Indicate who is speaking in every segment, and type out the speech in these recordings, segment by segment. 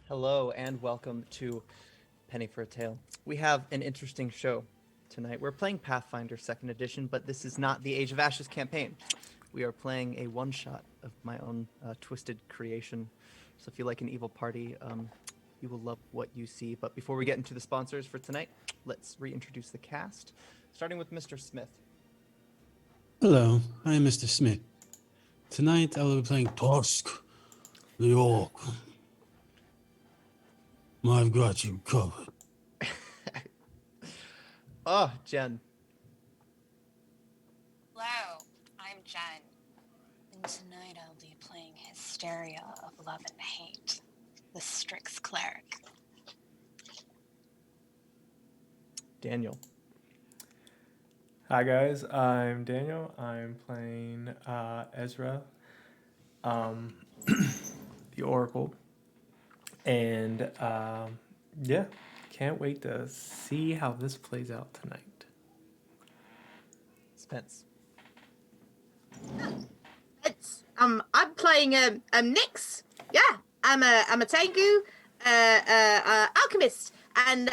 Speaker 1: Hello and welcome to Penny for a Tale. We have an interesting show tonight. We're playing Pathfinder 2nd Edition, but this is not the Age of Ashes campaign. We are playing a one-shot of my own twisted creation. So if you like an evil party, you will love what you see. But before we get into the sponsors for tonight, let's reintroduce the cast, starting with Mr. Smith.
Speaker 2: Hello, I am Mr. Smith. Tonight I will be playing Tusk, the Orc. I've got you covered.
Speaker 1: Oh, Jen.
Speaker 3: Hello, I'm Jen, and tonight I'll be playing Hysteria of Love and Hate, the Strix Cleric.
Speaker 1: Daniel.
Speaker 4: Hi guys, I'm Daniel. I'm playing Ezra, the Oracle, and yeah, can't wait to see how this plays out tonight.
Speaker 1: Spence.
Speaker 5: I'm playing Nyx. Yeah, I'm a Tengu alchemist, and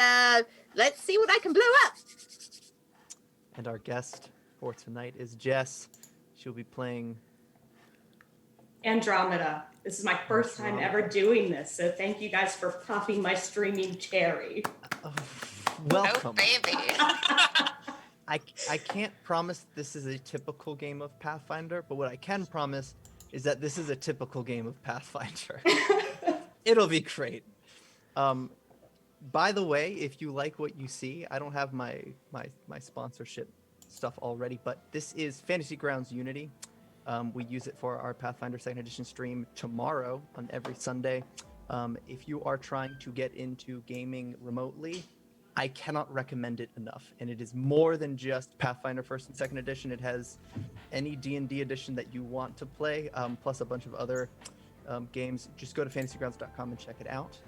Speaker 5: let's see what I can blow up.
Speaker 1: And our guest for tonight is Jess. She'll be playing
Speaker 6: Andromeda. This is my first time ever doing this, so thank you guys for popping my streaming cherry.
Speaker 1: welcome.
Speaker 3: Oh, baby.
Speaker 1: I can't promise this is a typical game of Pathfinder, but what I can promise is that this is a typical game of Pathfinder. It'll be great. By the way, if you like what you see, I don't have my sponsorship stuff already, but this is Fantasy Grounds Unity. We use it for our Pathfinder 2nd Edition stream tomorrow on every Sunday. If you are trying to get into gaming remotely, I cannot recommend it enough. And it is more than just Pathfinder 1st and 2nd Edition. It has any D&D edition that you want to play, plus a bunch of other games. Just go to fantasygrounds.com and check it out.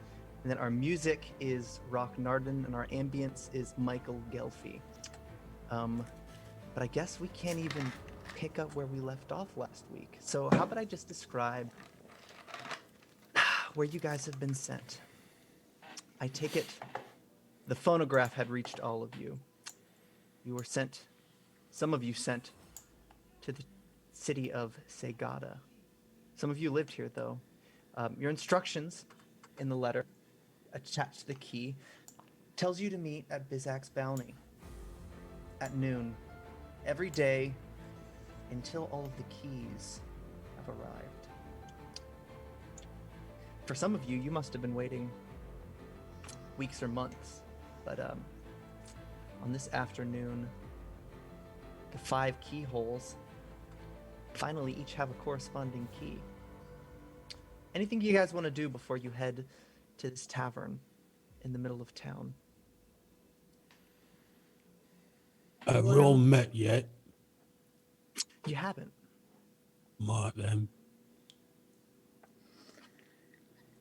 Speaker 1: And then our music is Rock Narden, and our ambience is Michael Gelfi. But I guess we can't even pick up where we left off last week. So how about I just describe where you guys have been sent? I take it the phonograph had reached all of you. You were sent, some of you sent, to the city of Segada. Some of you lived here, though. Your instructions in the letter attached to the key tells you to meet at Bizak's Bounty at noon every day until all of the keys have arrived. For some of you, you must have been waiting weeks or months, but on this afternoon, the 5 keyholes finally each have a corresponding key. Anything you guys want to do before you head to this tavern in the middle of town?
Speaker 2: Have we all met yet?
Speaker 1: You haven't.
Speaker 2: Mark them.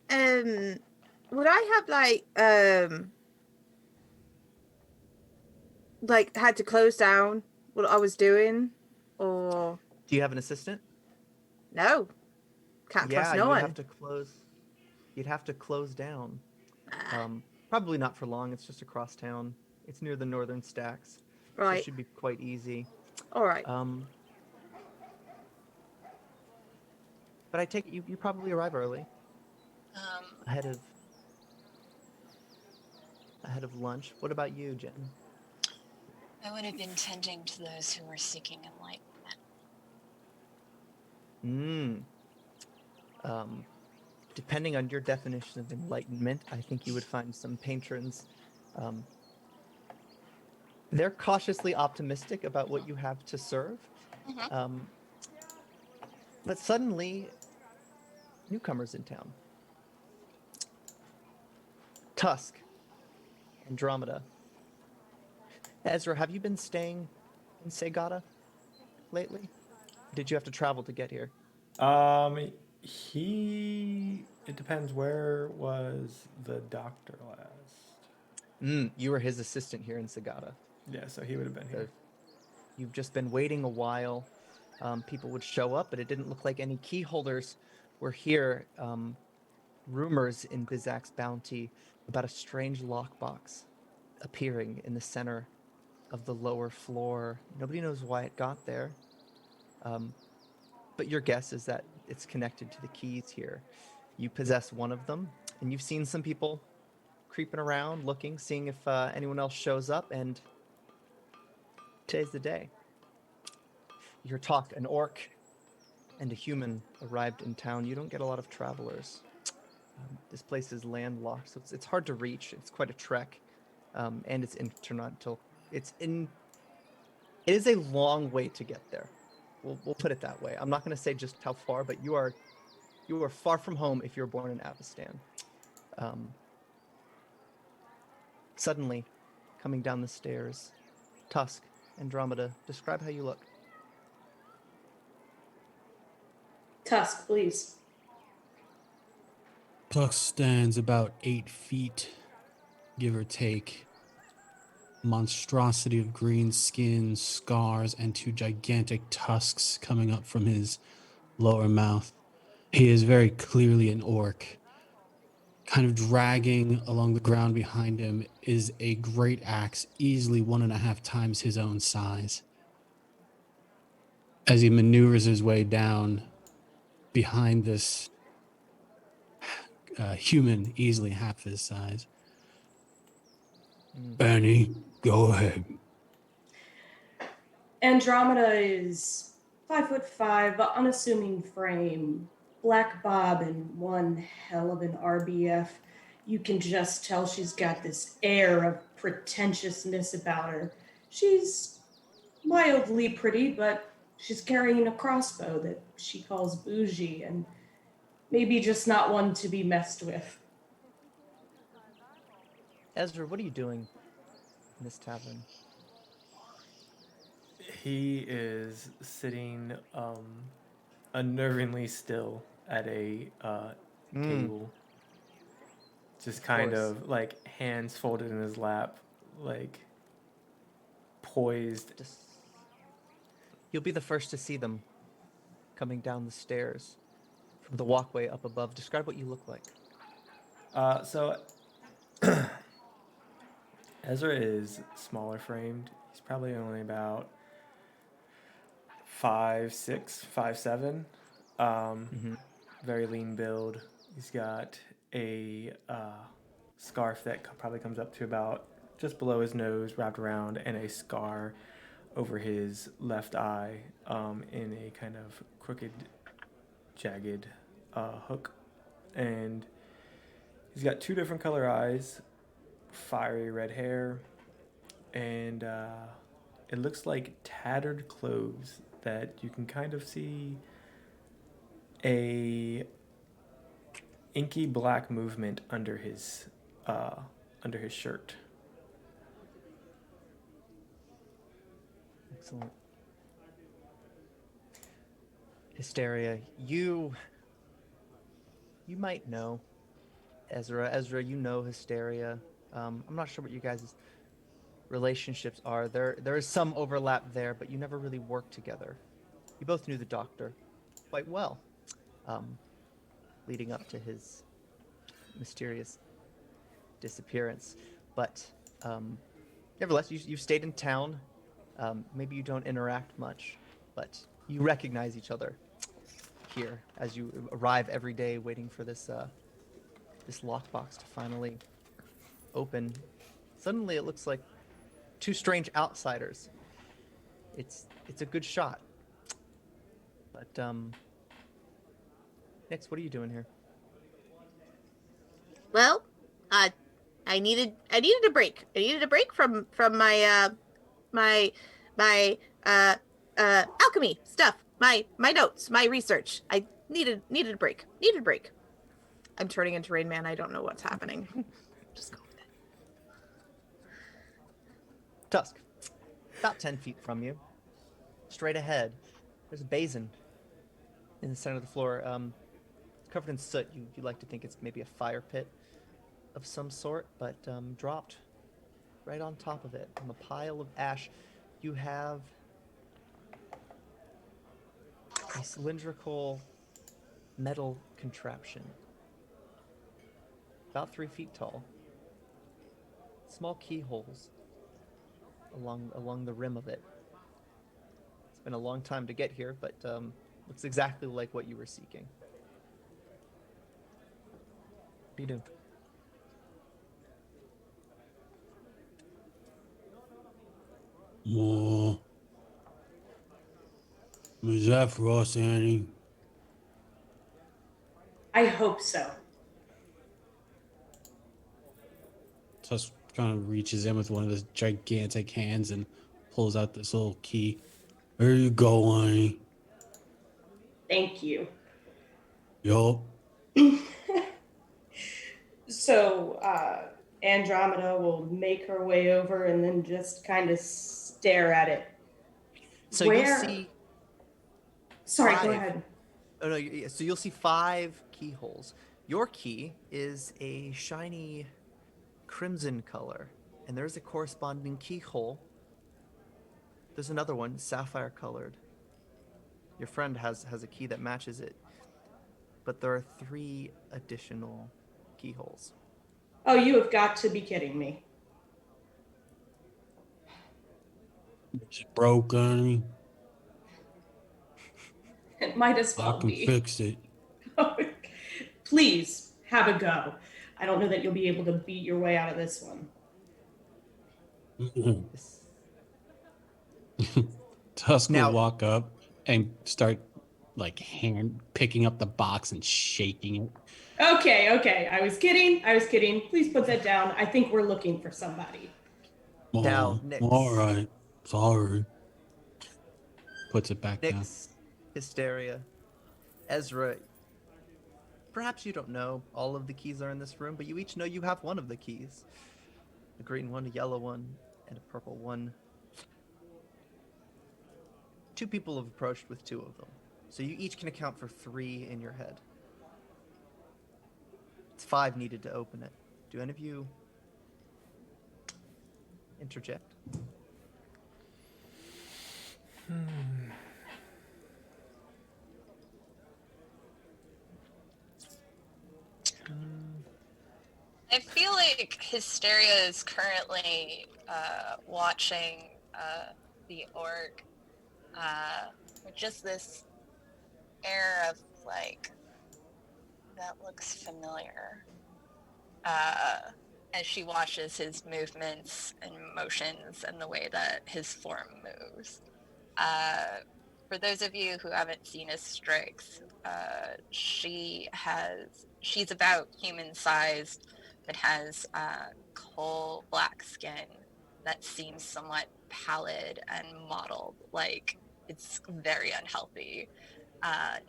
Speaker 5: Would I have like had to close down what I was doing, or
Speaker 1: Do you have an assistant?
Speaker 5: no? Can't trust no
Speaker 1: you'd
Speaker 5: one.
Speaker 1: have to close. You'd have to close down. Probably not for long. It's just across town. It's near the northern stacks. So
Speaker 5: Right.
Speaker 1: it should be quite easy.
Speaker 5: All right.
Speaker 1: But I take it you probably arrive early, ahead of lunch. What about you, Jen?
Speaker 3: I would have been tending to those who were seeking enlightenment.
Speaker 1: Depending on your definition of enlightenment, I think you would find some patrons. They're cautiously optimistic about what you have to serve. But suddenly, newcomers in town. Tusk, Andromeda. Ezra, have you been staying in Segada lately? Did you have to travel to get here?
Speaker 4: It depends. Where was the doctor last?
Speaker 1: You were his assistant here in Segada.
Speaker 4: Yeah, so he would have been here.
Speaker 1: You've just been waiting a while. People would show up, but it didn't look like any key holders were here. rumors in Bizak's bounty about a strange lockbox appearing in the center of the lower floor. Nobody knows why it got there. But your guess is that it's connected to the keys here. You possess one of them, and you've seen some people creeping around, looking, seeing if anyone else shows up, and today's the day. You hear talk, an orc and a human arrived in town. You don't get a lot of travelers. This place is landlocked, so it's hard to reach. It's quite a trek, and it's intercontinental. It is a long way to get there. We'll put it that way. I'm not going to say just how far, but you are far from home if you're born in Avestan. Suddenly, coming down the stairs, Tusk, Andromeda, describe how you look.
Speaker 6: Tusk, please.
Speaker 2: Tusk stands about 8 feet, give or take. Monstrosity of green skin, scars, and 2 gigantic tusks coming up from his lower mouth. He is very clearly an orc. Kind of dragging along the ground behind him is a great axe, easily 1.5 times his own size. As he maneuvers his way down behind this human, easily half his size. Benny, go ahead.
Speaker 6: Andromeda is 5'5", unassuming frame, black bob, and one hell of an RBF. You can just tell she's got this air of pretentiousness about her. She's mildly pretty, but she's carrying a crossbow that she calls bougie, and maybe just not one to be messed with.
Speaker 1: Ezra, what are you doing in this tavern?
Speaker 4: He is sitting unnervingly still at a table. Just kind of like hands folded in his lap, like poised.
Speaker 1: You'll be the first to see them coming down the stairs from the walkway up above. Describe what you look like.
Speaker 4: So Ezra is smaller framed. He's probably only about 5'6", 5'7". Very lean build. He's got a scarf that probably comes up to about just below his nose, wrapped around, and a scar over his left eye in a kind of crooked, jagged hook. And he's got 2 different color eyes, fiery red hair, and it looks like tattered clothes that you can kind of see a inky black movement under his shirt.
Speaker 1: Excellent. Hysteria, you might know Ezra. Ezra, you know Hysteria. I'm not sure what you guys' relationships are. There is some overlap there, but you never really worked together. You both knew the doctor quite well, leading up to his mysterious disappearance. But nevertheless, you've stayed in town. Maybe you don't interact much, but you recognize each other here as you arrive every day waiting for this lockbox to finally open. Suddenly it looks like 2 strange outsiders. It's a good shot. But Nix, what are you doing here?
Speaker 7: Well, I needed a break. I needed a break from my alchemy stuff, my notes, my research. I needed a break. Needed a break. I'm turning into Rain Man. I don't know what's happening. Just go with it.
Speaker 1: Tusk, about 10 feet from you, straight ahead, there's a basin in the center of the floor, covered in soot. You like to think it's maybe a fire pit of some sort, but dropped right on top of it, on a pile of ash, you have a cylindrical metal contraption. about 3 feet tall. Small keyholes along the rim of it. It's been a long time to get here, but looks exactly like what you were seeking. What do you do?
Speaker 2: Oh, is that for us, Annie?
Speaker 6: I hope so.
Speaker 2: Tusk kind of reaches in with one of his gigantic hands and pulls out this little key. There you go, Annie.
Speaker 6: Thank you.
Speaker 2: Yup.
Speaker 6: So, Andromeda will make her way over and then just kind of stare at it.
Speaker 1: So
Speaker 6: Where?
Speaker 1: you'll see.
Speaker 6: Sorry, go
Speaker 1: 5.
Speaker 6: ahead.
Speaker 1: Oh no! So you'll see 5 keyholes. Your key is a shiny crimson color, and there's a corresponding keyhole. There's another one, sapphire colored. Your friend has a key that matches it, but there are 3 additional keyholes.
Speaker 6: Oh, you have got to be kidding me.
Speaker 2: It's broke, Annie.
Speaker 6: It might as
Speaker 2: I
Speaker 6: well
Speaker 2: can
Speaker 6: be.
Speaker 2: fix it.
Speaker 6: Please, have a go. I don't know that you'll be able to beat your way out of this one.
Speaker 1: This-
Speaker 2: Tusk will
Speaker 1: Now-
Speaker 2: walk up and start like hand picking up the box and shaking it.
Speaker 6: Okay. I was kidding. Please put that down. I think we're looking for somebody.
Speaker 1: Now,
Speaker 2: Oh,
Speaker 1: Nyx.
Speaker 2: all right. Sorry. Puts it back down.
Speaker 1: Nyx, Hysteria, Ezra. Perhaps you don't know all of the keys are in this room, but you each know you have one of the keys. A green one, a yellow one, and a purple one. 2 people have approached with 2 of them. So you each can account for 3 in your head. It's 5 needed to open it. Do any of you interject?
Speaker 3: I feel like Hysteria is currently watching the orc with just this air of like, that looks familiar. As she watches his movements and motions and the way that his form moves. For those of you who haven't seen his Strix, she's about human sized, but has coal black skin that seems somewhat pallid and mottled, like it's very unhealthy.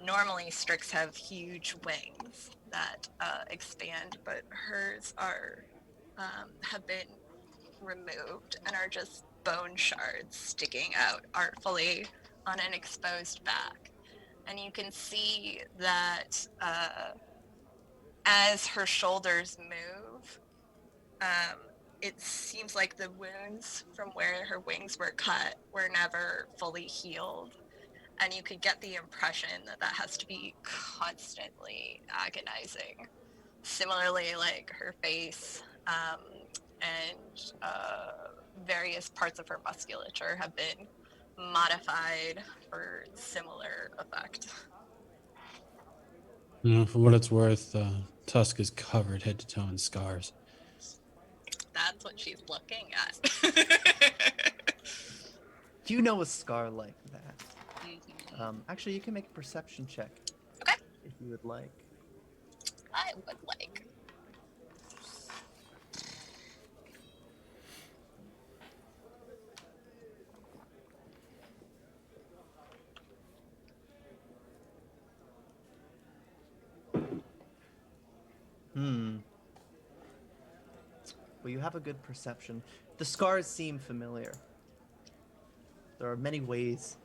Speaker 3: Normally, Strix have huge wings that expand, but hers have been removed and are just bone shards sticking out artfully on an exposed back. And you can see that as her shoulders move, it seems like the wounds from where her wings were cut were never fully healed. And you could get the impression that that has to be constantly agonizing. Similarly, like her face and various parts of her musculature have been modified for similar effect.
Speaker 2: You know, for what it's worth, Tusk is covered head to toe in scars.
Speaker 3: That's what she's looking at.
Speaker 1: Do you know a scar like that?
Speaker 3: Mhm.
Speaker 1: Actually, you can make a perception check.
Speaker 3: Okay.
Speaker 1: If you would like.
Speaker 3: I would like.
Speaker 1: Well, you have a good perception. The scars seem familiar. There are many ways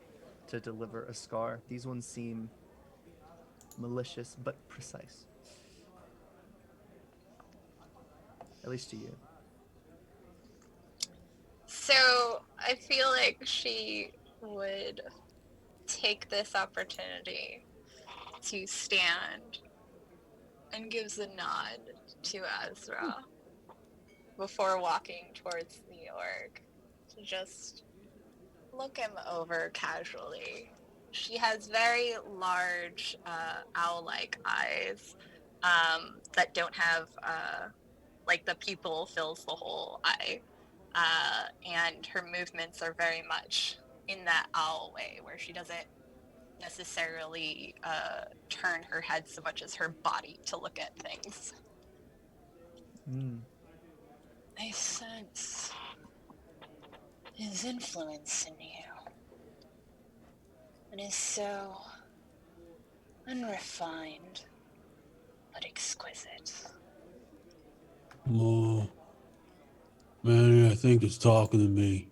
Speaker 1: to deliver a scar. These ones seem malicious but precise. At least to you.
Speaker 3: So I feel like she would take this opportunity to stand and gives a nod to Ezra before walking towards the orc to just look him over casually. She has very large owl-like eyes that don't have like the pupil fills the whole eye, and her movements are very much in that owl way where she doesn't necessarily turn her head so much as her body to look at things. I sense his influence in you. It is so unrefined, but exquisite.
Speaker 2: Oh, Manny, I think it's talking to me.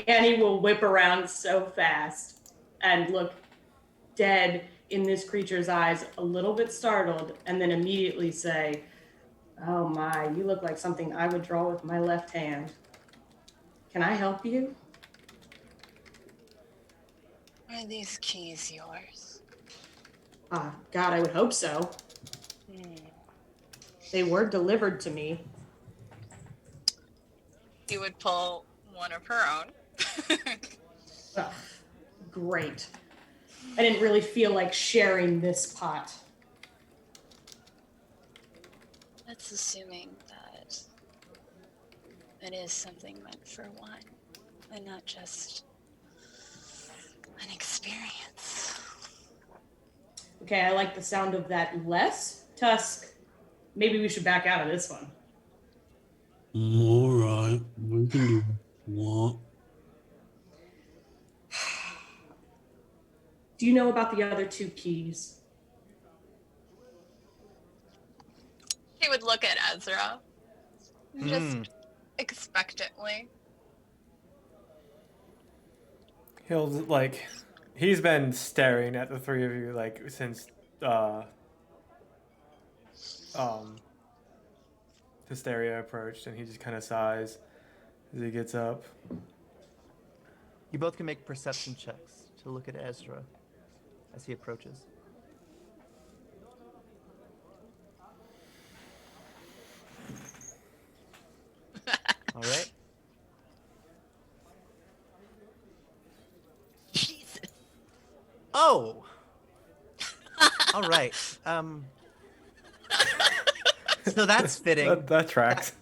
Speaker 6: Annie will whip around so fast and look dead in this creature's eyes, a little bit startled, and then immediately say, "Oh my, you look like something I would draw with my left hand. Can I help you?"
Speaker 3: Are these keys yours?
Speaker 6: God, I would hope so. They were delivered to me.
Speaker 3: You would pull one of her own.
Speaker 6: Ugh, great. I didn't really feel like sharing this pot.
Speaker 3: That's assuming that it is something meant for one and not just an experience.
Speaker 6: Okay, I like the sound of that less. Tusk, maybe we should back out of this one.
Speaker 2: All right, we can do what you want.
Speaker 6: Do you know about the other two keys?
Speaker 3: He would look at Ezra just expectantly.
Speaker 4: He'll like, he's been staring at the three of you like since Hysteria approached, and he just kind of sighs as he gets up.
Speaker 1: You both can make perception checks to look at Ezra as he approaches. All right.
Speaker 7: Jesus.
Speaker 1: Oh. All right. So that's fitting.
Speaker 4: That tracks.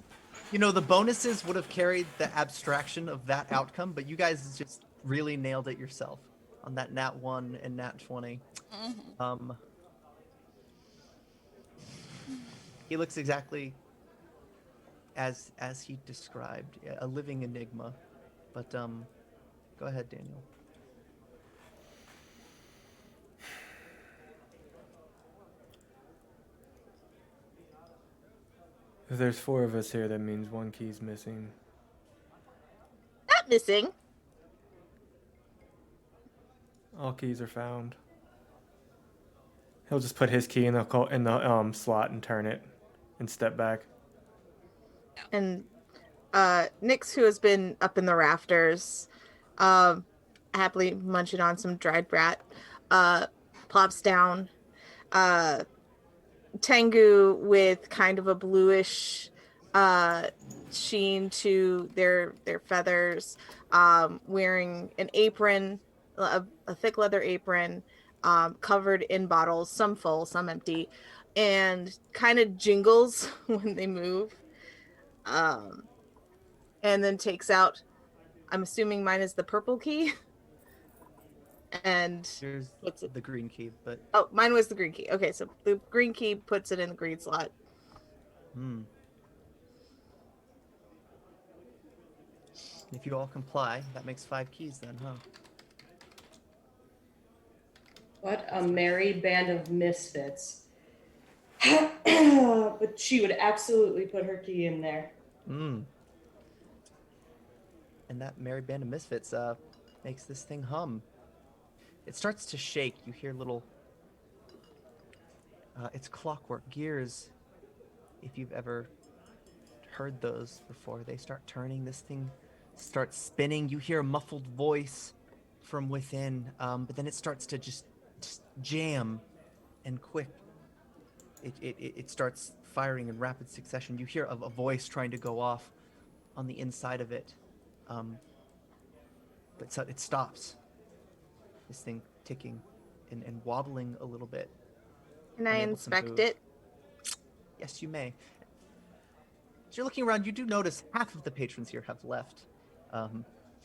Speaker 1: You know, the bonuses would have carried the abstraction of that outcome, but you guys just really nailed it yourself on that nat 1 and nat 20. He looks exactly as he described, a living enigma. But go ahead, Daniel.
Speaker 4: If there's four of us here, that means one key's missing.
Speaker 7: Not missing.
Speaker 4: All keys are found. He'll just put his key in the slot and turn it, and step back.
Speaker 7: And Nyx, who has been up in the rafters, happily munching on some dried brat, plops down. Tengu, with kind of a bluish sheen to their feathers, wearing an apron, a thick leather apron, covered in bottles, some full, some empty, and kind of jingles when they move. And then takes out, I'm assuming mine is the purple key. And
Speaker 1: Here's
Speaker 7: puts it.
Speaker 1: the green key, but
Speaker 7: Oh, mine was the green key. Okay, so the green key puts it in the green slot.
Speaker 1: If you all comply, that makes 5 keys then, huh?
Speaker 6: What a merry band of misfits. But she would absolutely put her key in there.
Speaker 1: And that merry band of misfits makes this thing hum. It starts to shake. You hear little... it's clockwork gears. If you've ever heard those before, they start turning. This thing starts spinning. You hear a muffled voice from within, but then it starts to just jam and quick. it starts firing in rapid succession. You hear a voice trying to go off on the inside of it, but so it stops. This thing ticking and wobbling a little bit.
Speaker 7: Can I
Speaker 1: Unable to
Speaker 7: inspect
Speaker 1: move.
Speaker 7: it?
Speaker 1: Yes, you may. As you're looking around, you do notice half of the patrons here have left.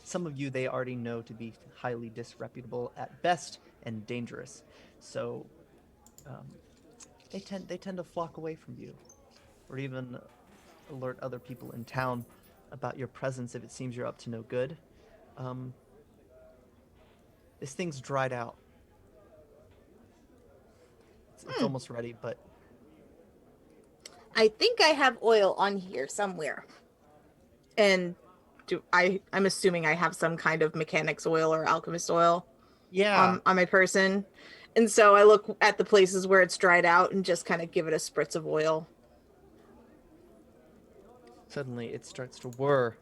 Speaker 1: Some of you they already know to be highly disreputable at best and dangerous. So they tend to flock away from you, or even alert other people in town about your presence if it seems you're up to no good. This thing's dried out. It's almost ready, but
Speaker 7: I think I have oil on here somewhere. And I'm assuming I have some kind of mechanics oil or alchemist oil
Speaker 1: yeah.
Speaker 7: on my person. And so I look at the places where it's dried out and just kind of give it a spritz of oil.
Speaker 1: Suddenly it starts to whir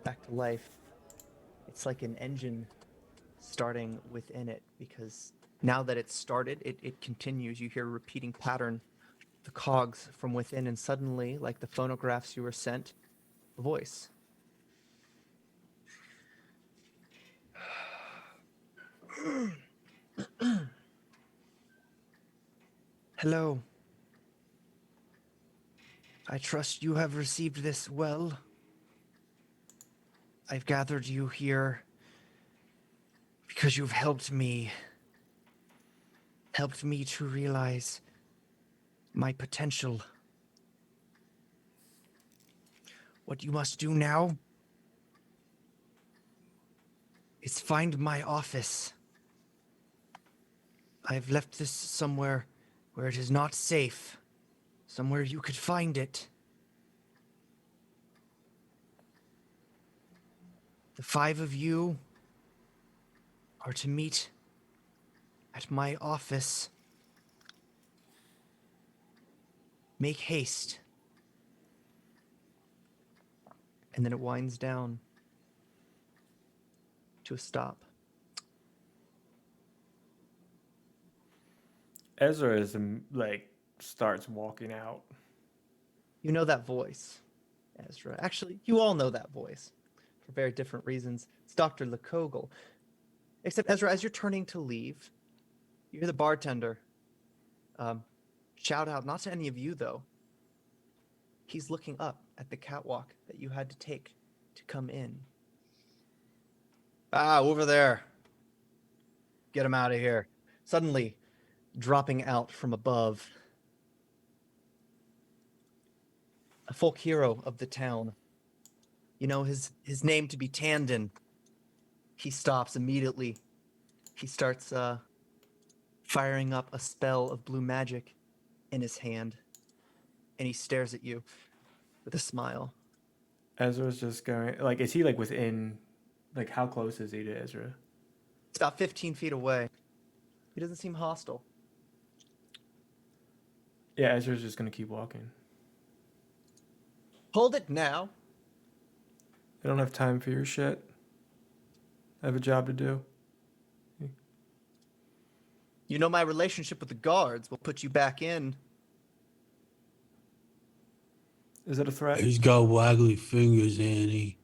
Speaker 1: back to life. It's like an engine starting within it, because now that it's started, it continues. You hear a repeating pattern, the cogs from within, and suddenly, like the phonographs you were sent, a voice. Hello. I trust you have received this well. I've gathered you here because you've helped me to realize my potential. What you must do now is find my office. I've left this somewhere where it is not safe, somewhere you could find it. The 5 of you are to meet at my office. Make haste. And then it winds down to a stop.
Speaker 4: Ezra is starts walking out.
Speaker 1: You know that voice, Ezra. Actually, you all know that voice for very different reasons. It's Dr. Likogle. Except, Ezra, as you're turning to leave, you hear the bartender shout out, not to any of you, though. He's looking up at the catwalk that you had to take to come in. Ah, over there. Get him out of here. Suddenly, dropping out from above, a folk hero of the town. You know his name to be Tandon. He stops immediately. He starts firing up a spell of blue magic in his hand, and he stares at you with a smile.
Speaker 4: Ezra's just going, is he within, how close is he to Ezra?
Speaker 1: It's about 15 feet away. He doesn't seem hostile.
Speaker 4: Yeah, Ezra's just gonna keep walking.
Speaker 1: Hold it now.
Speaker 4: I don't have time for your shit. I have a job to do.
Speaker 1: You know my relationship with the guards will put you back in.
Speaker 4: Is it a threat?
Speaker 2: He's got waggly fingers, Annie.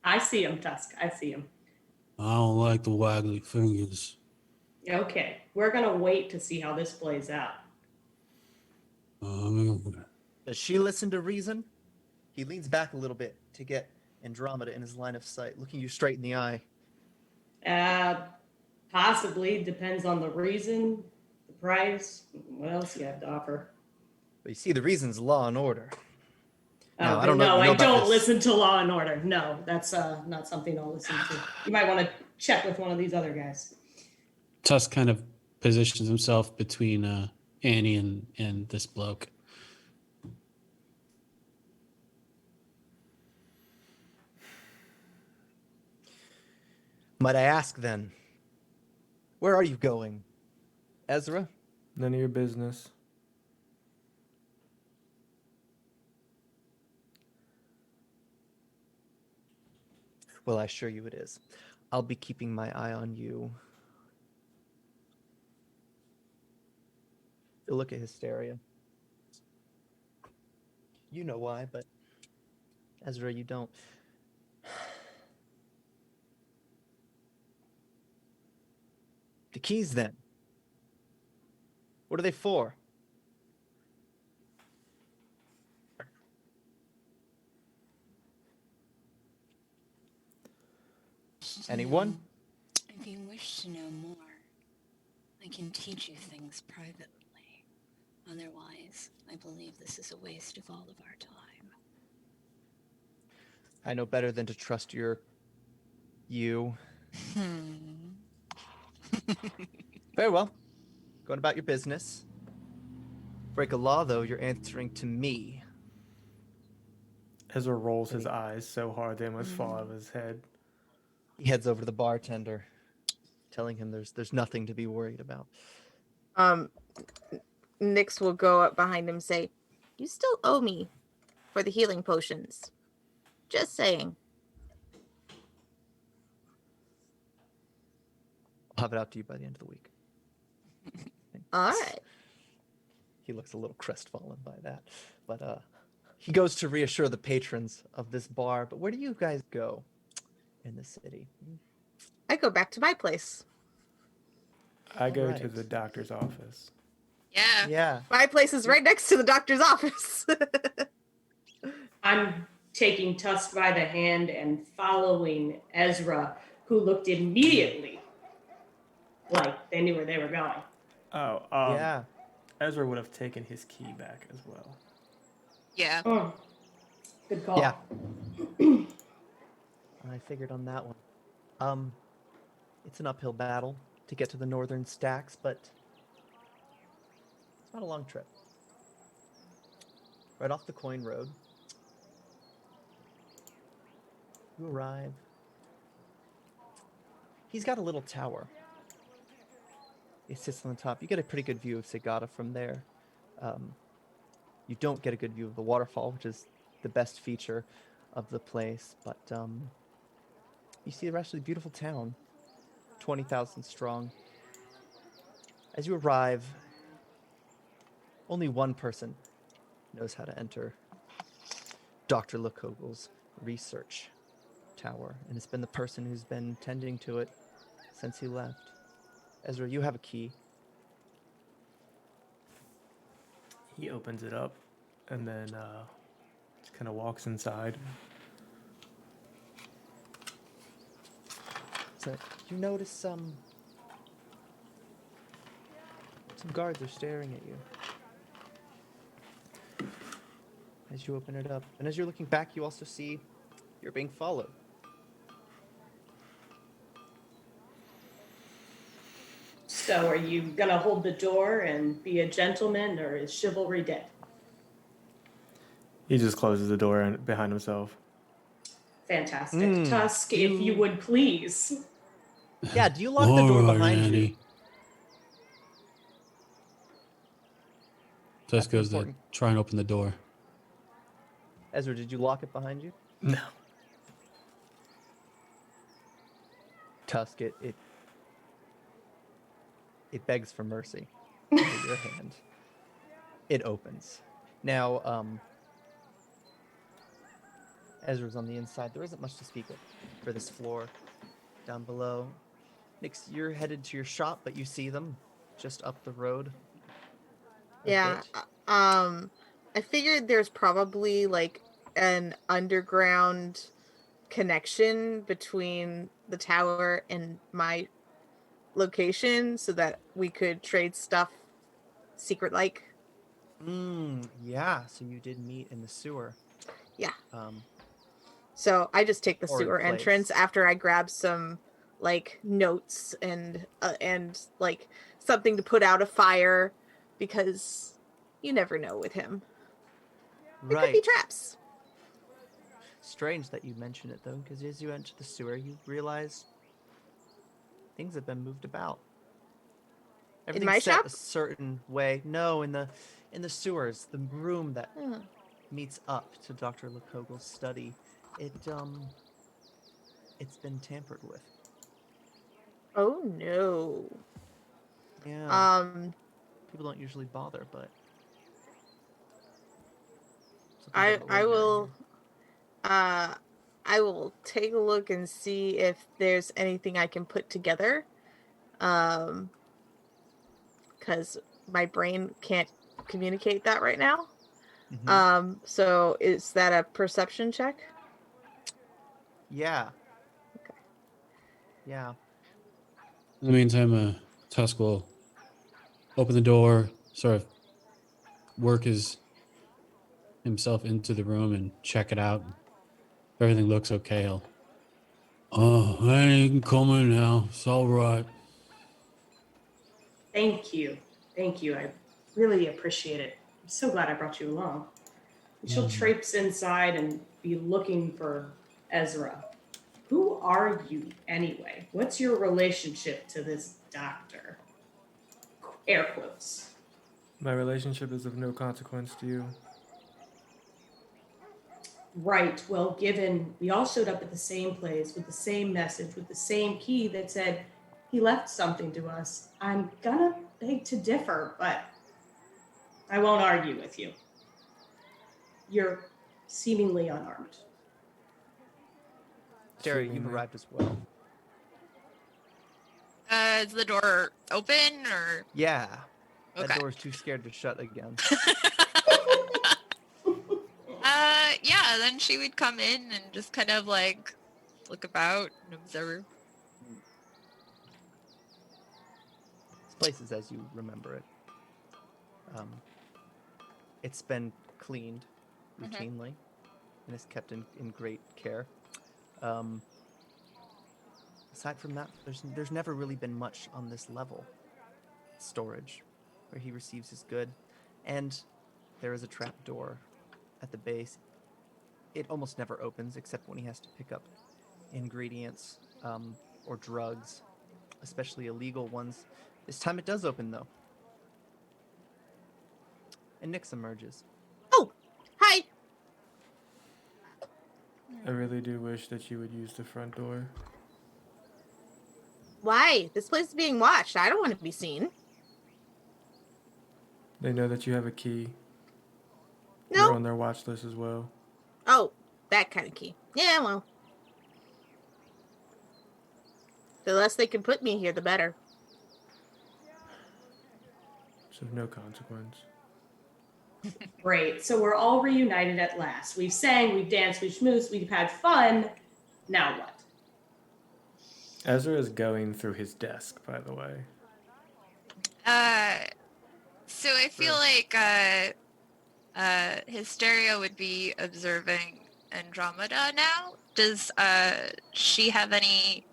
Speaker 6: I see him, Tusk. I see him.
Speaker 2: I don't like the waggly fingers.
Speaker 6: Okay, we're gonna wait to see how this plays out.
Speaker 1: Does she listen to reason? He leans back a little bit to get Andromeda in his line of sight, looking you straight in the eye.
Speaker 6: Possibly. Depends on the reason, the price. What else you have to offer?
Speaker 1: But you see, the reason's law and order. Now,
Speaker 6: Oh,
Speaker 1: I don't know.
Speaker 6: No,
Speaker 1: you know
Speaker 6: I don't
Speaker 1: this.
Speaker 6: listen to Law and Order. No, that's not something I'll listen to. You might want to check with one of these other guys.
Speaker 2: Tusk kind of positions himself between Annie and this bloke.
Speaker 1: Might I ask then, where are you going, Ezra?
Speaker 4: None of your business.
Speaker 1: Well, I assure you it is. I'll be keeping my eye on you. You look at Hysteria. You know why, but Ezra, you don't. The keys, then. What are they for? Anyone?
Speaker 8: If you wish to know more, I can teach you things privately. Otherwise, I believe this is a waste of all of our time.
Speaker 1: I know better than to trust you. Very well. Going about your business. Break a law, though, you're answering to me.
Speaker 4: Ezra rolls his eyes so hard they almost fall out of his head.
Speaker 1: He heads over to the bartender, telling him there's nothing to be worried about.
Speaker 7: Nyx will go up behind him and say, "You still owe me for the healing potions. Just saying."
Speaker 1: I'll have it out to you by the end of the week.
Speaker 7: All right.
Speaker 1: He looks a little crestfallen by that. But he goes to reassure the patrons of this bar. But where do you guys go in the city?
Speaker 7: I go back to my place.
Speaker 4: I go to
Speaker 1: Alright.
Speaker 4: the doctor's office.
Speaker 3: Yeah.
Speaker 1: Yeah.
Speaker 7: My place is right next to the doctor's office.
Speaker 6: I'm taking Tusk by the hand and following Ezra, who looked immediately like they knew where they were going.
Speaker 4: Oh,
Speaker 1: Yeah.
Speaker 4: Ezra would have taken his key back as well.
Speaker 3: Yeah.
Speaker 6: Good call.
Speaker 1: Yeah. I figured on that one. It's an uphill battle to get to the northern stacks, but it's not a long trip. Right off the coin road, you arrive. He's got a little tower. It sits on the top. You get a pretty good view of Segata from there. You don't get a good view of the waterfall, which is the best feature of the place, but you see the rest of the beautiful town, 20,000 strong. As you arrive, only one person knows how to enter Dr. Likogle's research tower, and it's been the person who's been tending to it since he left. Ezra, you have a key.
Speaker 4: He opens it up and then just kind of walks inside.
Speaker 1: So you notice some guards are staring at you as you open it up. And as you're looking back, you also see you're being followed.
Speaker 6: So are you gonna hold the door and be a gentleman, or is chivalry dead?
Speaker 4: He just closes the door behind himself.
Speaker 6: Fantastic. Tusk, if you would please.
Speaker 1: Yeah, do you lock the door
Speaker 2: All right,
Speaker 1: behind you?
Speaker 2: Annie. Tusk goes to
Speaker 1: important.
Speaker 2: try and open the door.
Speaker 1: Ezra, did you lock it behind you?
Speaker 4: No.
Speaker 1: Tusk, it begs for mercy into your hand. It opens. Now, Ezra's on the inside. There isn't much to speak of for this floor down below. Nyx, you're headed to your shop, but you see them just up the road.
Speaker 7: Yeah. I figured there's probably like an underground connection between the tower and my location so that we could trade stuff secret like.
Speaker 1: Yeah, so you did meet in the sewer.
Speaker 7: Yeah. So I just take the
Speaker 1: Horrid
Speaker 7: sewer
Speaker 1: place.
Speaker 7: entrance after I grab some like notes and like something to put out a fire, because you never know with him. There could be traps.
Speaker 1: Strange that you mention it, though, because as you enter the sewer, you realize things have been moved about. Everything's
Speaker 7: my
Speaker 1: set
Speaker 7: shop?
Speaker 1: a certain way. No, in the sewers, the room that meets up to Dr. Likogle's study, it's been tampered with.
Speaker 7: Oh no.
Speaker 1: Yeah. People don't usually bother, but something
Speaker 7: I
Speaker 1: out of the ordinary
Speaker 7: will
Speaker 1: here.
Speaker 7: I will take a look and see if there's anything I can put together. Because my brain can't communicate that right now.
Speaker 1: Mhm.
Speaker 7: So is that a perception check?
Speaker 1: Yeah.
Speaker 7: Okay.
Speaker 1: Yeah.
Speaker 2: In the meantime, Tusk will open the door, sort of work himself into the room and check it out. If everything looks okay, he'll. Oh, hey, you can come in now. It's all right.
Speaker 6: Thank you. Thank you. I really appreciate it. I'm so glad I brought you along. And she'll traipse inside and be looking for Ezra. Who are you anyway? What's your relationship to this doctor? Air quotes.
Speaker 4: My relationship is of no consequence to you.
Speaker 6: Right. Well, given we all showed up at the same place with the same message, with the same key that said he left something to us, I'm gonna beg to differ, but I won't argue with you. You're seemingly unarmed.
Speaker 1: Terry, you've
Speaker 4: Seemingly.
Speaker 1: arrived as well.
Speaker 3: Is the door open or?
Speaker 1: Yeah.
Speaker 3: Okay.
Speaker 1: That door's too scared to shut again.
Speaker 3: Yeah, then she would come in and just kind of like look about and observe.
Speaker 1: This place is as you remember it. It's been cleaned routinely and is kept in great care. Aside from that, there's never really been much on this level. Storage, where he receives his good, and there is a trap door at the base. It almost never opens except when he has to pick up ingredients or drugs, especially illegal ones. This time it does open though, and Nyx emerges.
Speaker 7: Oh, hi.
Speaker 4: I really do wish that you would use the front door.
Speaker 7: Why? This place is being watched. I don't want to be seen.
Speaker 4: They know that you have a key.
Speaker 7: No.
Speaker 4: You're on their watch list as well.
Speaker 7: Oh, that kind of key. Yeah, well. The less they can put me here, the better.
Speaker 4: It's of no consequence.
Speaker 6: Great. So we're all reunited at last. We've sang, we've danced, we've schmoozed, we've had fun. Now what?
Speaker 4: Ezra is going through his desk, by the way.
Speaker 3: So I feel like Hysteria would be observing Andromeda now. Does she have any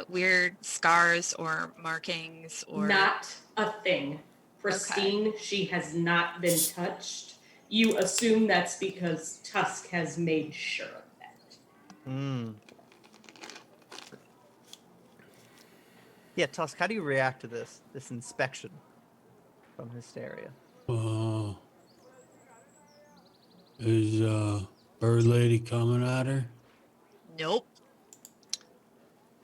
Speaker 3: weird scars or markings or?
Speaker 6: Not a thing. Pristine. Okay. She has not been touched. You assume that's because Tusk has made sure of that.
Speaker 1: Yeah, Tusk, how do you react to this inspection from Hysteria?
Speaker 2: Is Bird Lady coming at her?
Speaker 3: Nope.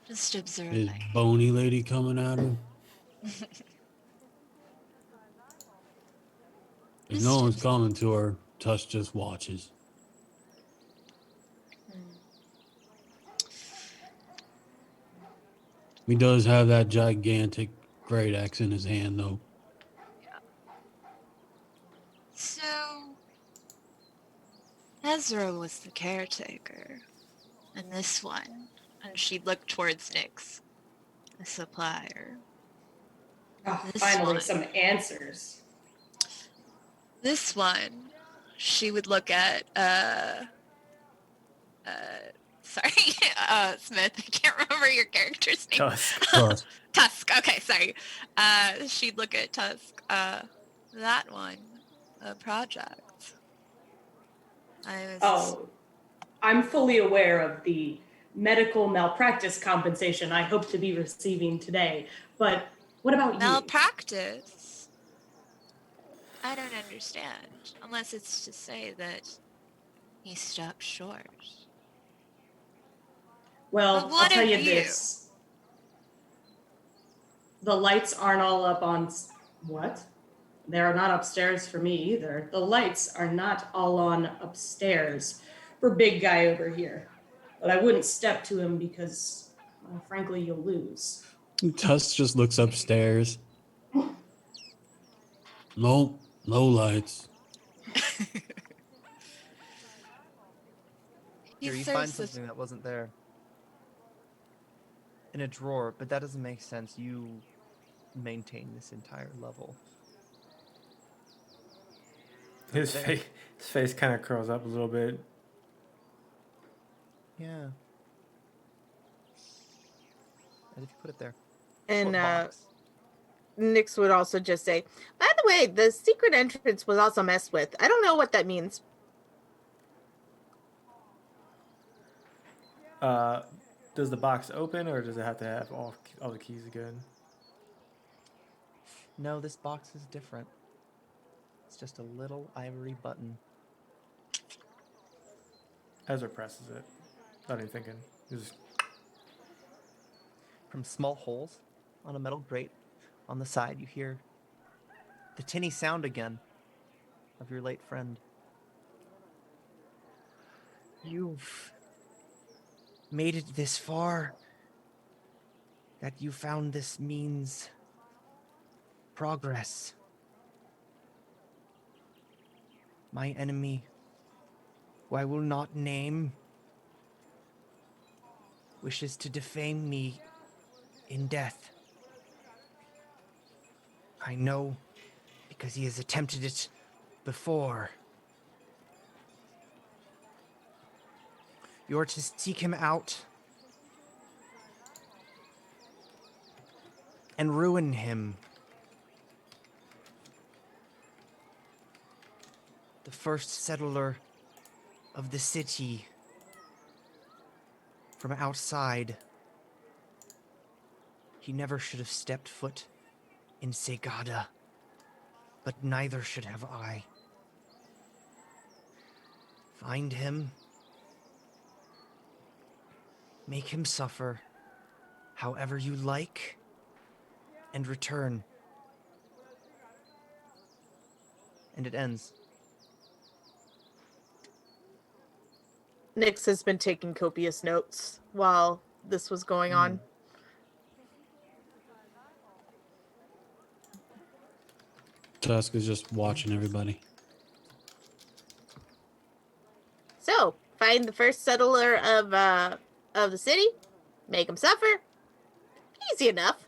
Speaker 3: Just observing.
Speaker 2: Is Bony Lady coming at her? If no one's coming to her, Tusk just watches. He does have that gigantic great axe in his hand, though.
Speaker 3: Yeah. So, Ezra was the caretaker, and this one, and she looked towards Nyx, the supplier.
Speaker 6: Oh, finally, some answers.
Speaker 3: This one, she would look at, sorry, Smith, I can't remember your character's name.
Speaker 4: Tusk.
Speaker 3: Tusk, okay, sorry. She'd look at Tusk, that one, a project.
Speaker 6: I'm fully aware of the medical malpractice compensation I hope to be receiving today, but what about you?
Speaker 3: Malpractice? I don't understand, unless it's to say that he stopped short.
Speaker 6: Well, I'll tell you this. The lights aren't all up on... What? They're not upstairs for me either. The lights are not all on upstairs for big guy over here. But I wouldn't step to him because, well, frankly, you'll lose.
Speaker 2: Tusk just looks upstairs. No lights.
Speaker 1: Here, you find something that wasn't there. In a drawer, but that doesn't make sense. You maintain this entire level.
Speaker 4: His face kind of curls up a little bit.
Speaker 1: Yeah. As if you put it there.
Speaker 7: And
Speaker 1: What box?
Speaker 7: Nyx would also just say, by the way, the secret entrance was also messed with. I don't know what that means.
Speaker 4: Does the box open, or does it have to have all the keys again?
Speaker 1: No, this box is different. It's just a little ivory button.
Speaker 4: Ezra presses it. Not even thinking. Just...
Speaker 1: From small holes on a metal grate on the side, you hear the tinny sound again of your late friend. You've made it this far. That you found this means progress. My enemy, who I will not name, wishes to defame me in death. I know because he has attempted it before. You're to seek him out and ruin him. The first settler of the city from outside. He never should have stepped foot in Segada, but neither should have I. Find him, make him suffer however you like, and return. And it ends.
Speaker 7: Nyx has been taking copious notes while this was going on.
Speaker 2: Tusk is just watching everybody.
Speaker 7: So, find the first settler of the city, make him suffer. Easy enough.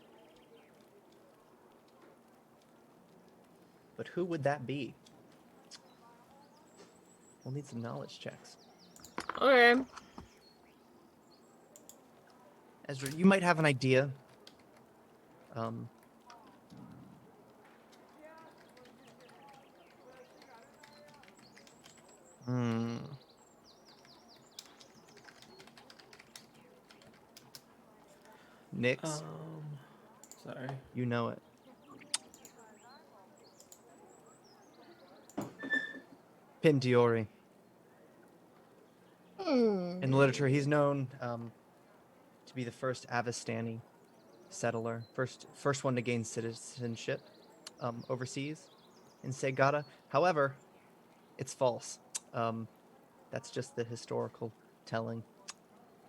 Speaker 1: But who would that be? We'll need some knowledge checks.
Speaker 7: Okay.
Speaker 1: Ezra, you might have an idea. Nyx,
Speaker 4: Sorry.
Speaker 1: you know it. Pim Diori. In the literature, he's known to be the first Avistani settler, first one to gain citizenship overseas in Segada. However, it's false. That's just the historical telling.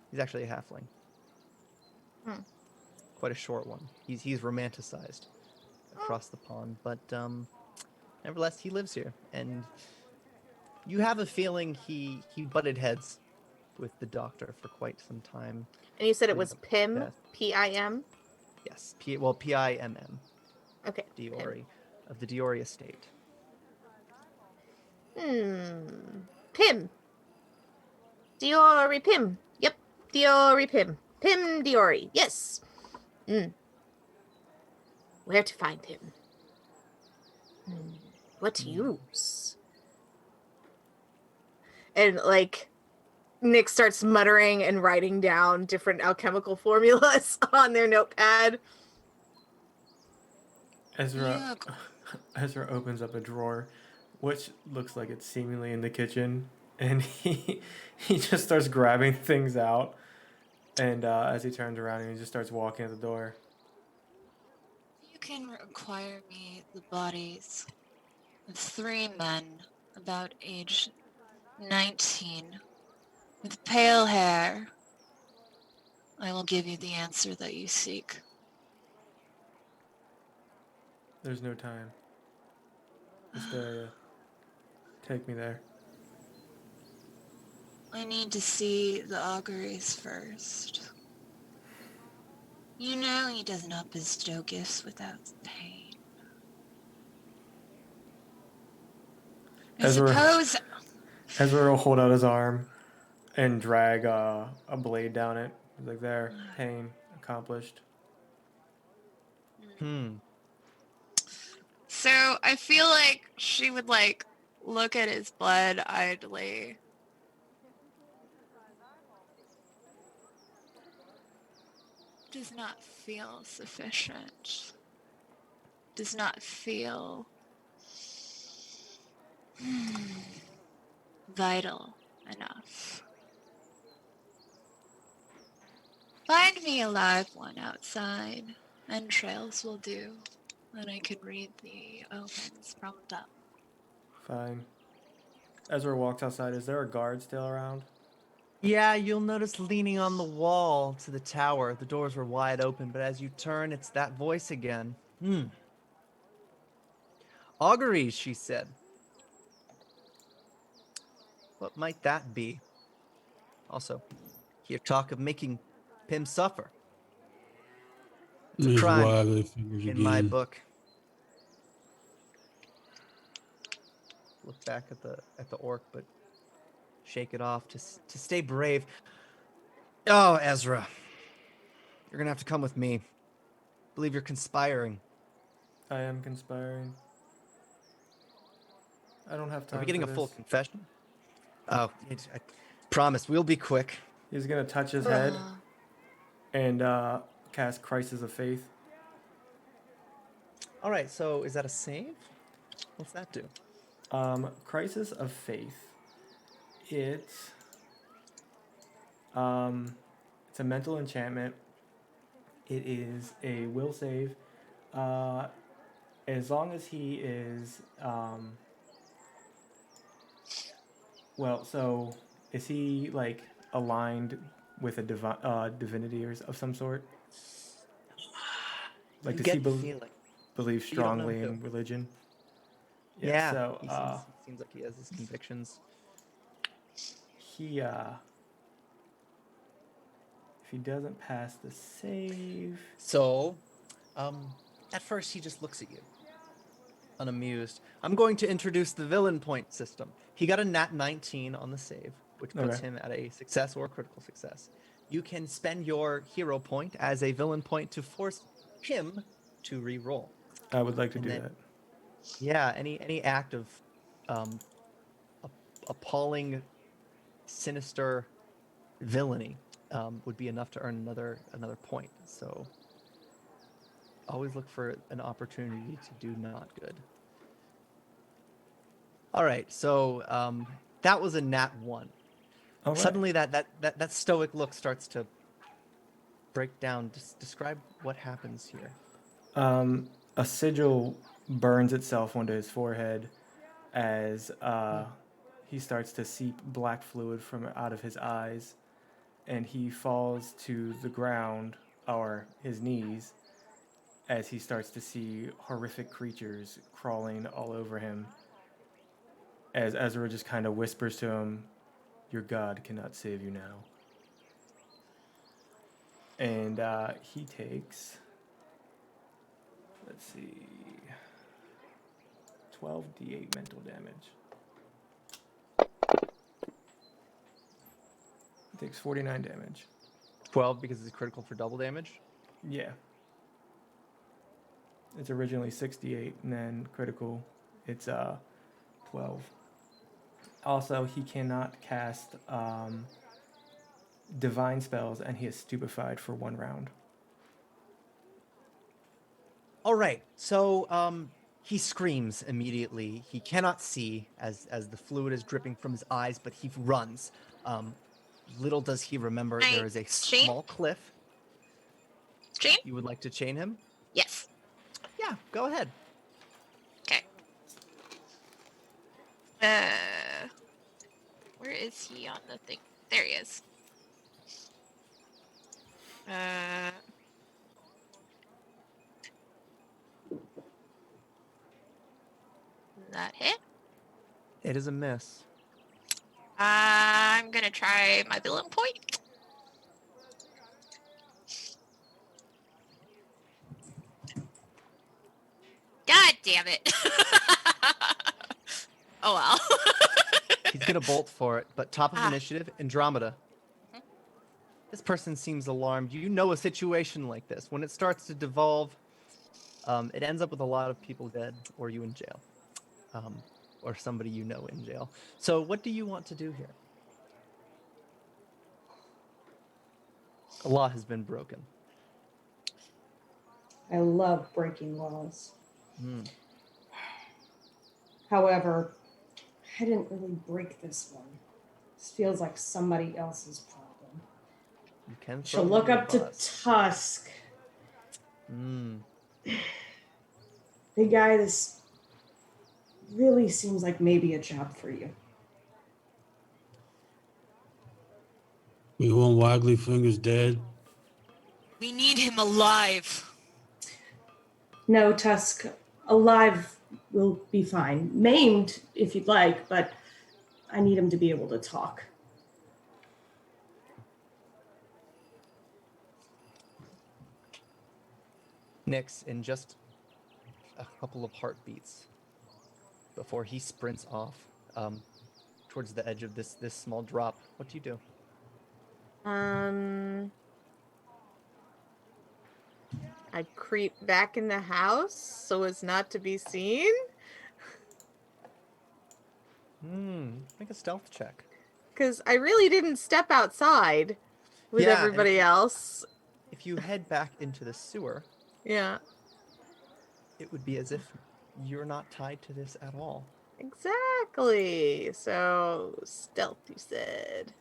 Speaker 1: He's actually a halfling. Quite a short one. He's romanticized across the pond, but nevertheless, he lives here, and you have a feeling he butted heads with the doctor for quite some time.
Speaker 7: And you said it was Pim?
Speaker 1: Death.
Speaker 7: P-I-M?
Speaker 1: Yes, P-I-M-M.
Speaker 7: Okay.
Speaker 1: Diori, of the Diori estate.
Speaker 7: Pim. Diori Pim. Yep. Diori Pim. Pim Diori. Yes. Where to find him? What to use? And, like, Nick starts muttering and writing down different alchemical formulas on their notepad.
Speaker 4: Ezra opens up a drawer, which looks like it's seemingly in the kitchen, and he just starts grabbing things out. And as he turns around, he just starts walking at the door.
Speaker 8: You can acquire me the bodies of 3 men about age 19 with pale hair, I will give you the answer that you seek.
Speaker 4: There's no time. Hysteria. Take me there.
Speaker 8: I need to see the auguries first. You know he does not bestow gifts without pain. I suppose...
Speaker 4: Ezra will hold out his arm and drag a blade down it. He's like, there, pain accomplished.
Speaker 3: So I feel like she would like look at his blood idly. Does not feel sufficient. Does not feel vital enough. Find me a live one outside. Entrails will do. Then I could read the omens from them.
Speaker 4: Fine. Ezra walks outside. Is there a guard still around?
Speaker 1: Yeah, you'll notice leaning on the wall to the tower. The doors were wide open, but as you turn, it's that voice again. Auguries, she said. What might that be? Also, hear talk of making Pym suffer. It's a
Speaker 2: These
Speaker 1: crime
Speaker 2: waggly fingers
Speaker 1: in my
Speaker 2: again.
Speaker 1: book. Look back at the orc, but shake it off to stay brave. Oh, Ezra, you're gonna have to come with me. Believe you're conspiring.
Speaker 4: I am conspiring. I don't have time.
Speaker 1: Are we getting
Speaker 4: for
Speaker 1: a full
Speaker 4: this.
Speaker 1: confession? Oh, I promise we'll be quick.
Speaker 4: He's gonna touch his head and cast Crisis of Faith.
Speaker 1: All right, so is that a save? What's that do?
Speaker 4: Crisis of Faith. It's a mental enchantment. It is a will save. As long as he is well, so is he like aligned with a divinity or of some sort? Like,
Speaker 1: You
Speaker 4: does he
Speaker 1: get the feeling.
Speaker 4: believe
Speaker 1: You don't know
Speaker 4: strongly
Speaker 1: who.
Speaker 4: in religion?
Speaker 1: Yeah,
Speaker 4: So
Speaker 1: he seems like he has his convictions.
Speaker 4: he if he doesn't pass the save,
Speaker 1: So, at first he just looks at you, unamused. I'm going to introduce the villain point system. He got a nat 19 on the save, which puts
Speaker 4: Okay.
Speaker 1: him at a success or critical success. You can spend your hero point as a villain point to force him to re-roll.
Speaker 4: I would like to
Speaker 1: And
Speaker 4: do
Speaker 1: then-
Speaker 4: that.
Speaker 1: Yeah, any act of appalling, sinister villainy would be enough to earn another point. So always look for an opportunity to do not good. All right, so that was a nat 1.
Speaker 4: All right.
Speaker 1: Suddenly that stoic look starts to break down. Describe what happens here.
Speaker 4: A sigil burns itself onto his forehead as he starts to seep black fluid from out of his eyes, and he falls to the ground, or his knees, as he starts to see horrific creatures crawling all over him. As Ezra just kind of whispers to him, "Your God cannot save you now." And he takes, let's see, 12d8 mental damage. He takes 49 damage.
Speaker 1: 12 because it's critical for double damage.
Speaker 4: Yeah. It's originally 68 and then critical. It's 12. Also, he cannot cast divine spells, and he is stupefied for 1 round.
Speaker 1: All right, so he screams immediately. He cannot see as the fluid is dripping from his eyes, but he runs. Little does he remember there is a
Speaker 3: chain?
Speaker 1: small cliff.
Speaker 3: Chain?
Speaker 1: You would like to chain him?
Speaker 3: Yes.
Speaker 1: Yeah, go ahead.
Speaker 3: Okay. Where is he on the thing? There he is. That hit?
Speaker 1: It is a miss.
Speaker 3: I'm gonna try my villain point. God damn it. Oh well.
Speaker 1: He's gonna bolt for it, but top of
Speaker 3: Ah.
Speaker 1: initiative, Andromeda. This person seems alarmed. You know a situation like this. When it starts to devolve, it ends up with a lot of people dead or you in jail. Or somebody you know in jail. So what do you want to do here? A law has been broken.
Speaker 6: I love breaking laws.
Speaker 1: Hmm.
Speaker 6: However, I didn't really break this one. This feels like somebody else's problem.
Speaker 1: You can
Speaker 6: She'll
Speaker 1: throw
Speaker 6: look
Speaker 1: them
Speaker 6: up
Speaker 1: under
Speaker 6: to
Speaker 1: the bus.
Speaker 6: Tusk.
Speaker 1: Hmm.
Speaker 6: Hey guy, this really seems like maybe a job for you.
Speaker 2: We want Waggly Fingers dead.
Speaker 3: We need him alive.
Speaker 6: No, Tusk, alive will be fine. Maimed, if you'd like, but I need him to be able to talk.
Speaker 1: Nyx, in just a couple of heartbeats before he sprints off towards the edge of this small drop, what do you do?
Speaker 7: I creep back in the house so as not to be seen.
Speaker 1: Make a stealth check.
Speaker 7: Because I really didn't step outside with
Speaker 1: Yeah, and
Speaker 7: everybody else.
Speaker 1: if you head back into the sewer,
Speaker 7: Yeah,
Speaker 1: it would be as if you're not tied to this at all.
Speaker 7: exactly. So, stealth, you said.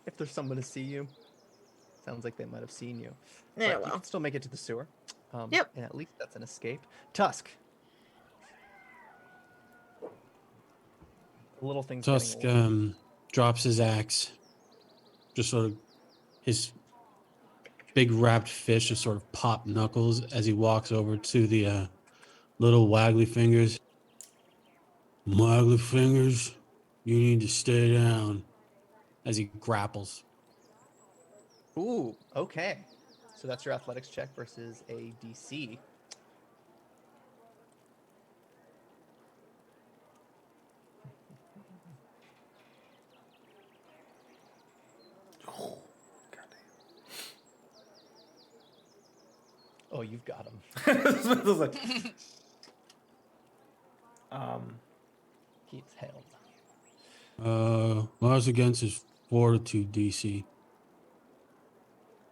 Speaker 1: If there's someone to see you, sounds like they might have seen you.
Speaker 7: Yeah,
Speaker 1: But you
Speaker 7: well.
Speaker 1: can still make it to the sewer.
Speaker 7: Yep.
Speaker 1: And at least that's an escape. Tusk. The little thing's
Speaker 2: Tusk
Speaker 1: getting away.
Speaker 2: drops his axe. Just sort of his big wrapped fish just sort of pop knuckles as he walks over to the little Waggly Fingers. Waggly Fingers, you need to stay down. As he grapples.
Speaker 1: Ooh, okay. So that's your athletics check versus a DC. Oh, you've got him.
Speaker 4: I was like,
Speaker 1: He's held.
Speaker 2: Lars against his fortitude DC.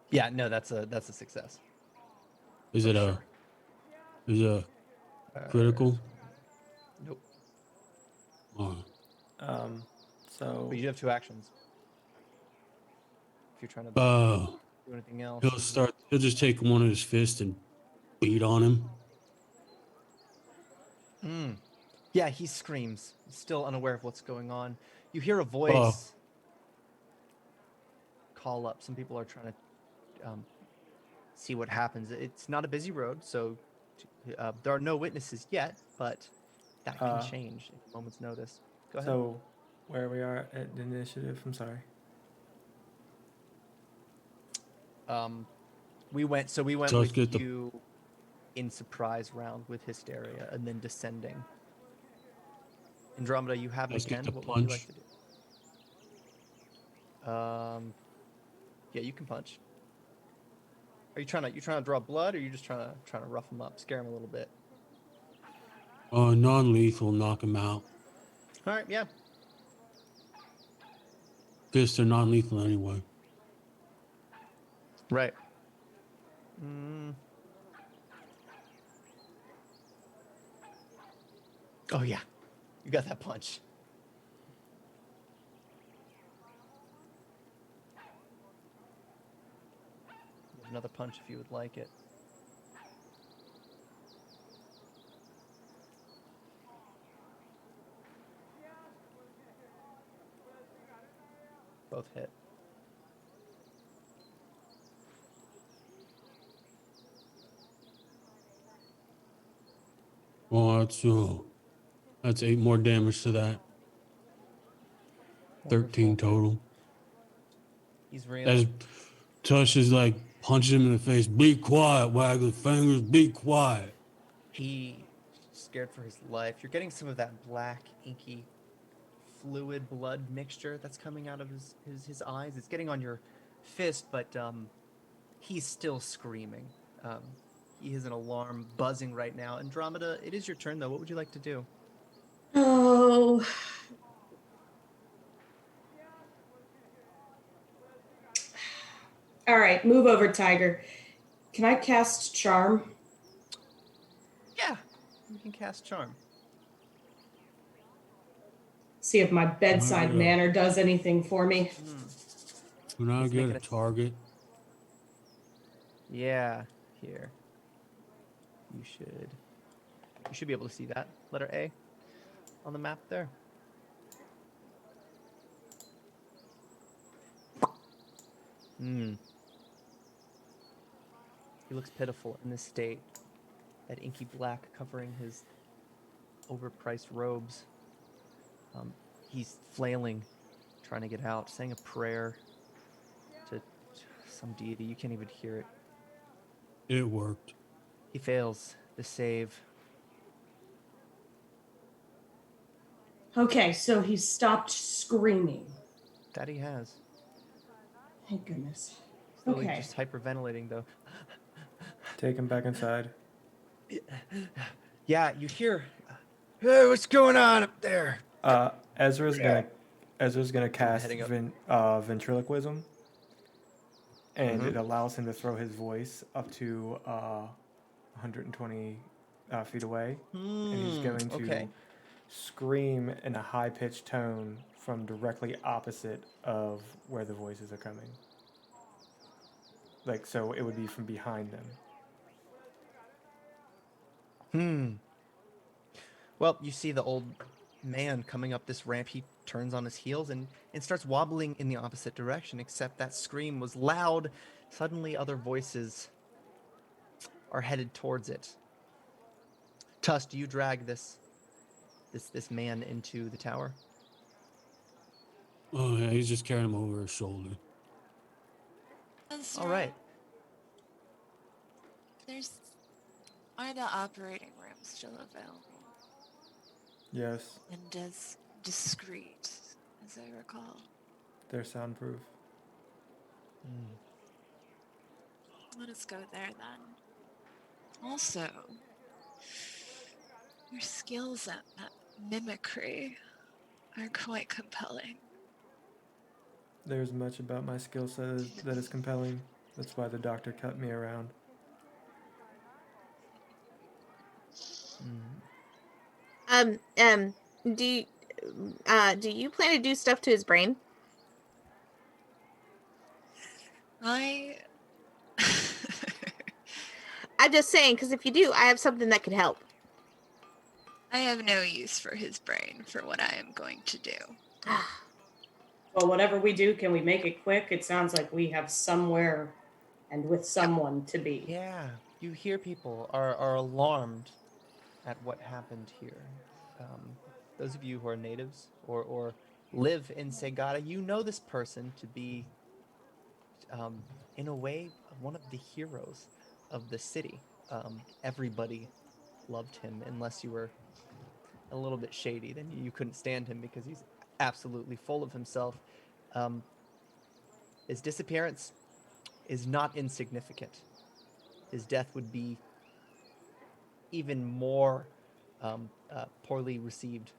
Speaker 1: Yeah, no, that's a success.
Speaker 2: Is
Speaker 1: For
Speaker 2: it
Speaker 1: sure.
Speaker 2: critical?
Speaker 1: Nope.
Speaker 2: Oh.
Speaker 4: so
Speaker 1: But you do have 2 actions. If you're trying to do anything else.
Speaker 2: He'll just take one of his fists and beat on him.
Speaker 1: Yeah, he screams, still unaware of what's going on. You hear a voice call up. Some people are trying to see what happens. It's not a busy road, so there are no witnesses yet, but that can change at a moment's notice. Go ahead.
Speaker 4: So, where we are at the initiative, I'm sorry.
Speaker 1: We went
Speaker 2: Just
Speaker 1: with
Speaker 2: get
Speaker 1: you in surprise round with Hysteria, and then descending. Andromeda, you have
Speaker 2: Just get
Speaker 1: again.
Speaker 2: the
Speaker 1: What would you like
Speaker 2: punch.
Speaker 1: to do? Yeah, you can punch. Are you trying to draw blood, or are you just trying to rough him up, scare him a little bit?
Speaker 2: Non-lethal, knock him out.
Speaker 1: All right, yeah.
Speaker 2: Fists are non-lethal anyway.
Speaker 1: Right. Oh yeah, you got that punch. Another punch if you would like it. both hit.
Speaker 2: Oh, that's 8 more damage to that. 13
Speaker 1: Wonderful.
Speaker 2: total.
Speaker 1: He's
Speaker 2: As
Speaker 1: reeling.
Speaker 2: Tush is like punches him in the face. Be quiet, wag the fingers. Be quiet.
Speaker 1: He scared for his life. You're getting some of that black, inky, fluid blood mixture that's coming out of his eyes. It's getting on your fist, but he's still screaming. He has an alarm buzzing right now. Andromeda, it is your turn though. What would you like to do?
Speaker 6: Oh. All right, move over, Tiger. Can I cast Charm?
Speaker 1: Yeah, you can cast Charm.
Speaker 6: See if my bedside
Speaker 2: Yeah.
Speaker 6: manner does anything for me.
Speaker 2: Can I
Speaker 1: He's
Speaker 2: get
Speaker 1: making
Speaker 2: a
Speaker 1: a-
Speaker 2: target?
Speaker 1: Yeah, here. You should be able to see that. Letter A on the map there. He looks pitiful in this state. That inky black covering his overpriced robes. He's flailing, trying to get out, saying a prayer to some deity. You can't even hear it.
Speaker 2: It worked.
Speaker 1: He fails the save.
Speaker 6: Okay, so he stopped screaming.
Speaker 1: That he has.
Speaker 6: Thank goodness.
Speaker 1: Slowly
Speaker 6: Okay.
Speaker 1: just hyperventilating though.
Speaker 4: Take him back inside.
Speaker 1: Yeah, you hear. Hey, what's going on up there?
Speaker 4: Ezra's gonna cast
Speaker 1: heading up.
Speaker 4: ventriloquism, and
Speaker 1: Mhm.
Speaker 4: it allows him to throw his voice up to 120 feet away, and he's going to
Speaker 1: Okay.
Speaker 4: scream in a high-pitched tone from directly opposite of where the voices are coming. Like, so it would be from behind them.
Speaker 1: Well, you see the old man coming up this ramp. He turns on his heels and starts wobbling in the opposite direction, except that scream was loud. Suddenly, other voices are headed towards it. Tuss, do you drag this man into the tower?
Speaker 2: Oh, yeah, he's just carrying him over his shoulder.
Speaker 3: Ezra,
Speaker 1: All right.
Speaker 3: Are the operating rooms still available?
Speaker 4: Yes,
Speaker 3: And as discreet as I recall?
Speaker 4: they're soundproof.
Speaker 3: Let us go there then. Also, your skills at mimicry are quite compelling.
Speaker 4: There's much about my skill set that is compelling. That's why the doctor cut me around.
Speaker 7: Do you, do you plan to do stuff to his brain?
Speaker 3: I
Speaker 7: I'm just saying, because if you do, I have something that could help.
Speaker 3: I have no use for his brain for what I am going to do.
Speaker 6: Well, whatever we do, can we make it quick? It sounds like we have somewhere and with someone to be.
Speaker 1: Yeah, you hear people are alarmed at what happened here. Those of you who are natives or live in Segata, you know this person to be, in a way, one of the heroes of the city. Everybody loved him, unless you were a little bit shady. Then you couldn't stand him because he's absolutely full of himself. His disappearance is not insignificant. His death would be even more poorly received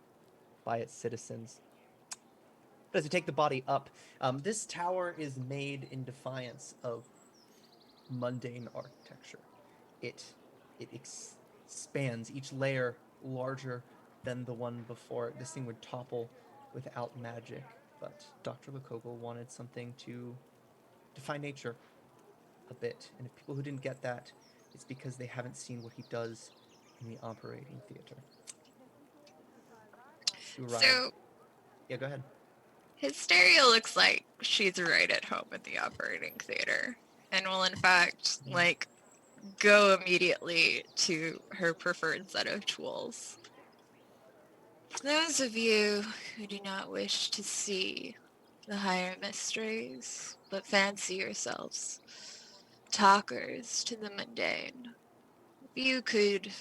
Speaker 1: by its citizens. But as you take the body up, this tower is made in defiance of mundane architecture. It expands, each layer larger than the one before. This thing would topple without magic, but Dr. Likogle wanted something to define nature a bit. And if people who didn't get that, it's because they haven't seen what he does in the operating theater. You arrive.
Speaker 3: So,
Speaker 1: Yeah, go ahead.
Speaker 3: Hysteria looks like she's right at home in the operating theater and will in fact like go immediately to her preferred set of tools. For those of you who do not wish to see the higher mysteries, but fancy yourselves talkers to the mundane, if you could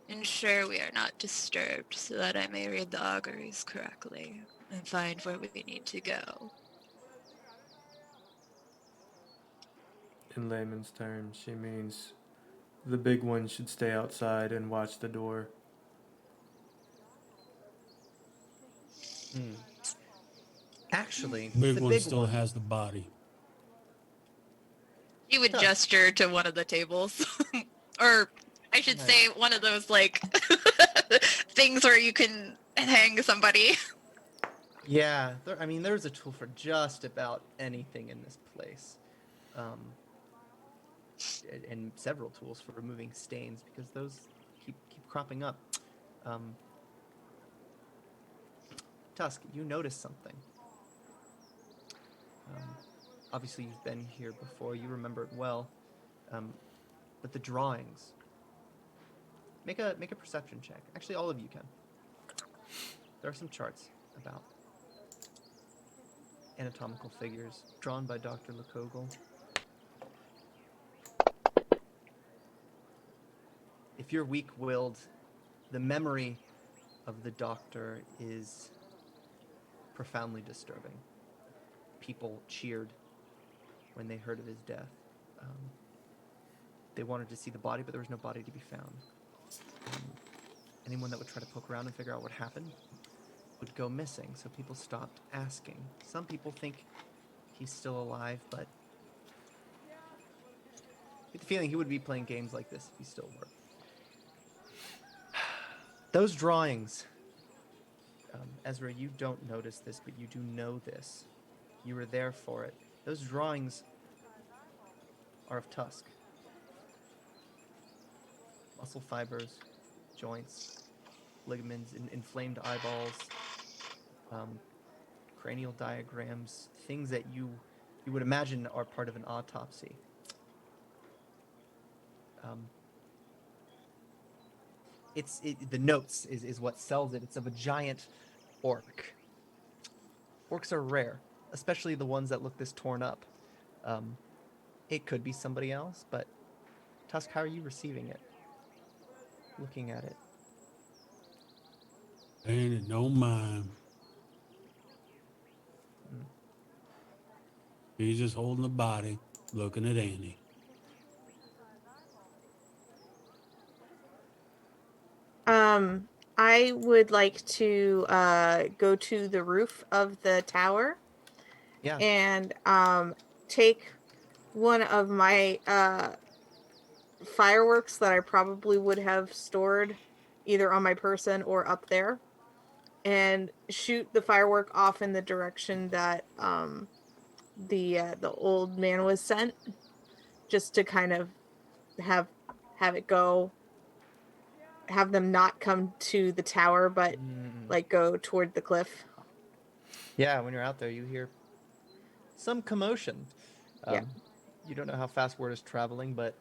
Speaker 3: ensure we are not disturbed so that I may read the auguries correctly and find where we need to go.
Speaker 4: In layman's terms, she means the big one should stay outside and watch the door.
Speaker 1: Actually,
Speaker 2: Big
Speaker 1: the
Speaker 2: one
Speaker 1: big
Speaker 2: still
Speaker 1: one.
Speaker 2: has the body.
Speaker 3: He would
Speaker 1: Tusk.
Speaker 3: gesture to one of the tables. Or I should
Speaker 1: Right.
Speaker 3: say one of those like things where you can hang somebody.
Speaker 1: Yeah, I mean, there's a tool for just about anything in this place. And several tools for removing stains because those keep cropping up. Tusk, you notice something. Obviously, you've been here before. You remember it well. But the drawings. Make a perception check. Actually, all of you can. There are some charts about anatomical figures drawn by Dr. Likogle. If you're weak-willed, the memory of the doctor is profoundly disturbing. People cheered when they heard of his death. They wanted to see the body, but there was no body to be found. Anyone that would try to poke around and figure out what happened would go missing, so people stopped asking. Some people think he's still alive, but I get the feeling he would be playing games like this if he still were. Those drawings, Ezra, you don't notice this, but you do know this. You were there for it. Those drawings are of Tusk. Muscle fibers, joints, ligaments, inflamed eyeballs, cranial diagrams, things that you would imagine are part of an autopsy. The notes is what sells it. It's of a giant orc. Orcs are rare, especially the ones that look this torn up. It could be somebody else, but Tusk, how are you receiving it? Looking at it.
Speaker 2: Ain't it no mine. He's just holding the body, looking at Annie.
Speaker 7: I would like to go to the roof of the tower.
Speaker 1: Yeah.
Speaker 7: And take one of my fireworks that I probably would have stored either on my person or up there, and shoot the firework off in the direction that the old man was sent, just to kind of have it go, have them not come to the tower, but like go toward the cliff.
Speaker 1: Yeah, when you're out there, you hear some commotion.
Speaker 7: Yeah.
Speaker 1: You don't know how fast word is traveling, but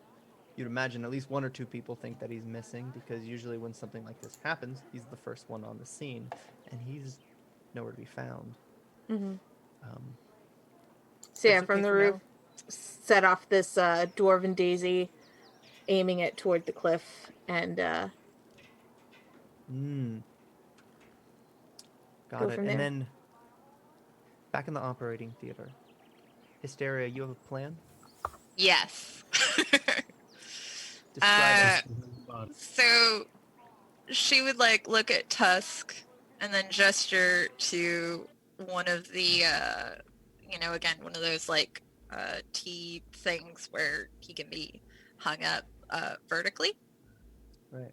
Speaker 1: you'd imagine at least one or two people think that he's missing, because usually when something like this happens, he's the first one on the scene, and he's nowhere to be found.
Speaker 7: Mm-hmm. So
Speaker 1: But
Speaker 7: yeah,
Speaker 1: it's
Speaker 7: from
Speaker 1: okay
Speaker 7: the
Speaker 1: for
Speaker 7: roof,
Speaker 1: now.
Speaker 7: set off this dwarven daisy, aiming it toward the cliff, and
Speaker 1: Got
Speaker 7: go
Speaker 1: it.
Speaker 7: from
Speaker 1: And
Speaker 7: there.
Speaker 1: then back in the operating theater, Hysteria, you have a plan?
Speaker 3: Yes.
Speaker 1: Describe it.
Speaker 3: So she would like look at Tusk and then gesture to one of the again, one of those like T things where he can be hung up vertically.
Speaker 1: Right.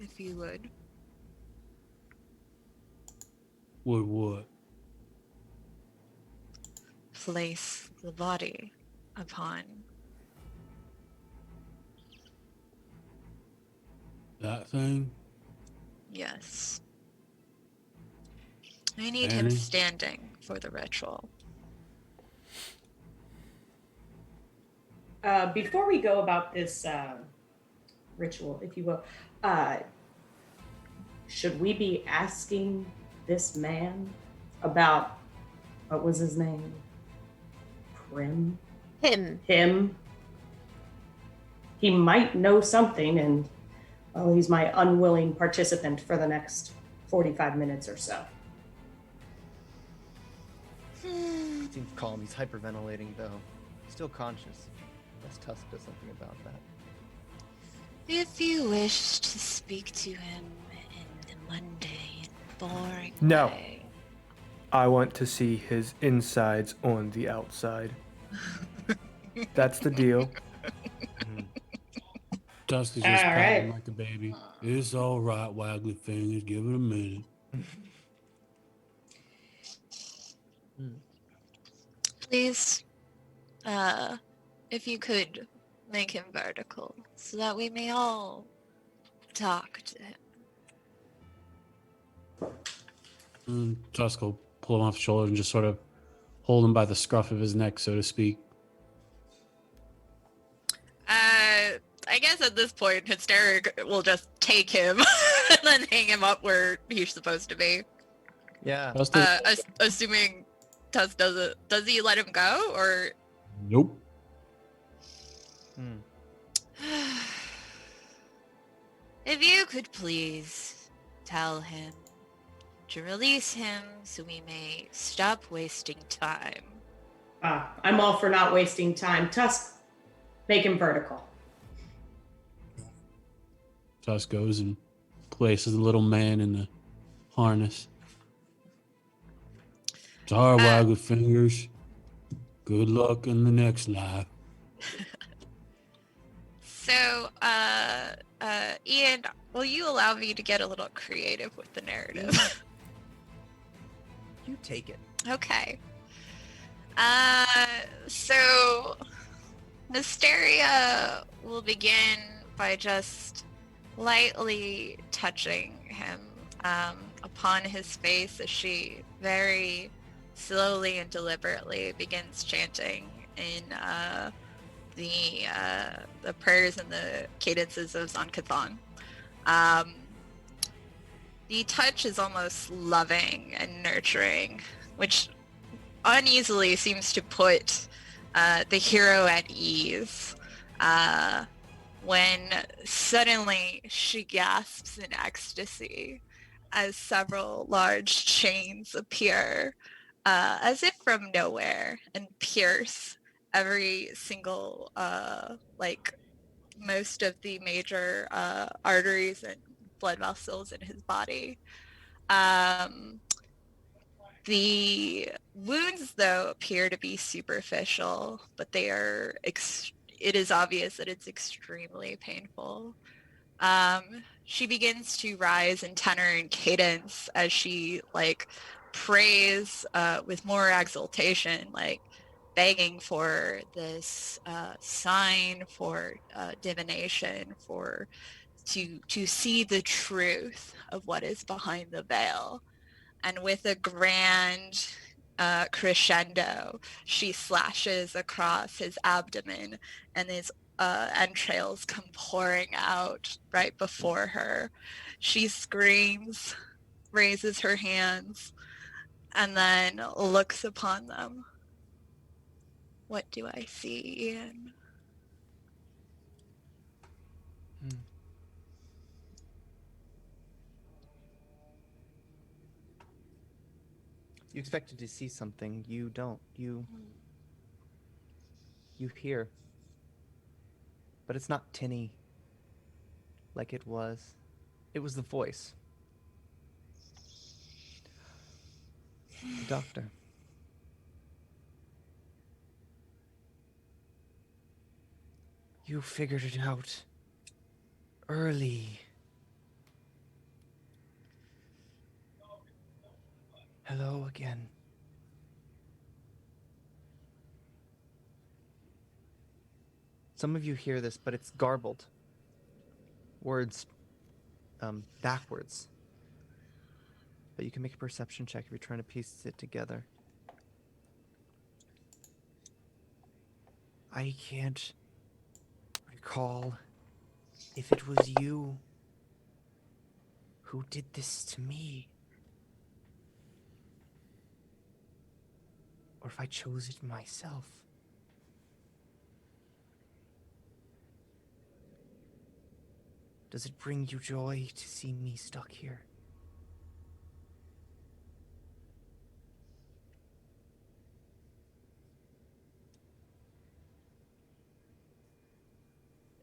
Speaker 3: If you would.
Speaker 2: Would what?
Speaker 3: Place the body upon.
Speaker 2: That thing?
Speaker 3: Yes. I need him standing for the ritual.
Speaker 6: Before we go about this ritual, if you will, should we be asking this man about what was his name? Prim?
Speaker 7: Him.
Speaker 6: He might know something, and well, he's my unwilling participant for the next 45 minutes or so.
Speaker 1: Seems calm. He's hyperventilating, though. Still conscious. Unless Tusk does something about that.
Speaker 8: If you wish to speak to him in the mundane, boring
Speaker 4: No.
Speaker 8: way.
Speaker 4: I want to see his insides on the outside. That's the deal.
Speaker 2: Tusk is just
Speaker 6: All
Speaker 2: pouting
Speaker 6: right.
Speaker 2: like a baby. It's all right, waggly fingers. Give it a minute.
Speaker 3: Please, if you could make him vertical so that we may all talk to him.
Speaker 2: Tusk will pull him off the shoulder and just sort of hold him by the scruff of his neck, so to speak.
Speaker 3: I guess at this point, Hysteric will just take him and then hang him up where he's supposed to be.
Speaker 1: Yeah.
Speaker 3: Assuming Tusk does he let him go, or?
Speaker 2: Nope.
Speaker 3: If you could please tell him to release him so we may stop wasting time.
Speaker 6: I'm all for not wasting time. Tusk, make him vertical.
Speaker 2: Tusk goes and places the little man in the harness. Sorry, waggly fingers. Good luck in the next life.
Speaker 3: So, Ian, will you allow me to get a little creative with the narrative?
Speaker 1: You take it.
Speaker 3: Okay. So Mysteria will begin by just lightly touching him upon his face as she very slowly and deliberately begins chanting in the prayers and the cadences of Zon-Kathon. The touch is almost loving and nurturing, which uneasily seems to put the hero at ease when suddenly she gasps in ecstasy as several large chains appear as if from nowhere and pierce every single most of the major arteries and blood vessels in his body. The wounds, though, appear to be superficial, but they are it is obvious that it's extremely painful. She begins to rise in tenor and cadence as she prays with more exultation, begging for this sign, for divination, to see the truth of what is behind the veil. And with a grand crescendo, she slashes across his abdomen, and his entrails come pouring out right before her. She screams, raises her hands, and then looks upon them. What do I see, Ian?
Speaker 1: You expected to see something. You don't. You hear. But it's not tinny like it was. It was the voice. The doctor. You figured it out early. Hello again. Some of you hear this, but it's garbled. Words backwards. but you can make a perception check if you're trying to piece it together. I can't recall if it was you who did this to me, or if I chose it myself. Does it bring you joy to see me stuck here?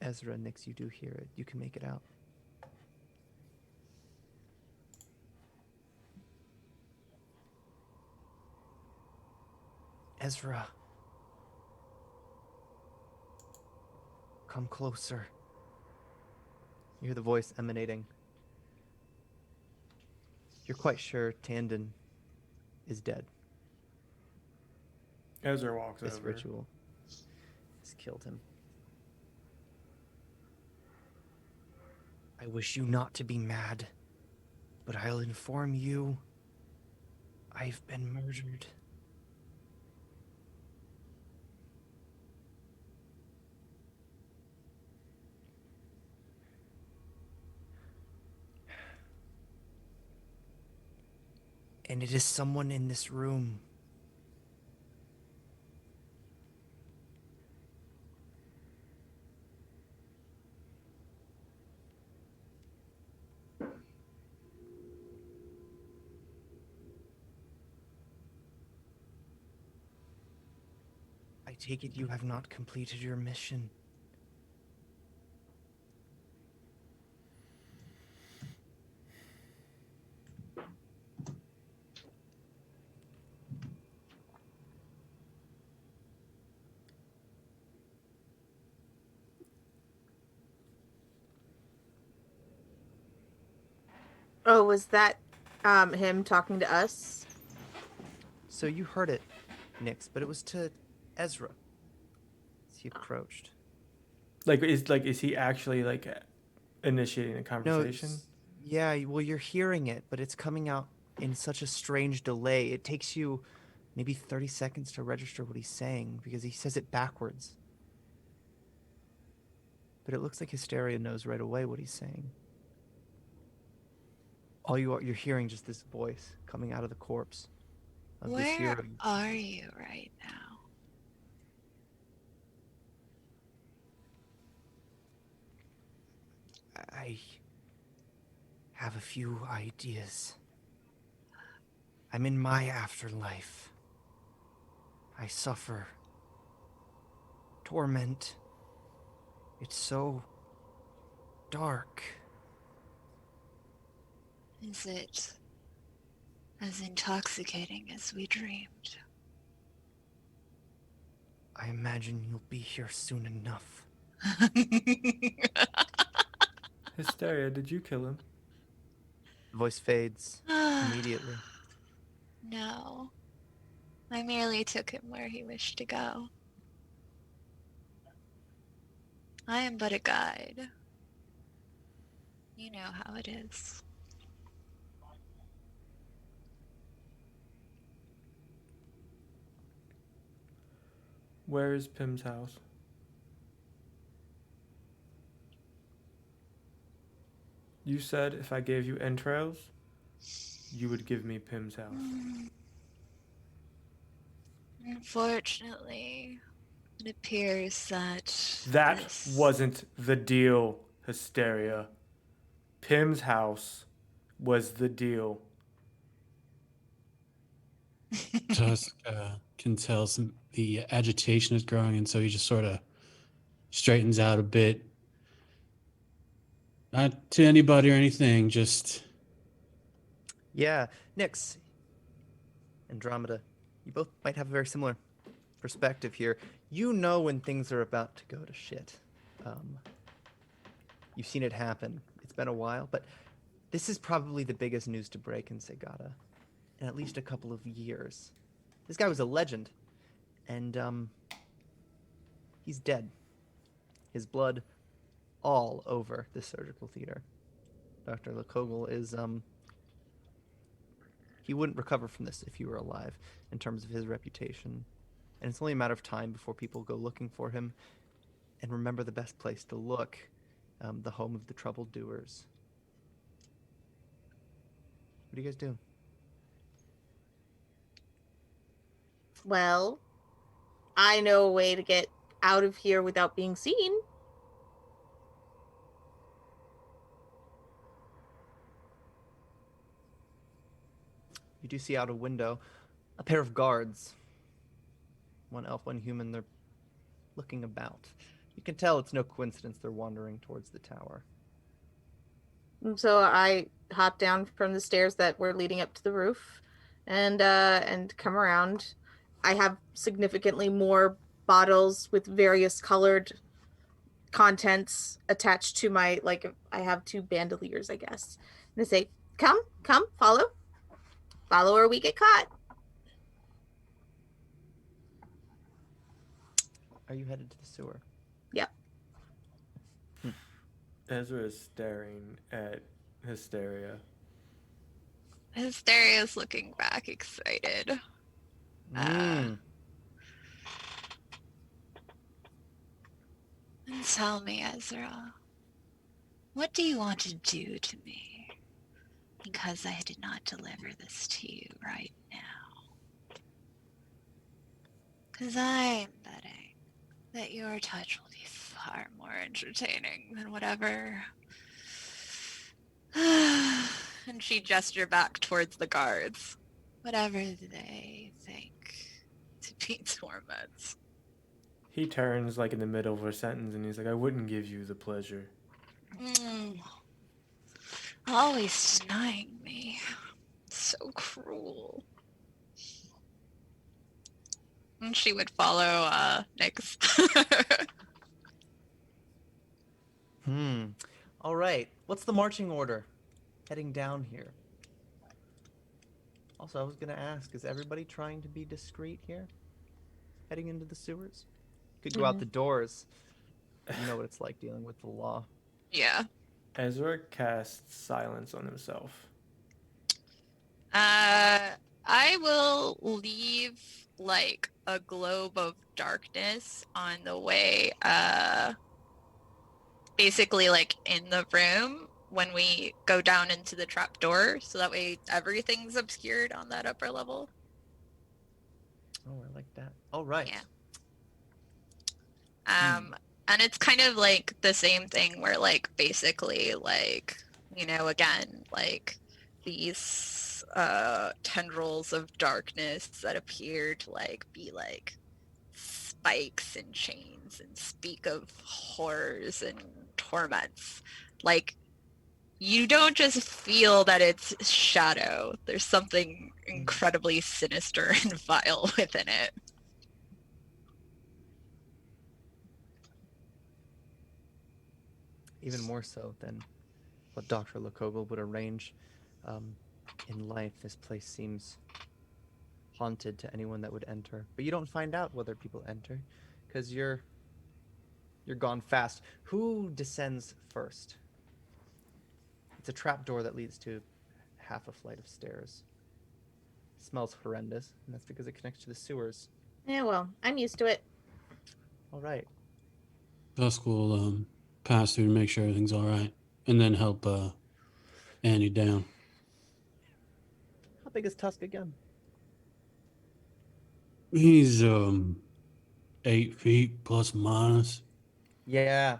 Speaker 1: Ezra, Nix, you do hear it. You can make it out. Ezra. Come closer. You hear the voice emanating. You're quite sure Tandon is dead.
Speaker 4: Ezra walks
Speaker 1: This
Speaker 4: over.
Speaker 1: ritual has killed him. I wish you not to be mad, but I'll inform you I've been murdered. And it is someone in this room. I take it you have not completed your mission.
Speaker 7: Oh, was that him talking to us?
Speaker 1: So you heard it, Nix, but it was to Ezra as he approached.
Speaker 4: Is he actually like initiating a
Speaker 1: No,
Speaker 4: conversation?
Speaker 1: yeah, well, you're hearing it, but it's coming out in such a strange delay. It takes you maybe 30 seconds to register what he's saying because he says it backwards. But it looks like Hysteria knows right away what he's saying. You're hearing just this voice coming out of the corpse of this
Speaker 8: Where
Speaker 1: hero.
Speaker 8: are you right now?
Speaker 1: I have a few ideas. I'm in my afterlife. I suffer torment. It's so dark.
Speaker 8: Is it as intoxicating as we dreamed?
Speaker 1: I imagine you'll be here soon enough.
Speaker 4: Hysteria, did you kill him?
Speaker 1: The voice fades immediately.
Speaker 8: No. I merely took him where he wished to go. I am but a guide. You know how it is.
Speaker 4: Where is Pim's house? You said if I gave you entrails, you would give me Pim's house.
Speaker 8: Unfortunately, it appears that
Speaker 4: That
Speaker 8: this...
Speaker 4: wasn't the deal, Hysteria. Pim's house was the deal.
Speaker 2: Tusk can tell the agitation is growing, and so he just sort of straightens out a bit. Not to anybody or anything, just...
Speaker 1: Yeah, Nix, Andromeda, you both might have a very similar perspective here. You know when things are about to go to shit. You've seen it happen. It's been a while, but this is probably the biggest news to break in Segata in at least a couple of years. This guy was a legend, and he's dead. His blood all over the surgical theater. Dr. Likogle is He wouldn't recover from this if you were alive, in terms of his reputation. And it's only a matter of time before people go looking for him. And remember the best place to look, the home of the troubled doers. What do you guys do?
Speaker 7: Well, I know a way to get out of here without being seen.
Speaker 1: You do see out a window a pair of guards. One elf, one human. They're looking about. You can tell it's no coincidence they're wandering towards the tower.
Speaker 7: So I hop down from the stairs that were leading up to the roof and come around. I have significantly more bottles with various colored contents attached to my, like, I have 2 bandoliers, I guess. And I say, come, follow or we get caught.
Speaker 1: Are you headed to the sewer?
Speaker 7: Yep.
Speaker 4: Ezra is staring at Hysteria.
Speaker 3: Hysteria's looking back excited. And tell me, Ezra, what do you want to do to me? Because I did not deliver this to you right now. Because I'm betting that your touch will be far more entertaining than whatever. And she gestured back towards the guards. Whatever they think to be torments.
Speaker 4: He turns like in the middle of a sentence and he's like, I wouldn't give you the pleasure.
Speaker 3: Always denying me. So cruel. And she would follow Nyx.
Speaker 1: All right. What's the marching order? Heading down here. Also, I was going to ask, is everybody trying to be discreet here? Heading into the sewers? Could go out the doors. You know what it's like dealing with the law.
Speaker 3: Yeah.
Speaker 4: Ezra casts silence on himself.
Speaker 3: I will leave like a globe of darkness on the way, basically like in the room when we go down into the trapdoor, so that way everything's obscured on that upper level.
Speaker 1: Oh, I like that. All right.
Speaker 3: Yeah. And it's kind of like the same thing where like basically like, you know, again, like these tendrils of darkness that appear to like be like spikes and chains and speak of horrors and torments. Like, you don't just feel that it's shadow. There's something incredibly sinister and vile within it.
Speaker 1: Even more so than what Dr. Likogle would arrange in life. This place seems haunted to anyone that would enter. But you don't find out whether people enter, because you're gone fast. Who descends first? It's a trapdoor that leads to half a flight of stairs. It smells horrendous, and that's because it connects to the sewers.
Speaker 7: Yeah, well, I'm used to it.
Speaker 1: All right.
Speaker 2: Dusk will pass through to make sure everything's all right, and then help Annie down.
Speaker 1: How big is Tusk again?
Speaker 2: He's 8 feet plus minus.
Speaker 1: Yeah.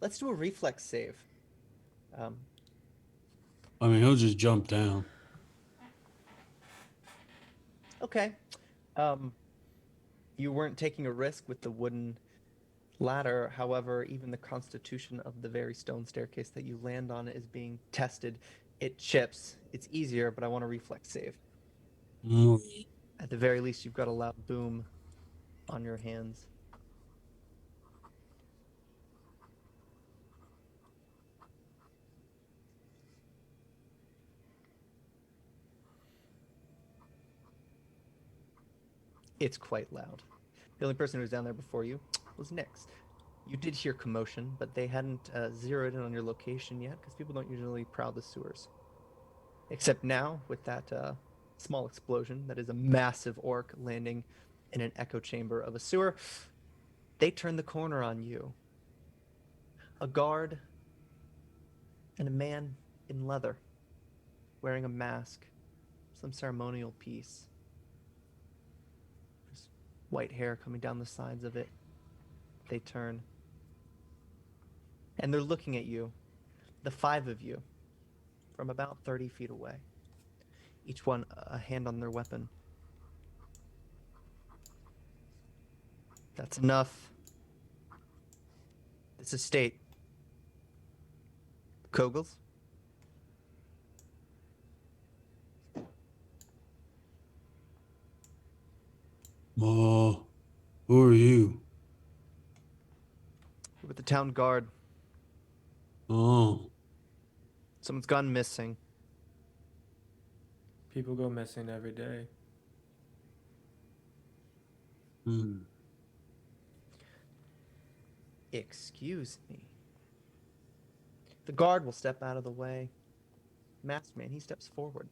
Speaker 1: Let's do a reflex save.
Speaker 2: I mean, he'll just jump down.
Speaker 1: Okay. You weren't taking a risk with the wooden ladder. However, even the constitution of the very stone staircase that you land on is being tested. It chips. It's easier, but I want a reflex save. At the very least, you've got a loud boom on your hands. It's quite loud. The only person who was down there before you was Nyx. You did hear commotion, but they hadn't zeroed in on your location yet, because people don't usually prowl the sewers. Except now, with that small explosion that is a massive orc landing in an echo chamber of a sewer, they turn the corner on you. A guard and a man in leather, wearing a mask, some ceremonial piece. There's white hair coming down the sides of it. They turn. And they're looking at you, the 5 of you, from about 30 feet away. Each one a hand on their weapon. That's enough. This estate. Kogels?
Speaker 2: Who are you?
Speaker 1: You're with the town guard.
Speaker 2: Oh,
Speaker 1: Someone's gone missing.
Speaker 4: People go missing every day.
Speaker 1: Excuse me. The guard will step out of the way. Masked man, he steps forward.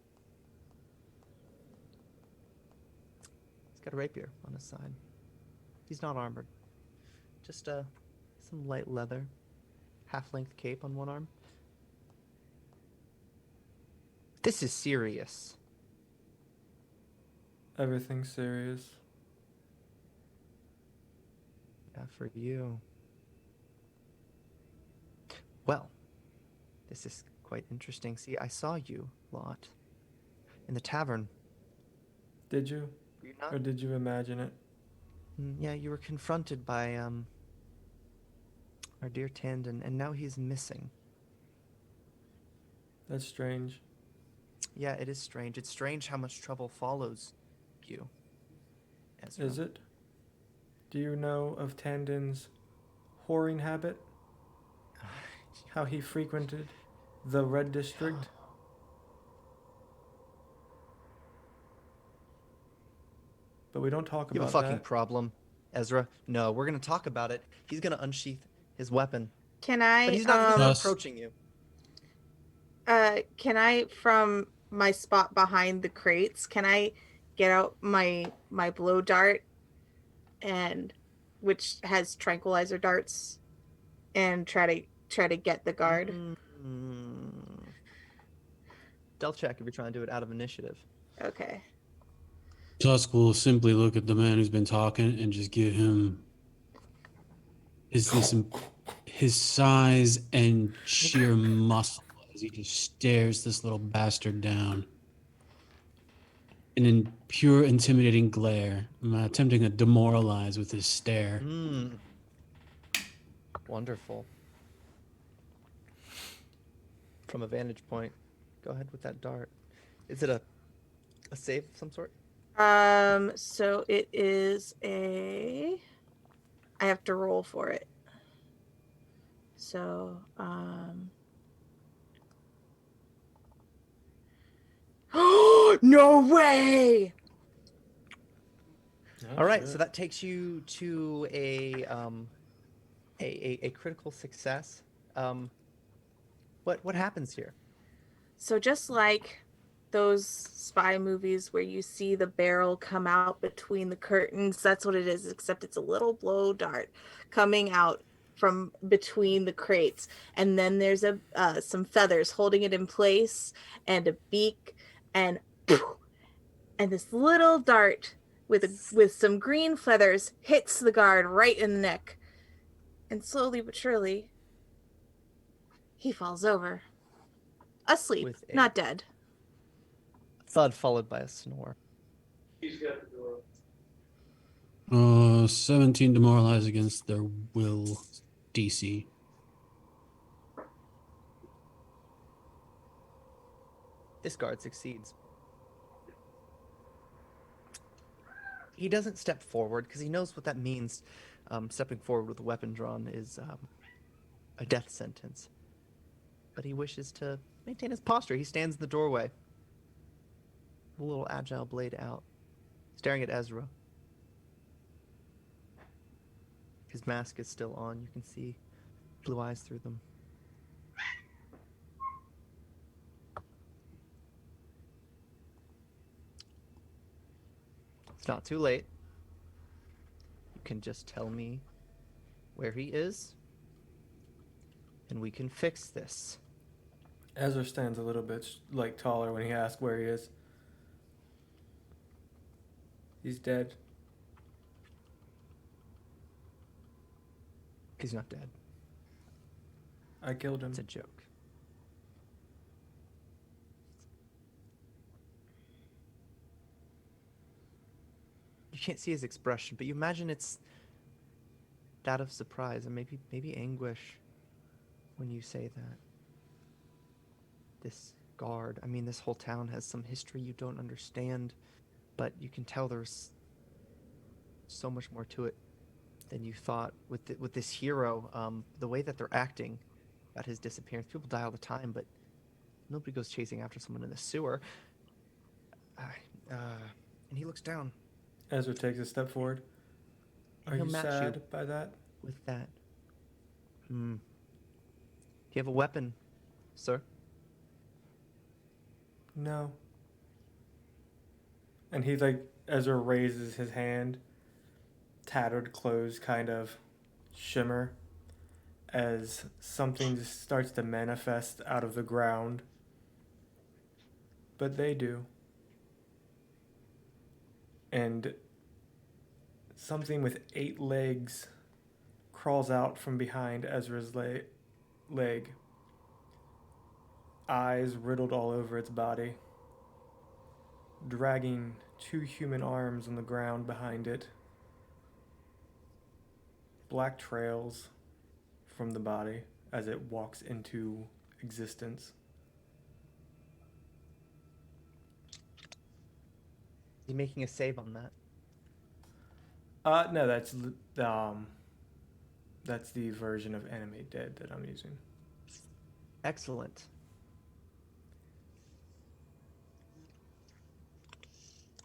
Speaker 1: He's got a rapier on his side. He's not armored. Just some light leather, half-length cape on one arm. This is serious.
Speaker 4: Everything's serious.
Speaker 1: Yeah, for you. Well, this is quite interesting. See, I saw you, Lot, in the tavern.
Speaker 4: Did you?
Speaker 1: Were you not?
Speaker 4: Or did you imagine it?
Speaker 1: Yeah, you were confronted by, our dear Tandon, and now he's missing.
Speaker 4: That's strange.
Speaker 1: Yeah, it is strange. It's strange how much trouble follows you, Ezra.
Speaker 4: Is it? Do you know of Tandon's whoring habit? How he frequented the Red District? But we don't talk
Speaker 1: You
Speaker 4: about
Speaker 1: have a fucking
Speaker 4: that.
Speaker 1: problem, Ezra. No, we're gonna talk about it. He's gonna unsheath his weapon.
Speaker 7: Can I?
Speaker 1: But he's not
Speaker 2: Yes.
Speaker 1: approaching you.
Speaker 7: Can I, from my spot behind the crates, can I get out my blow dart, and which has tranquilizer darts, and try to get the guard?
Speaker 1: Stealth check if you're trying to do it out of initiative.
Speaker 7: Okay.
Speaker 2: Tusk will simply look at the man who's been talking and just give him his size and sheer muscle as he just stares this little bastard down. And in pure intimidating glare, attempting to demoralize with his stare.
Speaker 1: Wonderful. From a vantage point, go ahead with that dart. Is it a save of some sort?
Speaker 7: So it is I have to roll for it. So, no way!
Speaker 1: All right, so that takes you to a critical success. What happens here?
Speaker 7: So just like those spy movies where you see the barrel come out between the curtains, that's what it is, except it's a little blow dart coming out from between the crates, and then there's some feathers holding it in place, and a beak, and this little dart with some green feathers hits the guard right in the neck, and slowly but surely he falls over, asleep,
Speaker 1: With a-
Speaker 7: not dead.
Speaker 1: Thud followed by a snore.
Speaker 2: 17 demoralize against their will DC.
Speaker 1: This guard succeeds. He doesn't step forward because he knows what that means. Stepping forward with a weapon drawn is a death sentence. But he wishes to maintain his posture. He stands in the doorway, a little agile blade out, staring at Ezra. His mask is still on. You can see blue eyes through them. It's not too late. You can just tell me where he is, and we can fix this.
Speaker 4: Ezra stands a little bit like taller when he asks where he is. He's dead.
Speaker 1: He's not dead.
Speaker 4: I killed him.
Speaker 1: It's a joke. You can't see his expression, but you imagine it's that of surprise and maybe anguish when you say that. This guard, I mean, this whole town has some history you don't understand, but you can tell there's so much more to it than you thought with this hero. The way that they're acting about his disappearance. People die all the time, but nobody goes chasing after someone in the sewer. And he looks down.
Speaker 4: Ezra takes a step forward. Are
Speaker 1: He'll
Speaker 4: you
Speaker 1: match
Speaker 4: sad
Speaker 1: you
Speaker 4: by that?
Speaker 1: with that. Do you have a weapon, sir?
Speaker 4: No. And he Ezra raises his hand. Tattered clothes kind of shimmer as something just starts to manifest out of the ground. But they do. And something with 8 legs crawls out from behind Ezra's leg. Eyes riddled all over its body, dragging 2 human arms on the ground behind it. Black trails from the body as it walks into existence.
Speaker 1: Is he making a save on that?
Speaker 4: No, that's the version of Animate Dead that I'm using.
Speaker 1: Excellent.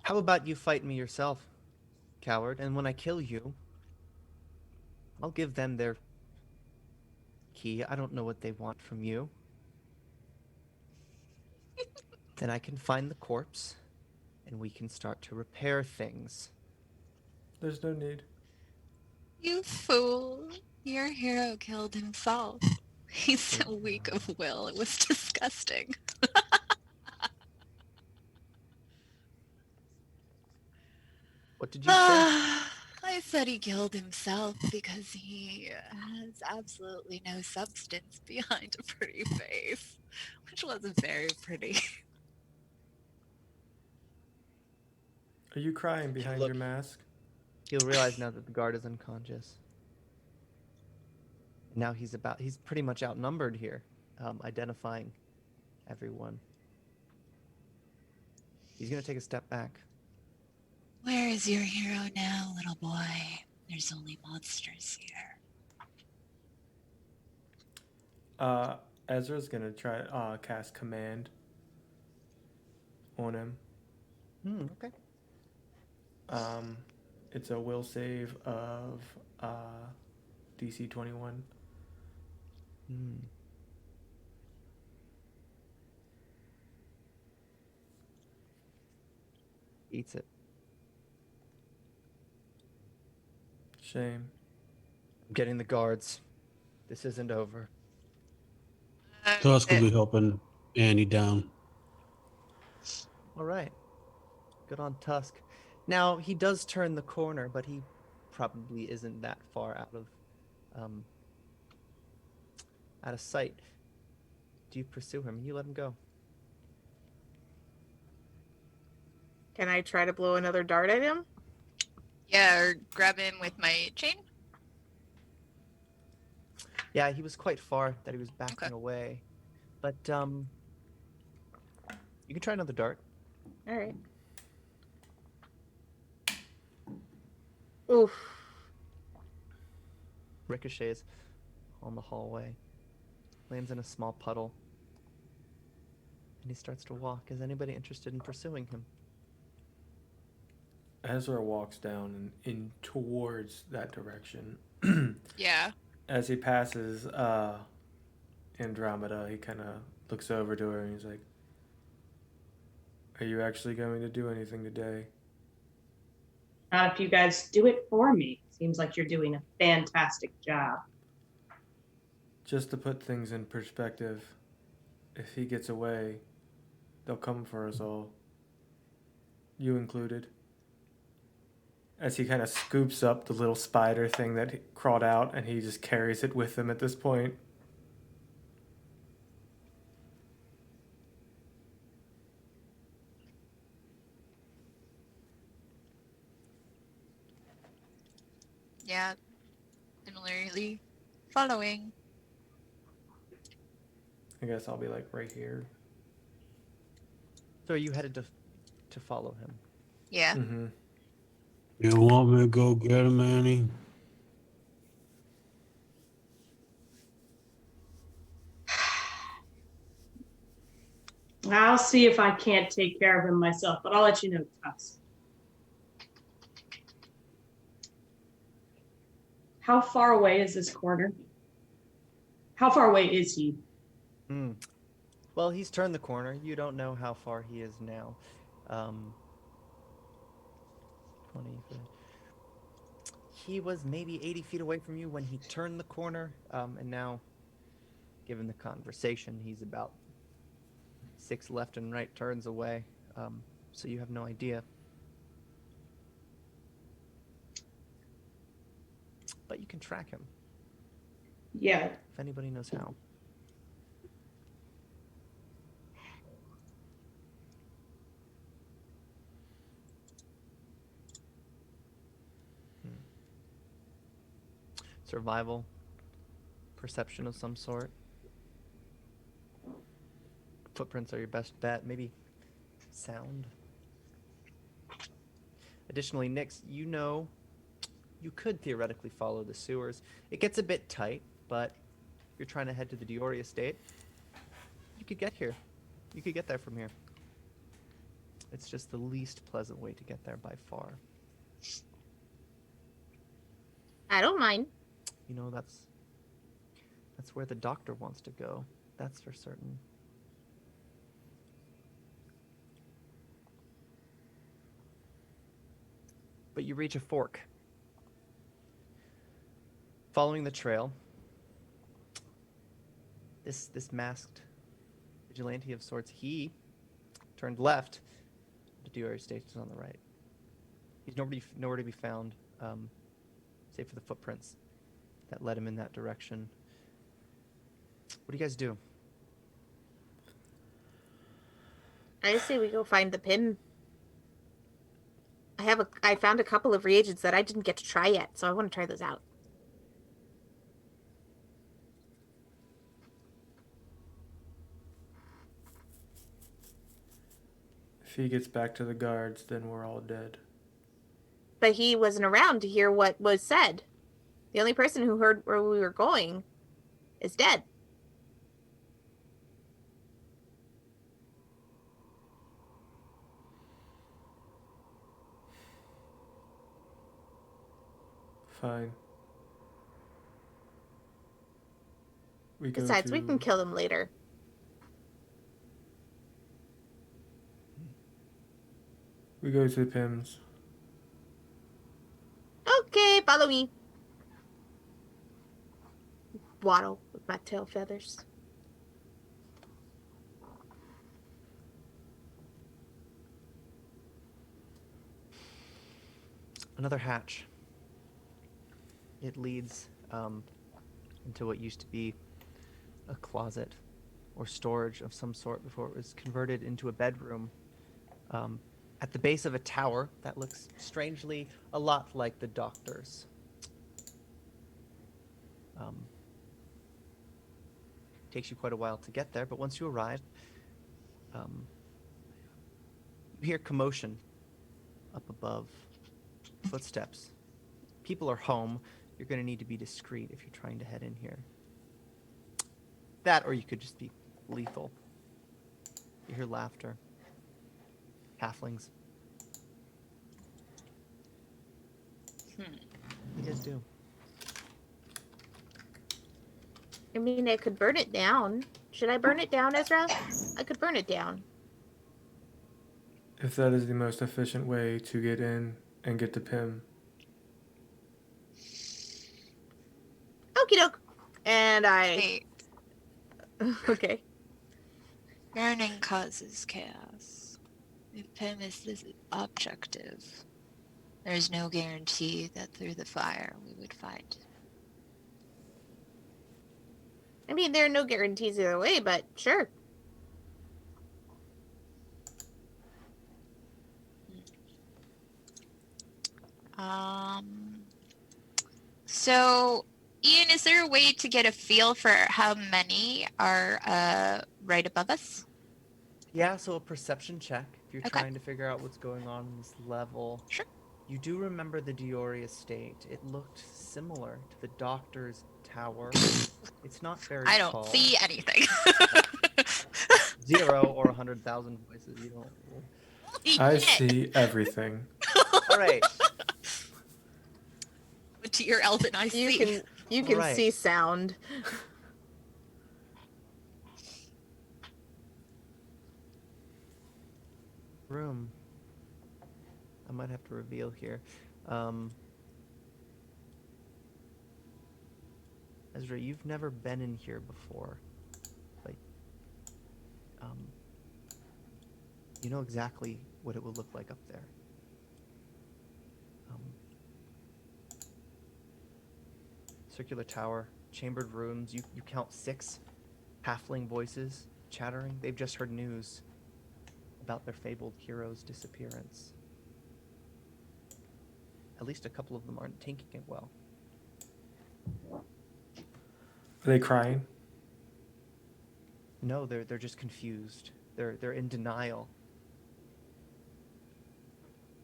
Speaker 1: How about you fight me yourself, coward, and when I kill you, I'll give them their key. I don't know what they want from you. Then I can find the corpse, and we can start to repair things.
Speaker 4: There's no need.
Speaker 3: You fool. Your hero killed himself. He's so weak of will. It was disgusting.
Speaker 1: What did you say?
Speaker 3: I said he killed himself because he has absolutely no substance behind a pretty face, which wasn't very pretty.
Speaker 4: Are you crying behind
Speaker 1: look-
Speaker 4: your mask?
Speaker 1: He'll realize now that the guard is unconscious. Now he's pretty much outnumbered here, identifying everyone. He's gonna take a step back.
Speaker 8: Where is your hero now, little boy? There's only monsters here.
Speaker 4: Ezra's gonna try cast command on him.
Speaker 1: Okay.
Speaker 4: It's a will save of DC 21.
Speaker 1: Eats it.
Speaker 4: Shame.
Speaker 1: I'm getting the guards. This isn't over.
Speaker 2: Tusk will be helping Annie down.
Speaker 1: All right. Good on Tusk. Now, he does turn the corner, but he probably isn't that far out of sight. Do you pursue him? You let him go.
Speaker 7: Can I try to blow another dart at him?
Speaker 3: Yeah, or grab him with my chain.
Speaker 1: Yeah, he was quite far that he was backing
Speaker 3: Okay.
Speaker 1: away. But you can try another dart.
Speaker 7: All right. Oof.
Speaker 1: Ricochets on the hallway. Lands in a small puddle. And he starts to walk. Is anybody interested in pursuing him?
Speaker 4: Ezra walks down in towards that direction.
Speaker 3: Yeah.
Speaker 4: As he passes Andromeda, he kind of looks over to her and he's like, "Are you actually going to do anything today?"
Speaker 6: Not if you guys do it for me. Seems like you're doing a fantastic job.
Speaker 4: Just to put things in perspective, if he gets away, they'll come for us all. You included. As he kind of scoops up the little spider thing that crawled out, and he just carries it with him at this point.
Speaker 3: Yeah, similarly following.
Speaker 4: I guess I'll be like right here.
Speaker 1: So are you headed to follow him?
Speaker 3: Yeah.
Speaker 4: Mm-hmm.
Speaker 2: You want me to go get him, Annie?
Speaker 6: I'll see if I can't take care of him myself, but I'll let you know, Tuss. How far away is this corner? How far away is he?
Speaker 1: Well, he's turned the corner. You don't know how far he is now. 20. He was maybe 80 feet away from you when he turned the corner, and now, given the conversation, he's about 6 left and right turns away. So you have no idea. But you can track him.
Speaker 6: Yeah.
Speaker 1: If anybody knows how. Survival, perception of some sort. Footprints are your best bet. Maybe sound. Additionally, Nyx, you know you could theoretically follow the sewers. It gets a bit tight, but if you're trying to head to the Diori estate, you could get here. You could get there from here. It's just the least pleasant way to get there by far.
Speaker 7: I don't mind.
Speaker 1: You know, that's where the doctor wants to go. That's for certain. But you reach a fork. Following the trail, this masked vigilante of sorts, he turned left. The Diori estate is on the right. He's nowhere to be found, save for the footprints that led him in that direction. What do you guys do?
Speaker 7: I say we go find the pin. I found a couple of reagents that I didn't get to try yet, so I want to try those out.
Speaker 4: If he gets back to the guards, then we're all dead.
Speaker 7: But he wasn't around to hear what was said. The only person who heard where we were going is dead.
Speaker 4: Fine.
Speaker 7: Besides, we can kill them later.
Speaker 4: We go to the Pims.
Speaker 7: Okay, follow me. Waddle with my tail feathers.
Speaker 1: Another hatch. It leads into what used to be a closet or storage of some sort before it was converted into a bedroom at the base of a tower that looks strangely a lot like the doctor's. Takes you quite a while to get there, but once you arrive, you hear commotion up above, footsteps. People are home. You're going to need to be discreet if you're trying to head in here. That, or you could just be lethal. You hear laughter. Halflings. What do you guys do?
Speaker 7: I mean, I could burn it down. Should I burn it down, Ezra? I could burn it down.
Speaker 4: If that is the most efficient way to get in, and get to Pim.
Speaker 7: Okie doke. And I.
Speaker 3: Wait,
Speaker 7: Okay.
Speaker 8: Yearning causes chaos. If Pim is the objective, there's no guarantee that through the fire we would find.
Speaker 7: I mean, there are no guarantees either way, but sure.
Speaker 3: So, Ian, is there a way to get a feel for how many are right above us?
Speaker 1: Yeah, so a perception check if you're
Speaker 3: Okay.
Speaker 1: trying to figure out what's going on in this level.
Speaker 3: Sure.
Speaker 1: You do remember the Diori estate. It looked similar to the doctor's tower. It's not very
Speaker 3: I don't
Speaker 1: tall.
Speaker 3: see anything.
Speaker 1: 0 or 100,000 voices. You don't.
Speaker 4: I
Speaker 3: Yeah.
Speaker 4: see everything.
Speaker 1: All right.
Speaker 3: What to your elven I see?
Speaker 7: You can
Speaker 1: Right.
Speaker 7: see sound.
Speaker 1: Room. I might have to reveal here. Ezra, you've never been in here before. Like, you know exactly what it will look like up there. Circular tower, chambered rooms. You count 6 halfling voices chattering. They've just heard news about their fabled hero's disappearance. At least a couple of them aren't taking it well.
Speaker 4: Are they crying?
Speaker 1: No, they're just confused. They're in denial.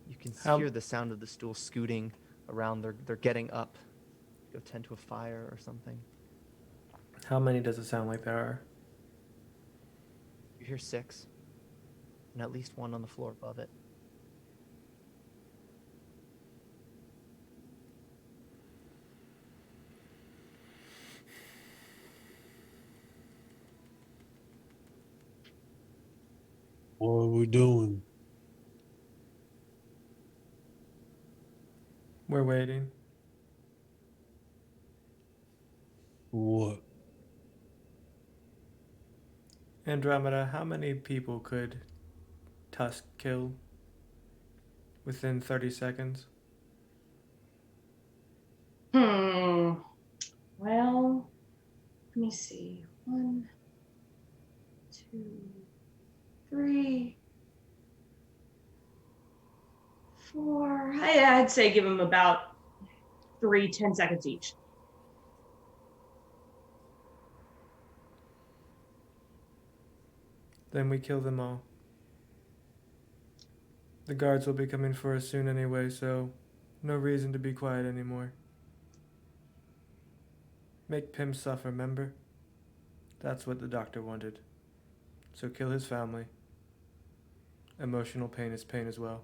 Speaker 1: You can hear the sound of the stool scooting around. They're getting up. Go tend to a fire or something.
Speaker 4: How many does it sound like there are?
Speaker 1: You hear 6, and at least 1 on the floor above it.
Speaker 2: What are we doing?
Speaker 4: We're waiting.
Speaker 2: What?
Speaker 4: Andromeda, how many people could Tusk kill within 30 seconds?
Speaker 6: Well, let me see. 1, 2, 3, 4. I'd say give them about 10 seconds each.
Speaker 4: Then we kill them all. The guards will be coming for us soon anyway, so no reason to be quiet anymore. Make Pim suffer, remember? That's what the doctor wanted. So kill his family. Emotional pain is pain as well.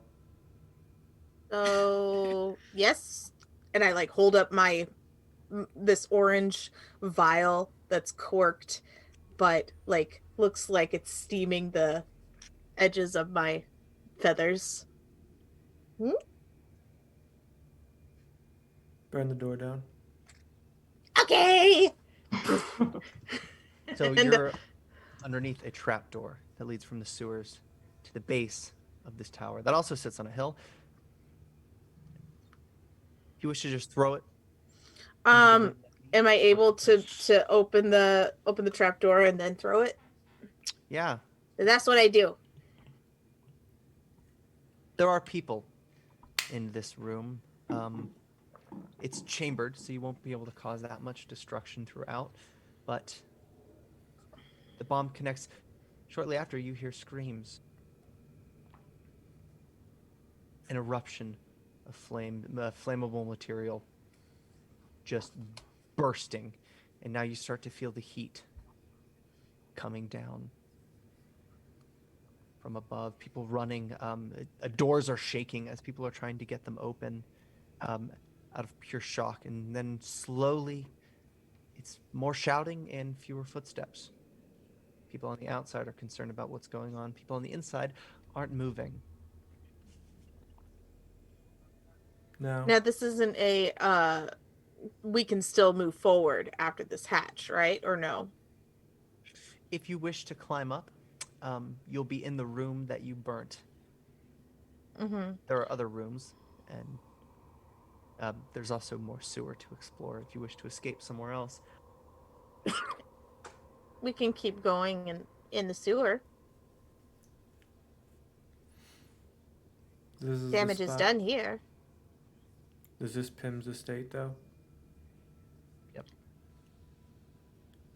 Speaker 7: So yes, and I like hold up this orange vial that's corked, but like looks like it's steaming the edges of my feathers.
Speaker 4: Burn the door down.
Speaker 7: Okay.
Speaker 1: So you're underneath a trapdoor that leads from the sewers to the base of this tower that also sits on a hill. If you wish to just throw it.
Speaker 7: Am I able to open the trapdoor and then throw it?
Speaker 1: Yeah.
Speaker 7: That's what I do.
Speaker 1: There are people in this room. It's chambered, so you won't be able to cause that much destruction throughout. But the bomb connects. Shortly after, you hear screams. An eruption of flammable material just bursting. And now you start to feel the heat coming down from above. People running. Doors are shaking as people are trying to get them open. Out of pure shock, and then slowly it's more shouting and fewer footsteps. People on the outside are concerned about what's going on. People on the inside aren't moving.
Speaker 4: No.
Speaker 7: Now, this isn't a we can still move forward after this hatch, right? Or no?
Speaker 1: If you wish to climb up, you'll be in the room that you burnt.
Speaker 7: Mm-hmm.
Speaker 1: There are other rooms, and there's also more sewer to explore if you wish to escape somewhere else.
Speaker 7: We can keep going in the sewer.
Speaker 4: This is
Speaker 7: Damage
Speaker 4: the
Speaker 7: is
Speaker 4: spot.
Speaker 7: done here.
Speaker 4: Is this Pim's estate, though?
Speaker 1: Yep.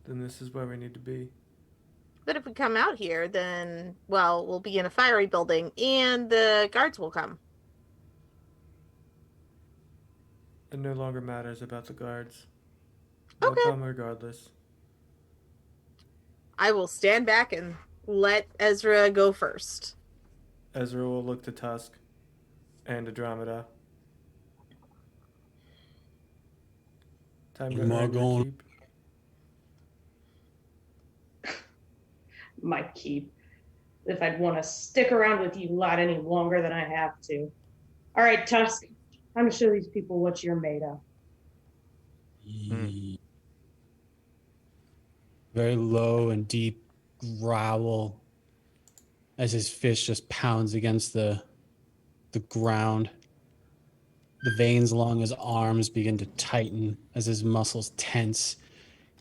Speaker 4: Then this is where we need to be.
Speaker 7: But if we come out here, then, well, we'll be in a fiery building and the guards will come.
Speaker 4: It no longer matters about the guards. They'll
Speaker 7: Okay.
Speaker 4: come regardless.
Speaker 7: I will stand back and let Ezra go first.
Speaker 4: Ezra will look to Tusk and Andromeda. Time to
Speaker 2: Am I
Speaker 4: earn your
Speaker 2: going?
Speaker 4: keep.
Speaker 6: My keep. If I'd want to stick around with you lot any longer than I have to. All right, Tusk. I'm to show these people what you're made of.
Speaker 2: Very low and deep growl as his fist just pounds against the ground. The veins along his arms begin to tighten as his muscles tense.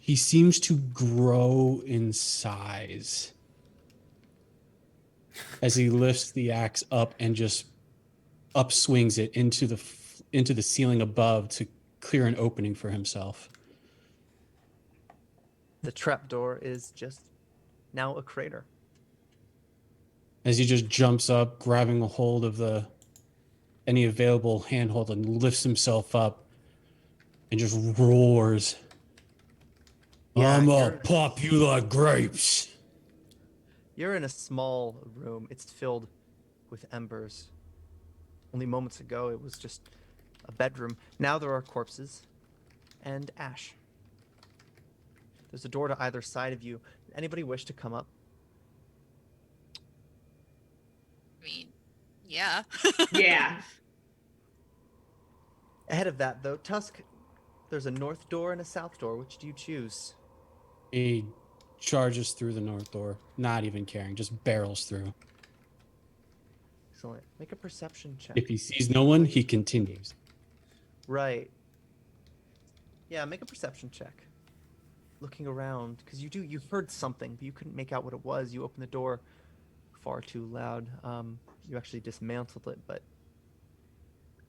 Speaker 2: He seems to grow in size as he lifts the axe up and just upswings it into the ceiling above to clear an opening for himself.
Speaker 1: The trapdoor is just now a crater.
Speaker 2: As he just jumps up, grabbing a hold of any available handhold and lifts himself up and just roars.
Speaker 1: Yeah,
Speaker 2: I'm
Speaker 1: you're-
Speaker 2: gonna pop you like grapes.
Speaker 1: You're in a small room. It's filled with embers. Only moments ago, it was just a bedroom. Now there are corpses and ash. There's a door to either side of you. Anybody wish to come up?
Speaker 8: I mean, yeah.
Speaker 6: Yeah.
Speaker 1: Ahead of that, though, Tusk, there's a north door and a south door. Which do you choose?
Speaker 2: He charges through the north door, not even caring, just barrels through.
Speaker 1: Excellent. Make a perception check.
Speaker 2: If he sees no one, he continues.
Speaker 1: Right. Yeah, make a perception check. Looking around, because you heard something, but you couldn't make out what it was. You opened the door far too loud. You actually dismantled it, but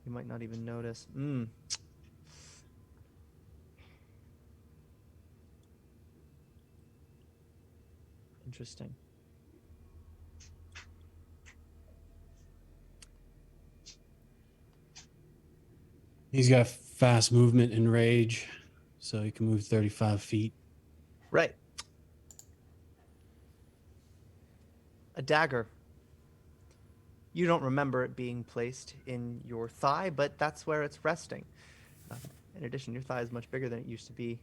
Speaker 1: you might not even notice. Interesting.
Speaker 2: He's got fast movement and rage, so he can move 35 feet.
Speaker 1: Right. A dagger. You don't remember it being placed in your thigh, but that's where it's resting. In addition, your thigh is much bigger than it used to be.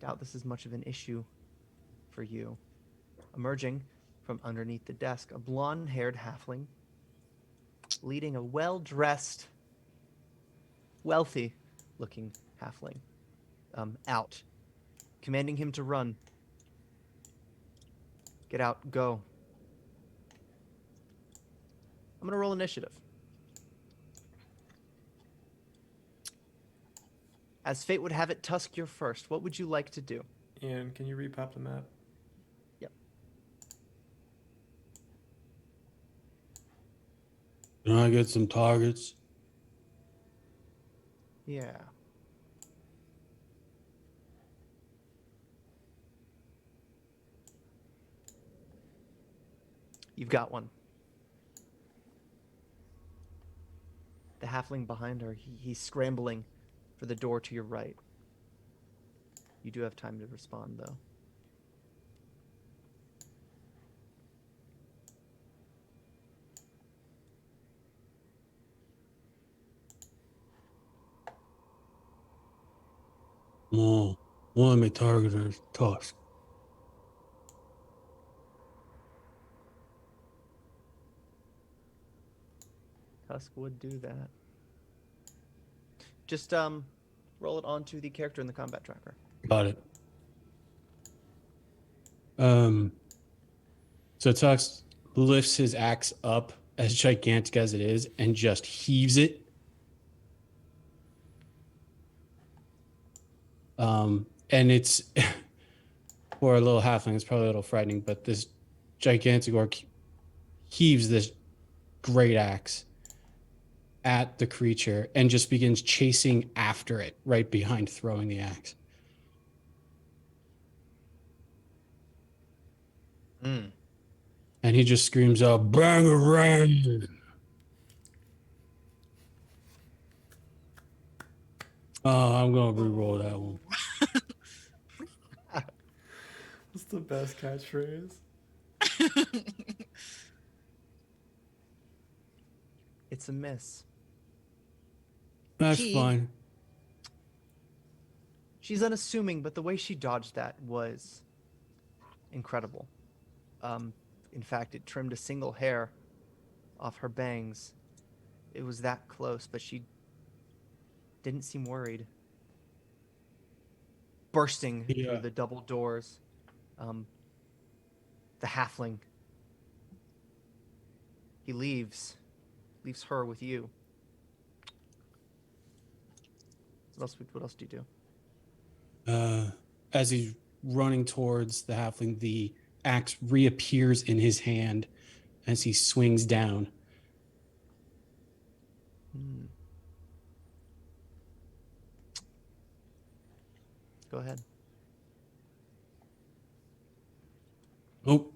Speaker 1: Doubt this is much of an issue for you. Emerging from underneath the desk, a blonde-haired halfling leading a well-dressed, wealthy-looking halfling out, commanding him to run. Get out, go. I'm going to roll initiative. As fate would have it, Tusk, you're first. What would you like to do?
Speaker 4: Ian, can you repop the map?
Speaker 1: Yep.
Speaker 2: Can I get some targets?
Speaker 1: Yeah. You've got one. The halfling behind her, he's scrambling for the door to your right. You do have time to respond, though.
Speaker 2: Oh, one of my targeters, Tusk.
Speaker 1: Tusk would do that. Just roll it onto the character in the combat tracker.
Speaker 2: Got it. So Tux lifts his axe up, as gigantic as it is, and just heaves it. And it's for a little halfling, it's probably a little frightening, but this gigantic orc heaves this great axe at the creature and just begins chasing after it right behind throwing the axe. And he just screams out, "Bangarang!" Oh, I'm going to re-roll that one.
Speaker 4: That's the best catchphrase.
Speaker 1: It's a miss.
Speaker 2: That's fine.
Speaker 1: She's unassuming, but the way she dodged that was incredible. In fact, it trimmed a single hair off her bangs. It was that close, but she didn't seem worried. Bursting through the double doors, the halfling. He leaves her with you. What else do you do?
Speaker 2: As he's running towards the halfling, the axe reappears in his hand as he swings down.
Speaker 1: Go ahead.
Speaker 2: Oh.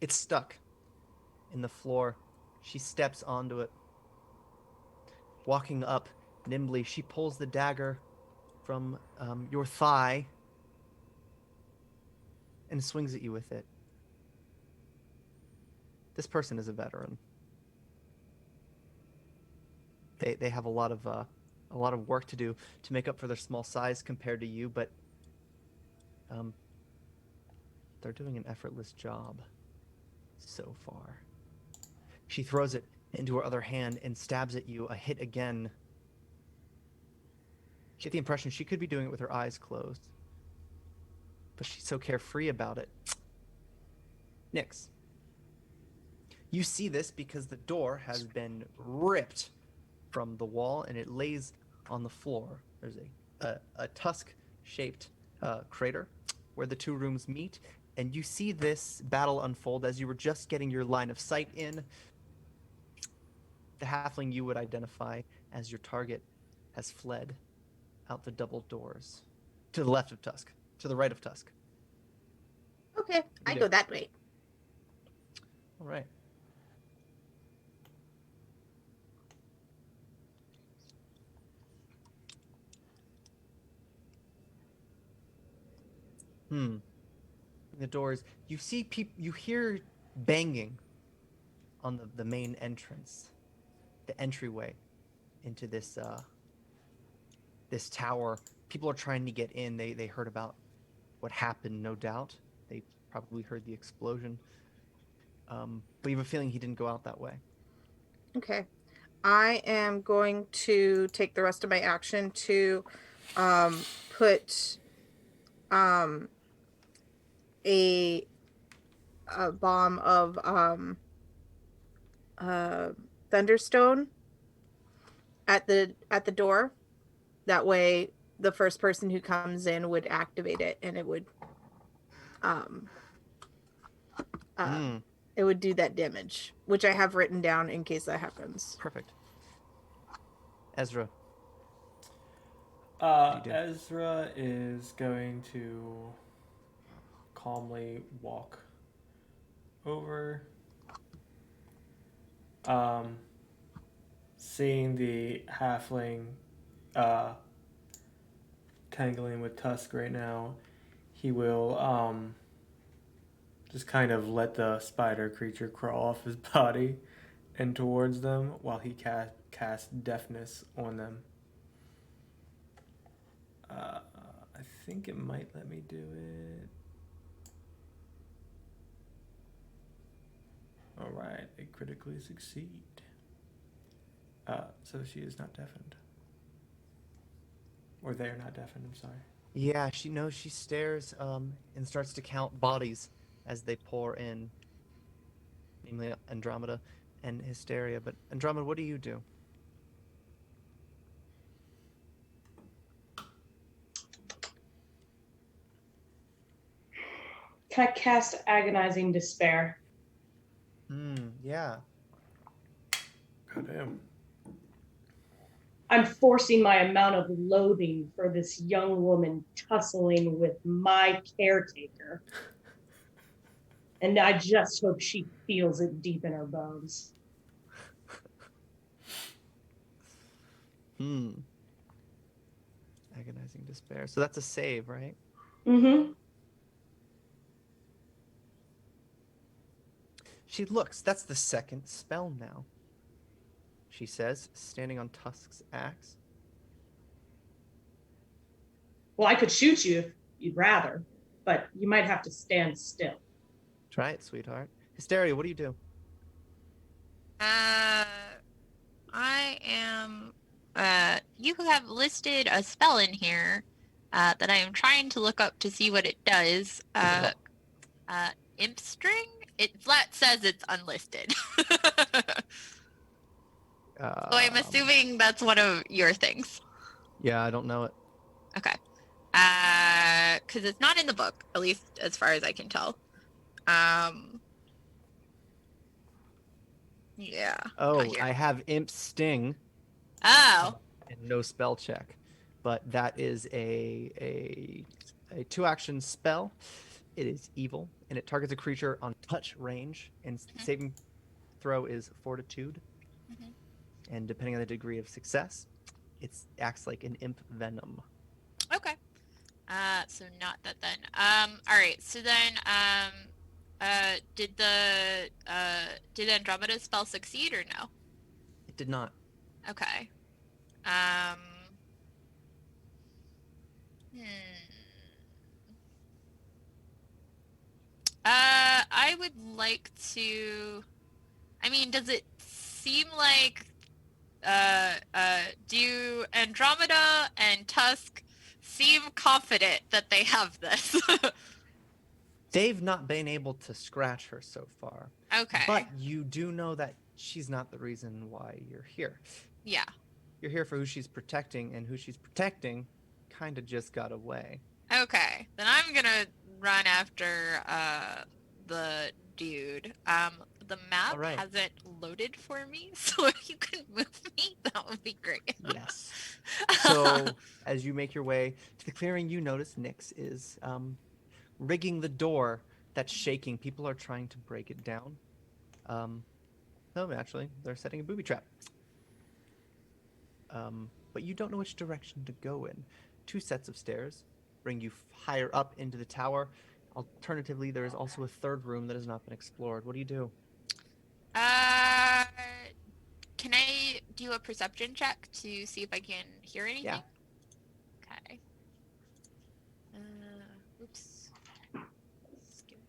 Speaker 1: It's stuck in the floor. She steps onto it. Walking up nimbly, she pulls the dagger from your thigh and swings at you with it. This person is a veteran. They have a lot of work to do to make up for their small size compared to you, but they're doing an effortless job so far. She throws it into her other hand and stabs at you, a hit again. You get the impression she could be doing it with her eyes closed, but she's so carefree about it. Nix. You see this because the door has been ripped from the wall and it lays on the floor. There's a tusk-shaped crater where the two rooms meet, and you see this battle unfold as you were just getting your line of sight in. The halfling you would identify as your target has fled out the double doors. To the left of Tusk. To the right of Tusk.
Speaker 7: Okay, I go that way.
Speaker 1: All right. The doors. You see people. You hear banging on the main entrance, the entryway into this this tower. People are trying to get in. They heard about what happened, no doubt. They probably heard the explosion. But you have a feeling he didn't go out that way.
Speaker 7: Okay. I am going to take the rest of my action to put a bomb of thunderstone at the door. That way the first person who comes in would activate it, and it would it would do that damage, which I have written down in case that happens.
Speaker 1: Perfect. Ezra.
Speaker 4: Ezra is going to calmly walk over, seeing the halfling tangling with Tusk right now. He will just kind of let the spider creature crawl off his body and towards them while he casts deafness on them. I think it might let me do it. All right, they critically succeed. So she is not deafened. Or they're not deafened, I'm sorry.
Speaker 1: Yeah, she stares and starts to count bodies as they pour in, namely Andromeda and Hysteria. But Andromeda, what do you do?
Speaker 6: Can I cast Agonizing Despair?
Speaker 1: Yeah.
Speaker 4: Goddamn.
Speaker 6: I'm forcing my amount of loathing for this young woman tussling with my caretaker. And I just hope she feels it deep in her bones.
Speaker 1: Agonizing despair. So that's a save, right?
Speaker 6: Mm-hmm.
Speaker 1: She looks. That's the second spell now. She says, standing on Tusk's axe.
Speaker 6: Well, I could shoot you if you'd rather, but you might have to stand still.
Speaker 1: Try it, sweetheart. Hysteria, what do you do?
Speaker 8: I am. You have listed a spell in here that I am trying to look up to see what it does. Imp string? It flat says it's unlisted. So I'm assuming that's one of your things.
Speaker 1: Yeah, I don't know it.
Speaker 8: Okay. Because it's not in the book, at least as far as I can tell. Yeah.
Speaker 1: Oh,
Speaker 8: Not here.
Speaker 1: I have Imp Sting
Speaker 8: Oh.
Speaker 1: and no spell check, but that is a 2-action spell. It is evil, and it targets a creature on touch range, and saving throw is Fortitude. And depending on the degree of success, it acts like an imp venom.
Speaker 8: Okay. So not that then. All right. So then, did Andromeda's spell succeed or no?
Speaker 1: It did not.
Speaker 8: Okay. Hmm. I would like to. I mean, does it seem like do Andromeda and Tusk seem confident that they have this?
Speaker 1: They've not been able to scratch her so far.
Speaker 8: Okay.
Speaker 1: But you do know that she's not the reason why you're here.
Speaker 8: Yeah.
Speaker 1: You're here for who she's protecting, and who she's protecting kind of just got away.
Speaker 8: Okay. Then I'm gonna run after the dude. The map
Speaker 1: right.
Speaker 8: hasn't loaded for me, so if you can move me, that would be great.
Speaker 1: Yes. So as you make your way to the clearing, you notice Nyx is rigging the door that's shaking. People are trying to break it down. No, actually, they're setting a booby trap. But you don't know which direction to go in. 2 sets of stairs bring you higher up into the tower. Alternatively, there is also a 3rd room that has not been explored. What do you do?
Speaker 8: Can I do a perception check to see if I can hear anything?
Speaker 1: Yeah.
Speaker 8: Okay. Oops. Skills.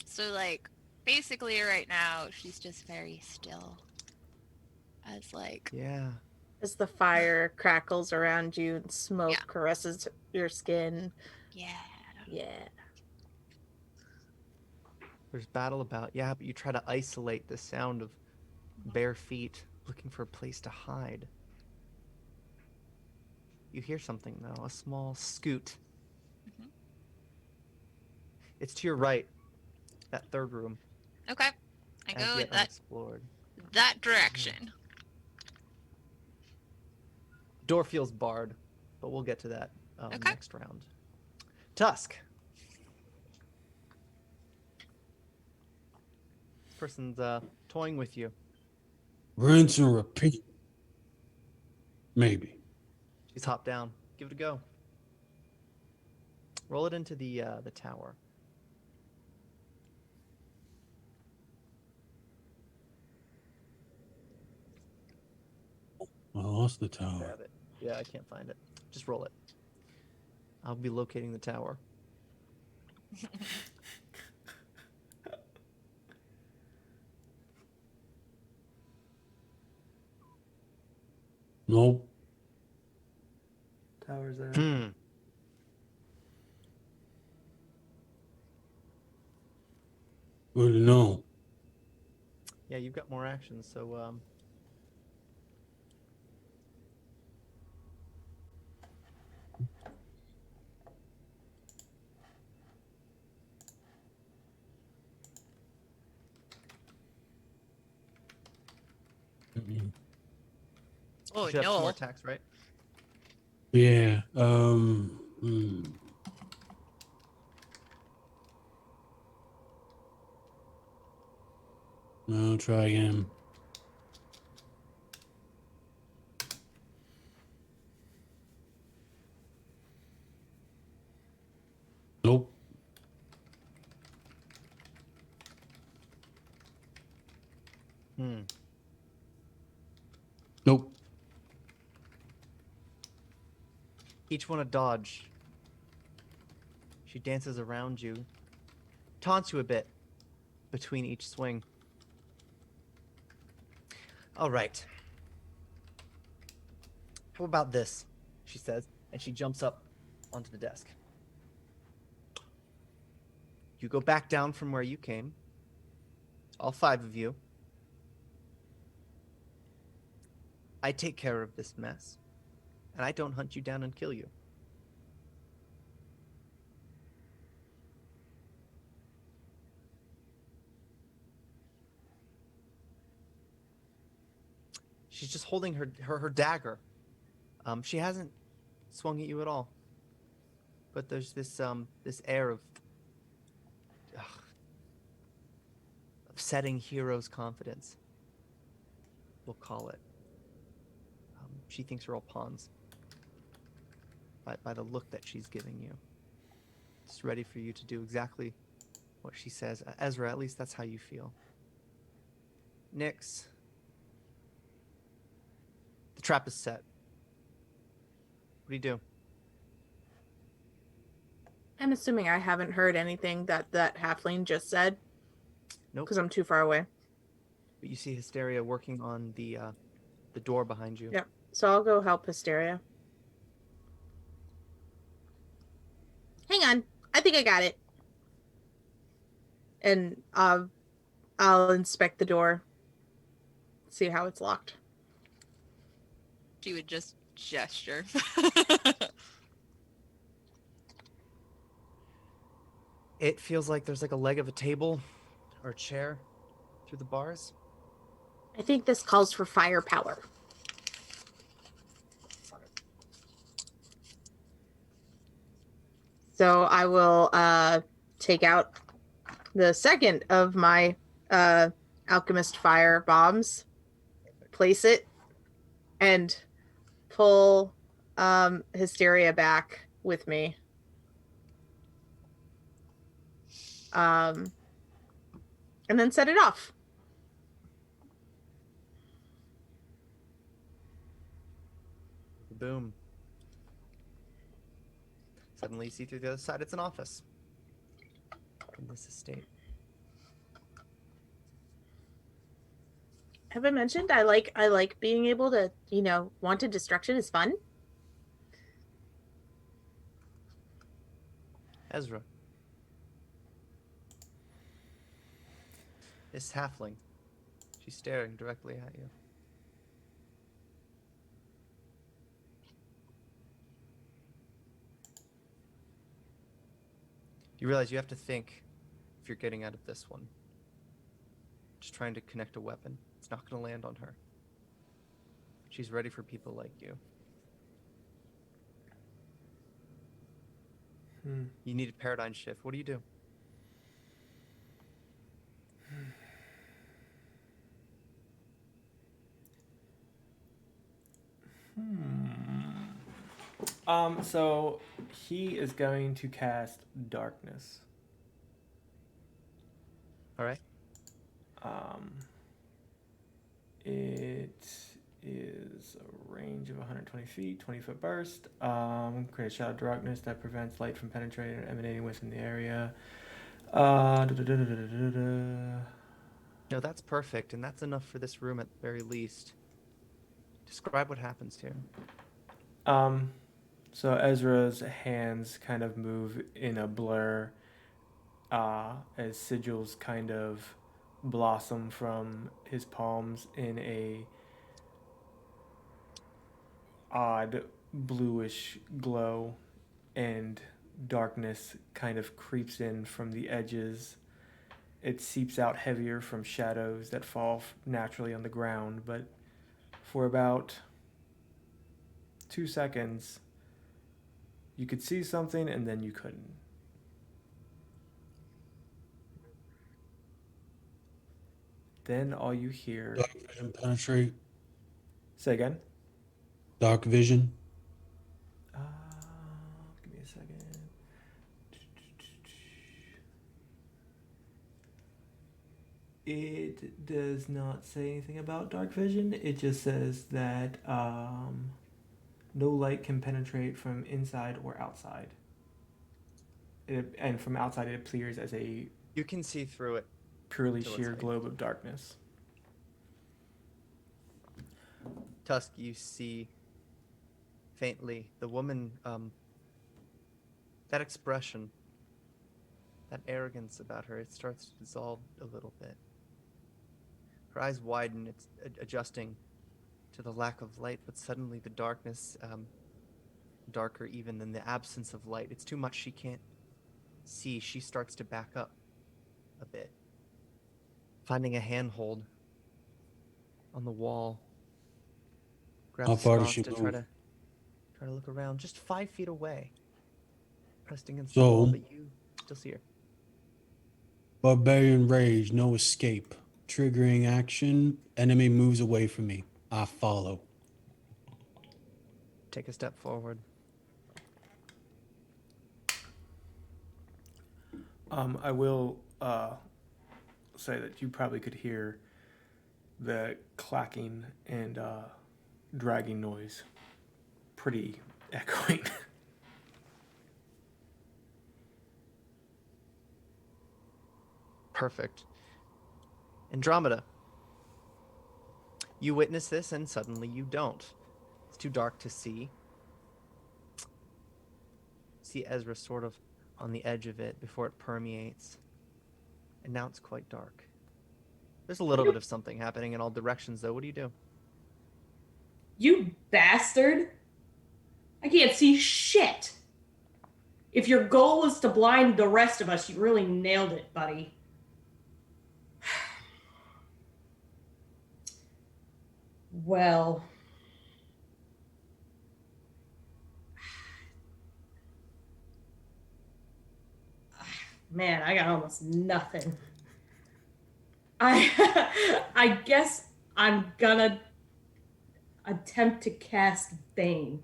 Speaker 8: So, like, basically right now, she's just very still. As, like...
Speaker 1: Yeah.
Speaker 7: As the fire crackles around you and smoke caresses your skin.
Speaker 8: Yeah.
Speaker 7: Yeah.
Speaker 1: There's battle about. Yeah, but you try to isolate the sound of bare feet looking for a place to hide. You hear something, though. A small scoot. It's to your right. That 3rd room.
Speaker 8: Okay. I
Speaker 1: As
Speaker 8: go
Speaker 1: yet unexplored.
Speaker 8: that direction.
Speaker 1: Door feels barred, but we'll get to that
Speaker 8: Okay.
Speaker 1: next round. Tusk. This person's toying with you.
Speaker 2: Rinse and repeat. Maybe.
Speaker 1: She's hopped down. Give it a go. Roll it into the tower.
Speaker 2: I lost the tower.
Speaker 1: Grab it. Yeah, I can't find it. Just roll it. I'll be locating the tower.
Speaker 2: Nope.
Speaker 4: Tower's there.
Speaker 2: Well, no.
Speaker 1: Yeah, you've got more actions, so
Speaker 2: Mm-mm.
Speaker 1: you
Speaker 8: Oh
Speaker 1: should have 2 more
Speaker 8: no.
Speaker 1: attacks, right?
Speaker 2: Yeah. I'll try again. Nope. Nope.
Speaker 1: Each one a dodge. She dances around you, taunts you a bit between each swing. All right. How about this? She says, and she jumps up onto the desk. You go back down from where you came. All 5 of you. I take care of this mess, and I don't hunt you down and kill you. She's just holding her dagger. She hasn't swung at you at all. But there's this air of upsetting hero's confidence. We'll call it. She thinks you're all pawns. By the look that she's giving you. Just ready for you to do exactly what she says. Ezra, at least that's how you feel. Nyx. The trap is set. What do you do?
Speaker 7: I'm assuming I haven't heard anything that halfling just said.
Speaker 1: Nope.
Speaker 7: Because I'm too far away.
Speaker 1: But you see Hysteria working on the door behind you.
Speaker 7: Yep. So I'll go help Hysteria. Hang on. I think I got it. And I'll inspect the door. See how it's locked.
Speaker 8: She would just gesture.
Speaker 1: It feels like there's like a leg of a table or a chair through the bars.
Speaker 7: I think this calls for firepower. So I will take out the second of my alchemist fire bombs, place it, and pull Hysteria back with me. And then set it off.
Speaker 1: Boom. Suddenly you see through the other side it's an office in this estate.
Speaker 7: Have I mentioned I like being able to, wanted destruction is fun?
Speaker 1: Ezra. This halfling. She's staring directly at you. You realize you have to think if you're getting out of this one. Just trying to connect a weapon. It's not going to land on her. She's ready for people like you. You need a paradigm shift. What do you do?
Speaker 4: So he is going to cast darkness.
Speaker 1: All right.
Speaker 4: It is a range of 120 feet, 20-foot burst. Create a shadow of darkness that prevents light from penetrating or emanating within the area.
Speaker 1: No, that's perfect, and that's enough for this room at the very least. Describe what happens here.
Speaker 4: So Ezra's hands kind of move in a blur as sigils kind of blossom from his palms in a odd bluish glow, and darkness kind of creeps in from the edges. It seeps out heavier from shadows that fall naturally on the ground, but for about 2 seconds, you could see something and then you couldn't. Then all you hear.
Speaker 2: Dark vision penetrate.
Speaker 4: Say again?
Speaker 2: Dark vision.
Speaker 4: Give me a second. It does not say anything about dark vision. It just says that no light can penetrate from inside or outside. And from outside, it appears as a
Speaker 1: You can see through it.
Speaker 4: purely
Speaker 1: Till it's
Speaker 4: sheer
Speaker 1: light.
Speaker 4: globe of darkness.
Speaker 1: Tusk, you see faintly the woman, that expression, that arrogance about her, it starts to dissolve a little bit. Her eyes widen, it's adjusting to the lack of light, but suddenly the darkness, darker even than the absence of light. It's too much, she can't see. She starts to back up a bit, finding a handhold on the wall. Grabs
Speaker 2: How
Speaker 1: a
Speaker 2: far does
Speaker 1: sconce
Speaker 2: she
Speaker 1: to
Speaker 2: move?
Speaker 1: try to look around. Just 5 feet away, pressed against the
Speaker 2: So-
Speaker 1: wall, but you still see her.
Speaker 2: Barbarian rage, no escape. Triggering action. Enemy moves away from me. I follow.
Speaker 1: Take a step forward.
Speaker 4: I will say that you probably could hear the clacking and dragging noise pretty echoing.
Speaker 1: Perfect. Andromeda. You witness this, and suddenly you don't. It's too dark to see. See Ezra sort of on the edge of it before it permeates. And now it's quite dark. There's a little bit of something happening in all directions, though. What do you do?
Speaker 6: You bastard! I can't see shit! If your goal is to blind the rest of us, you really nailed it, buddy. Well... Man, I got almost nothing. I guess I'm gonna attempt to cast Bane.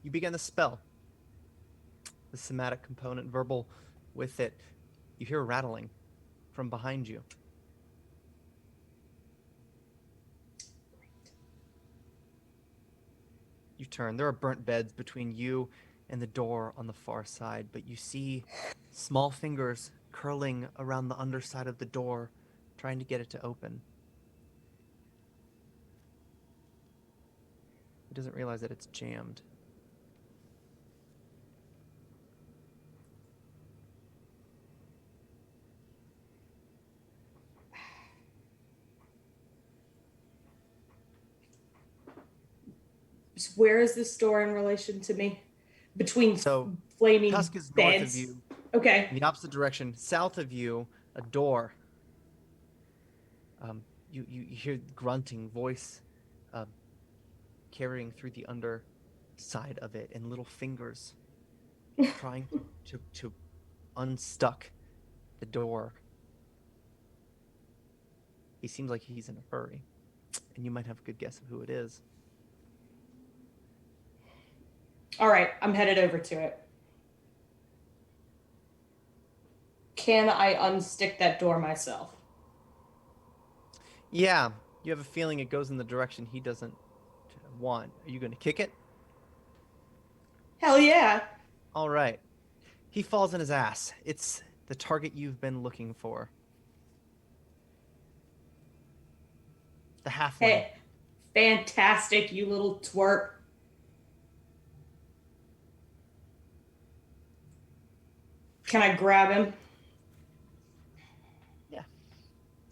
Speaker 1: You begin the spell. The somatic component, verbal with it. You hear rattling from behind you. You turn. There are burnt beds between you and the door on the far side, but you see small fingers curling around the underside of the door, trying to get it to open. He doesn't realize that it's jammed.
Speaker 6: So where is this door in relation to me? Between
Speaker 1: So,
Speaker 6: flaming
Speaker 1: Tusk is
Speaker 6: beds?
Speaker 1: north of you.
Speaker 6: Okay.
Speaker 1: In the opposite direction, south of you, a door. You hear grunting voice carrying through the underside of it, and little fingers trying to unstuck the door. He seems like he's in a hurry, and you might have a good guess of who it is.
Speaker 6: All right, I'm headed over to it. Can I unstick that door myself?
Speaker 1: Yeah, you have a feeling it goes in the direction he doesn't want. Are you going to kick it?
Speaker 6: Hell yeah.
Speaker 1: All right. He falls on his ass. It's the target you've been looking for. The halfling.
Speaker 6: Hey, fantastic, you little twerp. Can I grab him?
Speaker 1: Yeah.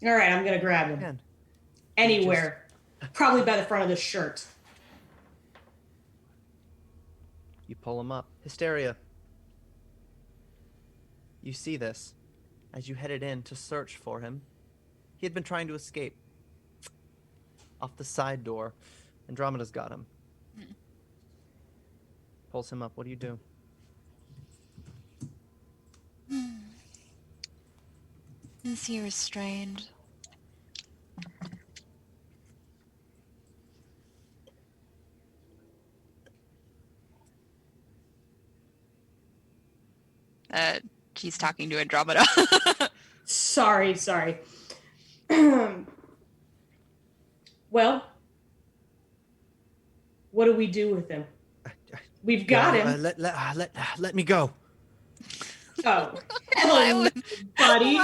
Speaker 6: All right, I'm gonna grab him.
Speaker 1: Man.
Speaker 6: Anywhere. Probably by the front of the shirt.
Speaker 1: You pull him up. Hysteria. You see this. As you headed in to search for him, he had been trying to escape. Off the side door. Andromeda's got him. Pulls him up. What do you do?
Speaker 8: Is he restrained? He's talking to Andromeda.
Speaker 6: Sorry. Well, what do we do with him? We've got him.
Speaker 1: Let me go.
Speaker 6: Oh, hell no, buddy.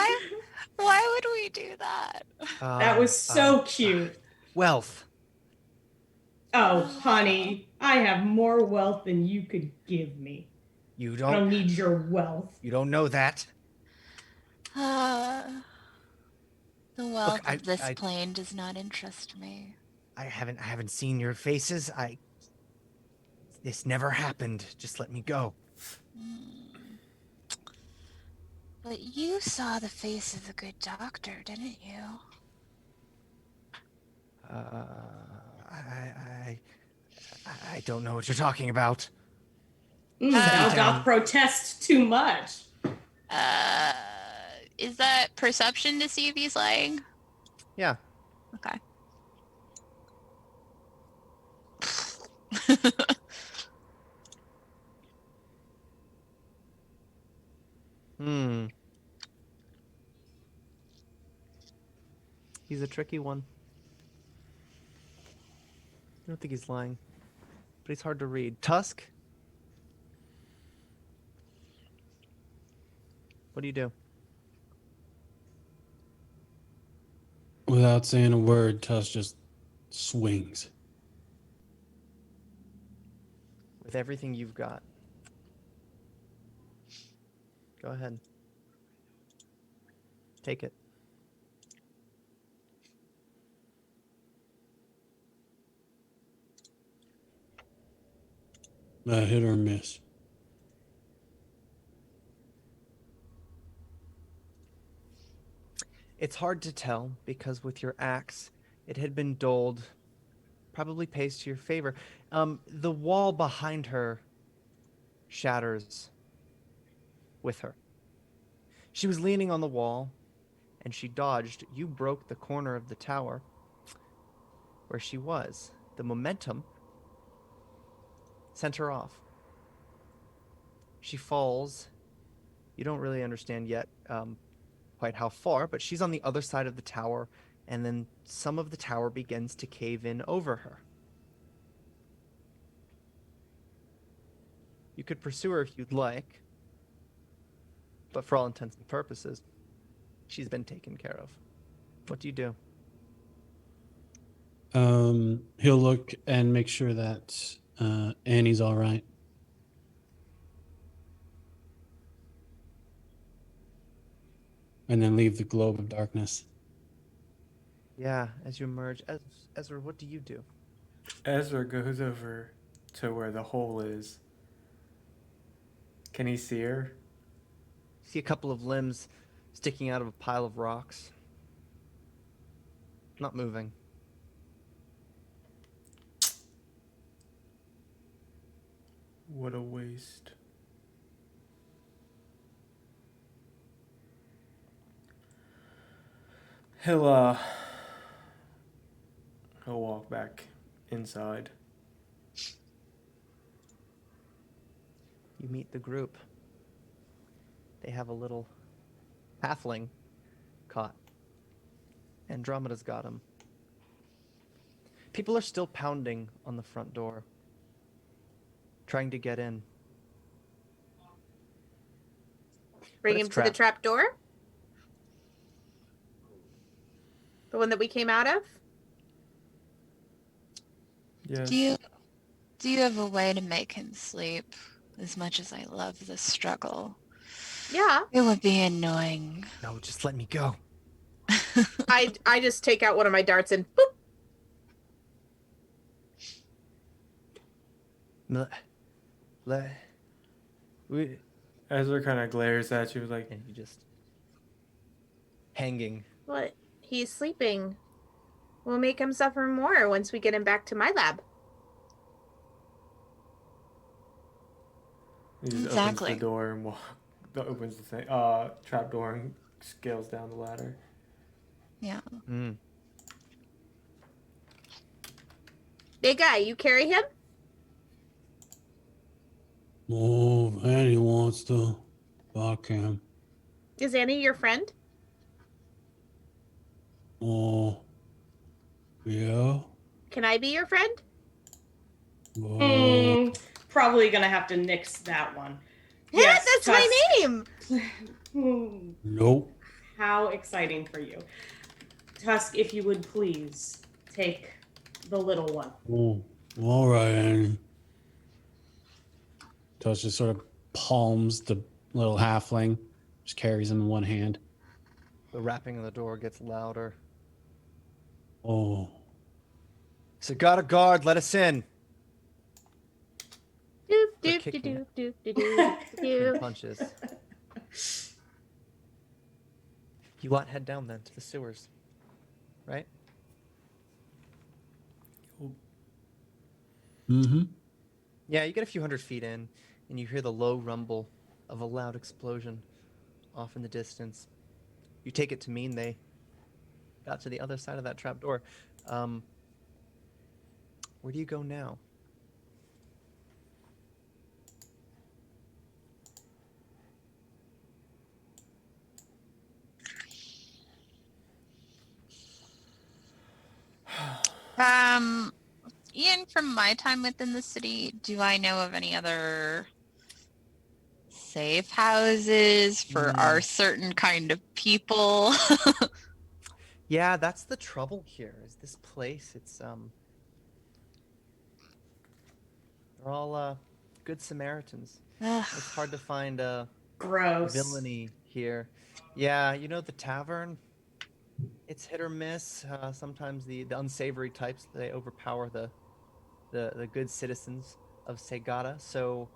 Speaker 8: Why would we do that?
Speaker 6: That was so cute.
Speaker 1: Wealth.
Speaker 6: Oh, honey, I have more wealth than you could give me.
Speaker 1: You
Speaker 6: I don't
Speaker 1: don't.
Speaker 6: need your wealth.
Speaker 1: You don't know that.
Speaker 8: The wealth
Speaker 1: Look,
Speaker 8: of this plane does not interest me.
Speaker 1: I haven't seen your faces. This never happened. Just let me go.
Speaker 8: But you saw the face of the good doctor, didn't you?
Speaker 1: I don't know what you're talking about.
Speaker 6: Thou doth protest too much.
Speaker 8: Is that perception to see if he's lying?
Speaker 1: Yeah.
Speaker 8: Okay.
Speaker 1: He's a tricky one. I don't think he's lying. But he's hard to read. Tusk? What do you do?
Speaker 2: Without saying a word, Tusk just swings.
Speaker 1: With everything you've got. Go ahead. Take it.
Speaker 2: Hit or miss.
Speaker 1: It's hard to tell because with your axe, it had been dulled, probably pays to your favor. The wall behind her shatters with her. She was leaning on the wall, and she dodged. You broke the corner of the tower where she was. The momentum sent her off. She falls. You don't really understand yet quite how far, but she's on the other side of the tower, and then some of the tower begins to cave in over her. You could pursue her if you'd like, but for all intents and purposes, she's been taken care of. What do you do?
Speaker 2: He'll look and make sure that Annie's all right. And then leave the globe of darkness.
Speaker 1: Yeah, as you emerge. Ezra, what do you do?
Speaker 4: Ezra goes over to where the hole is. Can he see her?
Speaker 1: See a couple of limbs sticking out of a pile of rocks. Not moving.
Speaker 4: What a waste. He'll walk back inside.
Speaker 1: you meet the group. They have a little halfling caught. Andromeda's got him. People are still pounding on the front door, trying to get in.
Speaker 7: Bring
Speaker 1: it's
Speaker 7: him to the trap door? The one that we came out of?
Speaker 4: Yes.
Speaker 8: Do you have a way to make him sleep? As much as I love this struggle,
Speaker 7: Yeah.
Speaker 8: it would be annoying.
Speaker 1: No, just let me go.
Speaker 7: I just take out one of my darts and boop.
Speaker 4: Ezra kind of glares at you like,
Speaker 1: and you just hanging.
Speaker 7: What? He's sleeping. We'll make him suffer more once we get him back to my lab.
Speaker 4: he just opens
Speaker 8: Exactly.
Speaker 4: the door and opens the thing, trap door and scales down the ladder.
Speaker 8: Yeah.
Speaker 7: Big guy, you carry him?
Speaker 2: Oh, if Annie wants to. Fuck him.
Speaker 7: Is Annie your friend?
Speaker 2: Oh, yeah.
Speaker 7: Can I be your friend?
Speaker 2: Oh,
Speaker 6: Probably gonna have to nix that one.
Speaker 7: Yeah,
Speaker 6: Yes,
Speaker 7: that's my name.
Speaker 2: nope.
Speaker 6: How exciting for you. Tusk, if you would please take the little one.
Speaker 2: Oh, all right, Annie. Tusk just sort of palms the little halfling, just carries him in one hand.
Speaker 1: The rapping on the door gets louder.
Speaker 2: Oh,
Speaker 1: So got a guard, let us in.
Speaker 7: Doop,
Speaker 1: They're
Speaker 7: doop,
Speaker 1: kicking
Speaker 7: doop,
Speaker 1: it.
Speaker 7: doop, doop, doop,
Speaker 1: And
Speaker 7: doop.
Speaker 1: punches. You want head down then to the sewers, right?
Speaker 2: mm-hmm.
Speaker 1: Yeah, you get a few 100 feet in, and you hear the low rumble of a loud explosion off in the distance. You take it to mean they got to the other side of that trap door. Where do you go now?
Speaker 8: Ian, from my time within the city, do I know of any other safe houses for our certain kind of people?
Speaker 1: Yeah, that's the trouble here. Is this place? It's they're all good Samaritans.
Speaker 8: Ugh.
Speaker 1: It's hard to find
Speaker 6: Gross.
Speaker 1: villainy here. Yeah, you know the tavern. It's hit or miss. Sometimes the unsavory types, they overpower the good citizens of Segata. So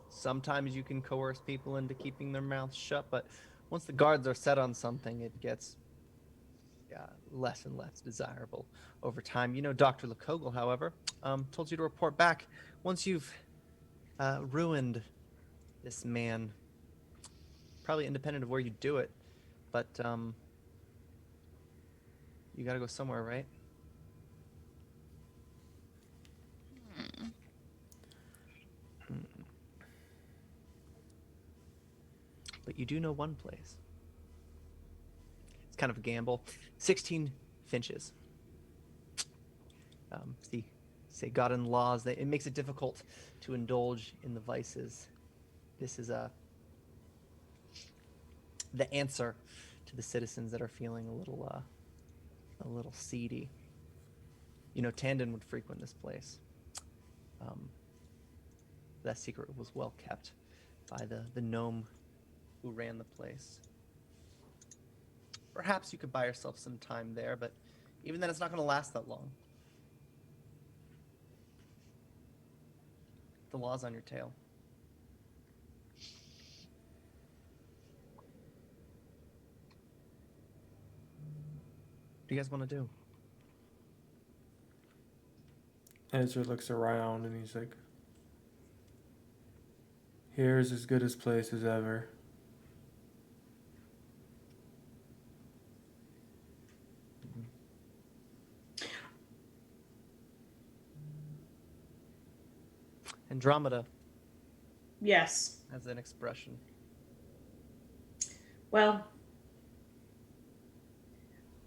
Speaker 1: sometimes you can coerce people into keeping their mouths shut, but once the guards are set on something, it gets less and less desirable over time. You know, Dr. Likogle, however, told you to report back once you've ruined this man. Probably independent of where you do it, but you gotta go somewhere, right? But you do know one place. It's kind of a gamble. 16 finches. The Segadan laws, it makes it difficult to indulge in the vices. This is the answer to the citizens that are feeling a little seedy. You know, Tandon would frequent this place. That secret was well kept by the gnome who ran the place. Perhaps you could buy yourself some time there, but even then it's not going to last that long. The law's on your tail. What do you guys want to do?
Speaker 4: Ezra looks around and he's like, here's as good a place as ever.
Speaker 1: Andromeda,
Speaker 6: Yes.
Speaker 1: as an expression.
Speaker 6: Well,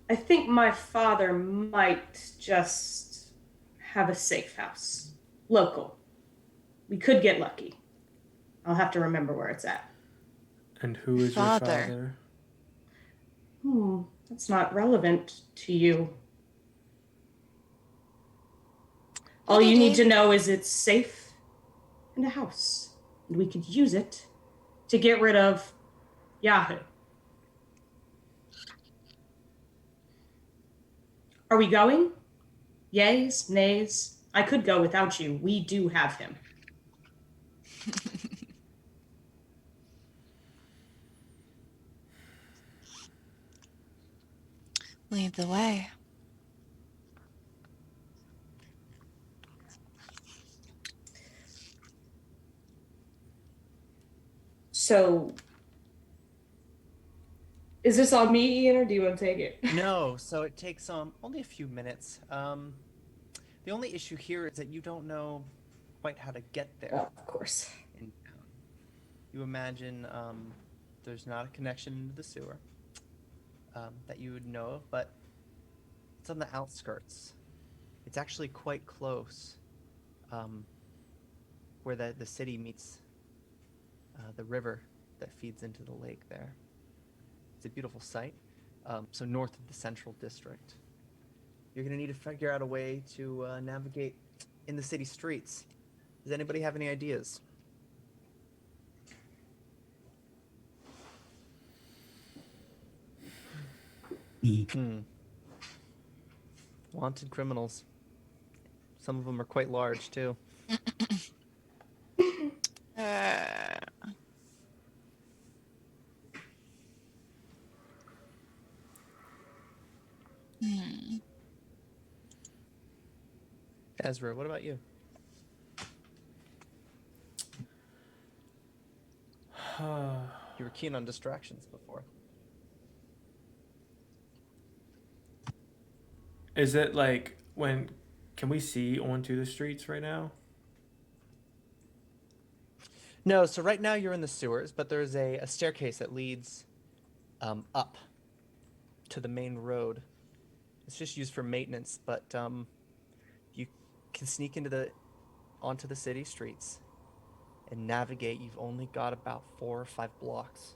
Speaker 6: I think my father might just have a safe house. Local. We could get lucky. I'll have to remember where it's at.
Speaker 4: And who is your father?
Speaker 6: That's not relevant to you. All you need to know is it's safe and a house. And we could use it to get rid of Yahoo. Are we going? Yays? Nays? I could go without you. We do have him.
Speaker 8: Lead the way.
Speaker 6: So, is this on me, Ian, or do you want to take it?
Speaker 1: No, so it takes only a few minutes. The only issue here is that you don't know quite how to get there.
Speaker 6: Oh, of course.
Speaker 1: In town. You imagine there's not a connection into the sewer that you would know of, but it's on the outskirts. It's actually quite close, where the city meets the river that feeds into the lake there. It's a beautiful sight. So north of the central district. You're going to need to figure out a way to navigate in the city streets. Does anybody have any ideas? Wanted criminals. Some of them are quite large, too. Ezra, what about you? You were keen on distractions before.
Speaker 4: Is it like when... Can we see onto the streets right now?
Speaker 1: No, so right now you're in the sewers, but there's a staircase that leads up to the main road. It's just used for maintenance, but you can sneak onto the city streets and navigate. You've only got about 4 or 5 blocks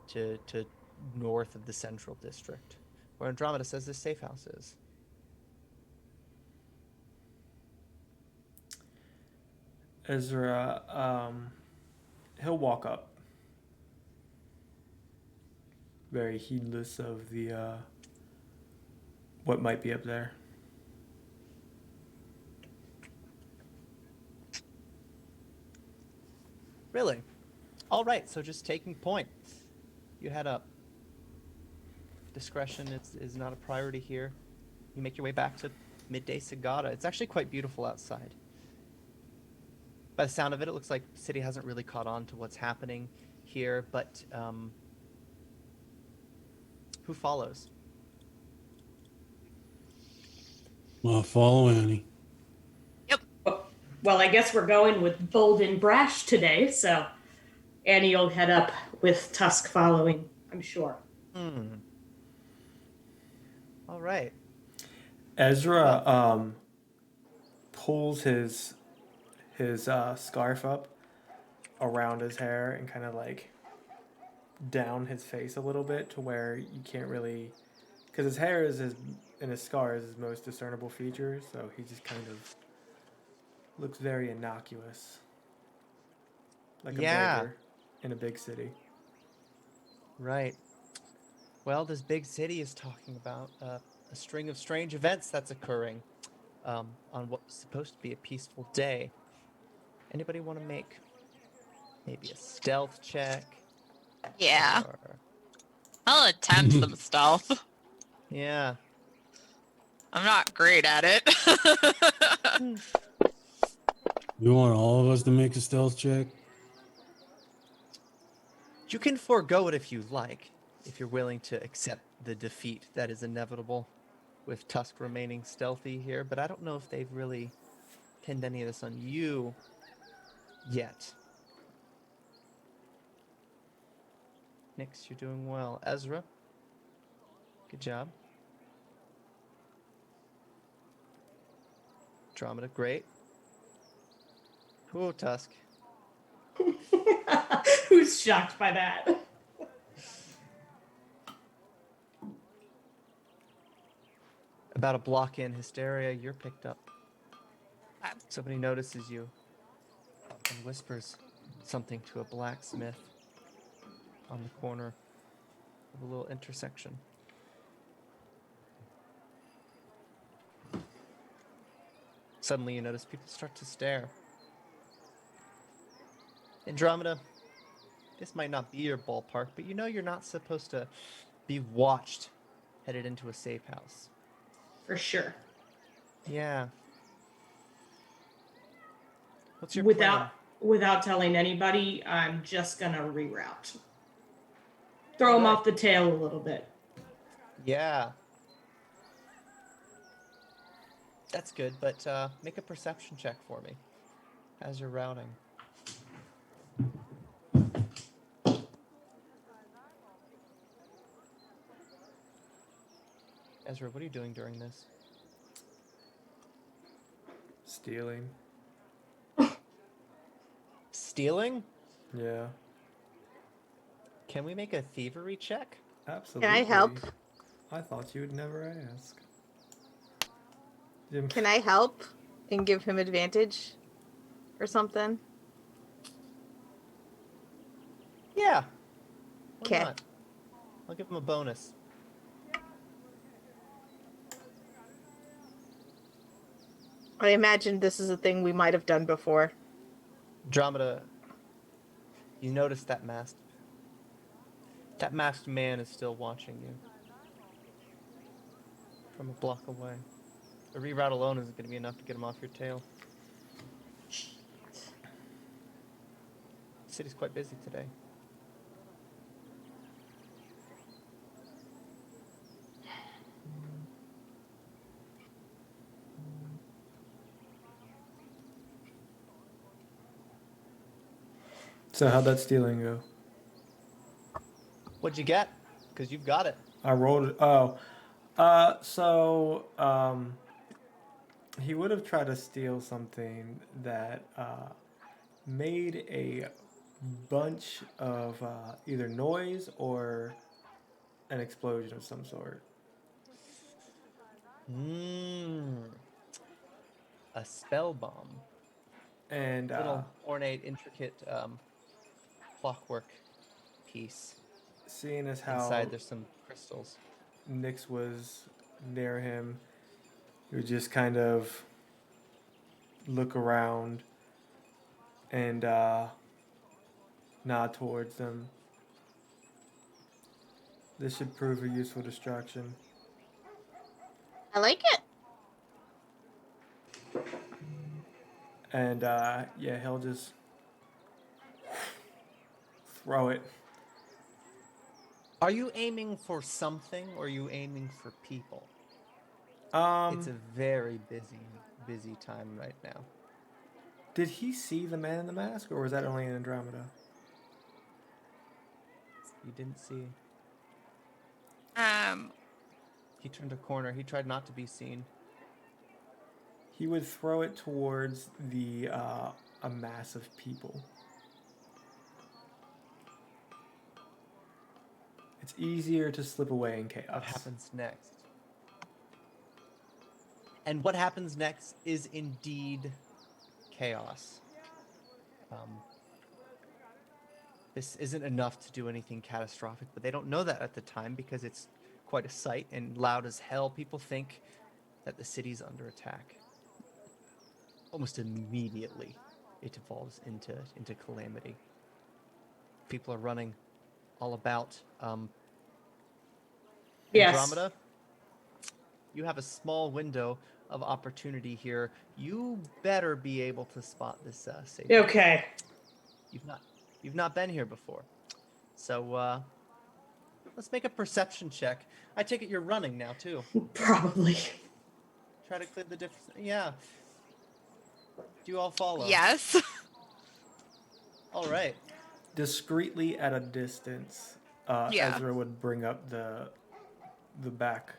Speaker 1: to north of the central district, where Andromeda says this safe house is.
Speaker 4: Ezra, he'll walk up, very heedless of the what might be up there.
Speaker 1: Really? All right, so just taking point. You head up. Discretion is not a priority here. You make your way back to midday Sagada. It's actually quite beautiful outside. By the sound of it, it looks like the city hasn't really caught on to what's happening here, but who follows?
Speaker 2: Well, follow Annie.
Speaker 6: Well, I guess we're going with bold and brash today, so Annie will head up with Tusk following, I'm sure.
Speaker 1: All right.
Speaker 4: Ezra pulls his scarf up around his hair and kind of like down his face a little bit to where you can't really, because his hair is and his scar is his most discernible feature, so he just kind of looks very innocuous, like a beggar in a big city.
Speaker 1: Right. Well, this big city is talking about a string of strange events that's occurring on what was supposed to be a peaceful day. Anybody want to make maybe a stealth check?
Speaker 8: Yeah.
Speaker 1: Or...
Speaker 8: I'll attempt some stealth.
Speaker 1: Yeah.
Speaker 8: I'm not great at it.
Speaker 2: You want all of us to make a stealth check?
Speaker 1: You can forego it if you like, if you're willing to accept the defeat that is inevitable with Tusk remaining stealthy here, but I don't know if they've really pinned any of this on you yet. Nyx, you're doing well. Ezra, good job. Andromeda, great. Ooh, Tusk.
Speaker 6: Who's shocked by that?
Speaker 1: About a block in, Hysteria, you're picked up.
Speaker 8: Okay.
Speaker 1: Somebody notices you and whispers something to a blacksmith on the corner of a little intersection. Suddenly you notice people start to stare. Andromeda, this might not be your ballpark, but you know you're not supposed to be watched headed into a safe house.
Speaker 6: For sure.
Speaker 1: Yeah. What's your plan?
Speaker 6: Without telling anybody, I'm just gonna reroute. Throw him
Speaker 1: Alright.
Speaker 6: off the tail a little bit.
Speaker 1: Yeah. That's good, but make a perception check for me as you're routing. Ezra, what are you doing during this?
Speaker 4: Stealing.
Speaker 1: Stealing?
Speaker 4: Yeah.
Speaker 1: Can we make a thievery check?
Speaker 4: Absolutely.
Speaker 7: Can I help?
Speaker 4: I thought you would never ask.
Speaker 7: Can I help and give him advantage or something?
Speaker 1: Yeah. Why
Speaker 7: 'Kay.
Speaker 1: not? I'll give him a bonus.
Speaker 7: I imagine this is a thing we might have done before.
Speaker 1: Andromeda, you notice that masked man is still watching you from a block away. A reroute alone isn't going to be enough to get him off your tail. The city's quite busy today.
Speaker 4: So how'd that stealing go?
Speaker 1: What'd you get? Because you've got it.
Speaker 4: I rolled it. He would have tried to steal something that made a bunch of either noise or an explosion of some sort.
Speaker 1: A spell bomb.
Speaker 4: And
Speaker 1: Little ornate, intricate clockwork piece.
Speaker 4: seeing as how
Speaker 1: Inside there's some crystals.
Speaker 4: Nyx was near him, he would just kind of look around and nod towards them. This should prove a useful distraction.
Speaker 7: I like it.
Speaker 4: And yeah, he'll just throw it.
Speaker 1: Are you aiming for something or are you aiming for people? It's a very busy time right now.
Speaker 4: Did he see the man in the mask, or was that only in Andromeda?
Speaker 1: You didn't see.
Speaker 8: Um,
Speaker 1: He turned a corner. He tried not to be seen.
Speaker 4: He would throw it towards the a mass of people. It's easier to slip away in chaos.
Speaker 1: What happens next? And what happens next is indeed chaos. This isn't enough to do anything catastrophic, but they don't know that at the time because it's quite a sight and loud as hell. People think that the city's under attack. Almost immediately, it evolves into calamity. People are running all about.
Speaker 6: Yes.
Speaker 1: Andromeda, you have a small window of opportunity here. You better be able to spot this safe.
Speaker 6: Okay.
Speaker 1: You've not been here before, so let's make a perception check. I take it you're running now too.
Speaker 6: Probably.
Speaker 1: Try to clear the difference. Yeah. Do you all follow?
Speaker 8: yes.
Speaker 1: All right.
Speaker 4: Discreetly at a distance,
Speaker 8: Yeah.
Speaker 4: Ezra would bring up the back.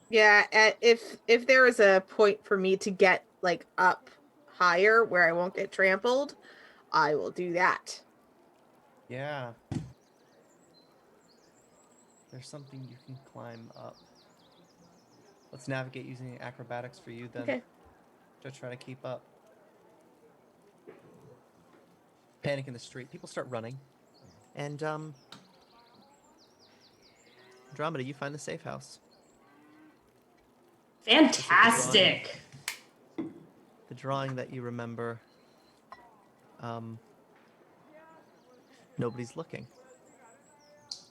Speaker 7: Yeah, if there is a point for me to get like up higher where I won't get trampled, I will do that.
Speaker 1: Yeah. There's something you can climb up. Let's navigate using acrobatics for you then.
Speaker 7: Okay.
Speaker 1: To try to keep up. Panic in the street. People start running. And, Andromeda, you find the safe house.
Speaker 6: Fantastic.
Speaker 1: The drawing that you remember. Nobody's looking.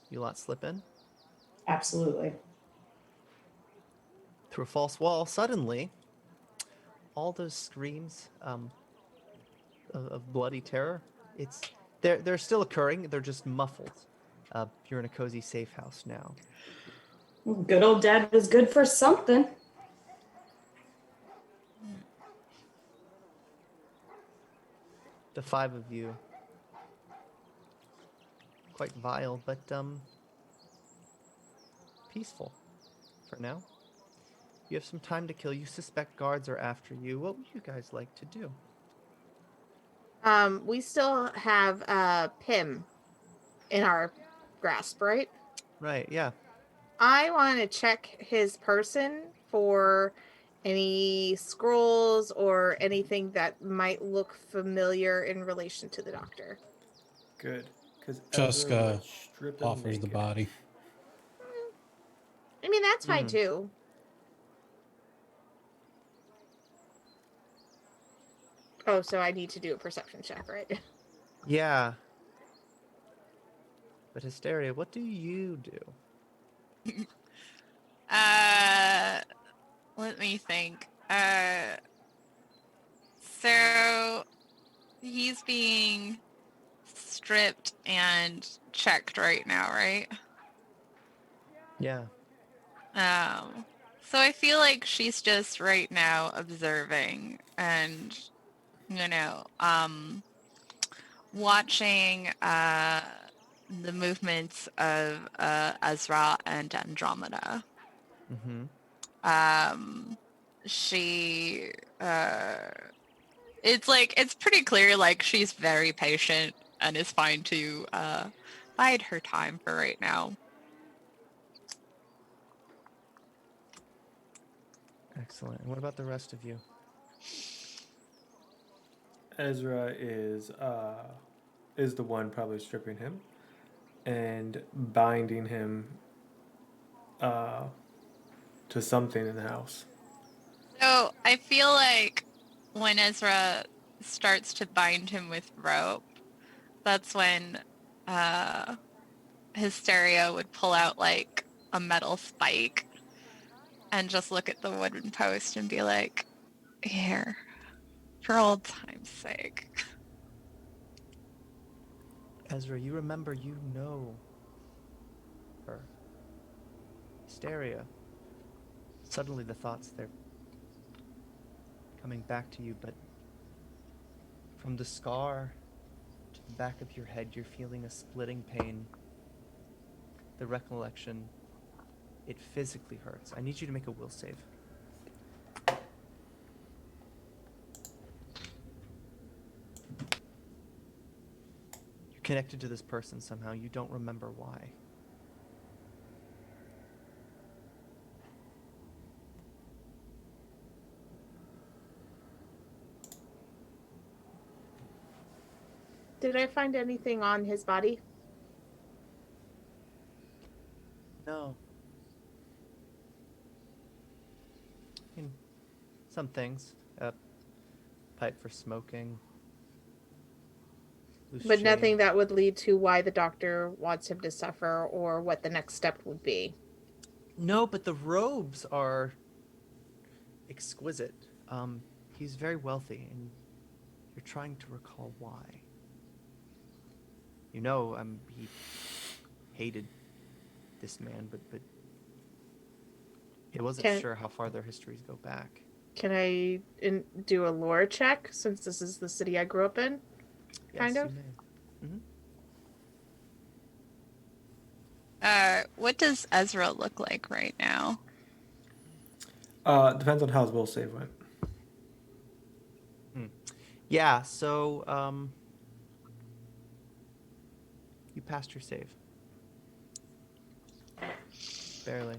Speaker 1: You lot slip in.
Speaker 6: Absolutely.
Speaker 1: Through a false wall, suddenly, all those screams of bloody terror, they're still occurring. They're just muffled. You're in a cozy safe house now.
Speaker 6: Good old dad was good for something.
Speaker 1: The five of you, quite vile, but peaceful for now. You have some time to kill. You suspect guards are after you. What would you guys like to do?
Speaker 7: We still have Pim in our grasp, right?
Speaker 1: Right, yeah.
Speaker 7: I want to check his person for any scrolls or anything that might look familiar in relation to the doctor.
Speaker 4: Good, because
Speaker 2: Juska
Speaker 4: Ezra would strip him
Speaker 2: offers the
Speaker 4: naked.
Speaker 2: body.
Speaker 7: I mean, that's fine too. Oh, so I need to do a perception check, right?
Speaker 1: Yeah. But Hysteria, what do you do?
Speaker 8: Let me think. So he's being stripped and checked right now, right?
Speaker 1: Yeah.
Speaker 8: So I feel like she's just right now observing and, watching the movements of Ezra and Andromeda.
Speaker 1: Mm-hmm.
Speaker 8: She it's pretty clear like she's very patient and is fine to bide her time for right now.
Speaker 1: Excellent. And what about the rest of you?
Speaker 4: Ezra is the one probably stripping him and binding him to something in the house.
Speaker 8: So I feel like when Ezra starts to bind him with rope, that's when Hysteria would pull out like a metal spike and just look at the wooden post and be like, here, for old time's sake.
Speaker 1: Ezra, you remember you know her. Hysteria. Suddenly the thoughts, they're coming back to you, but from the scar to the back of your head, you're feeling a splitting pain. The recollection, it physically hurts. I need you to make a will save. You're connected to this person somehow. You don't remember why.
Speaker 7: Did I find anything on his body?
Speaker 1: No. I mean, some things. A pipe for smoking. Loose
Speaker 7: But
Speaker 1: chain.
Speaker 7: nothing that would lead to why the doctor wants him to suffer or what the next step would be.
Speaker 1: No, but the robes are exquisite. He's very wealthy, and you're trying to recall why. You know, he hated this man, but he wasn't sure how far their histories go back.
Speaker 7: Can I do a lore check since this is the city I grew up in?
Speaker 1: Yes,
Speaker 7: Kind of?
Speaker 1: you may. Mm-hmm.
Speaker 8: What does Ezra look like right now?
Speaker 4: Depends on how his will save went.
Speaker 1: Yeah, so you passed your save. Barely.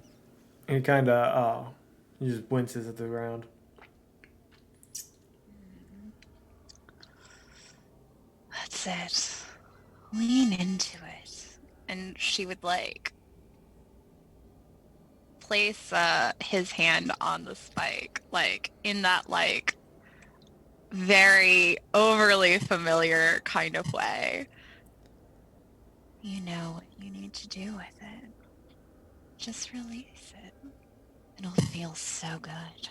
Speaker 4: He kind of he just winces at the ground.
Speaker 8: That's it. Lean into it. And she would like place his hand on the spike, like in that like very overly familiar kind of way. You know what you need to do with it. Just release it. It'll feel so good.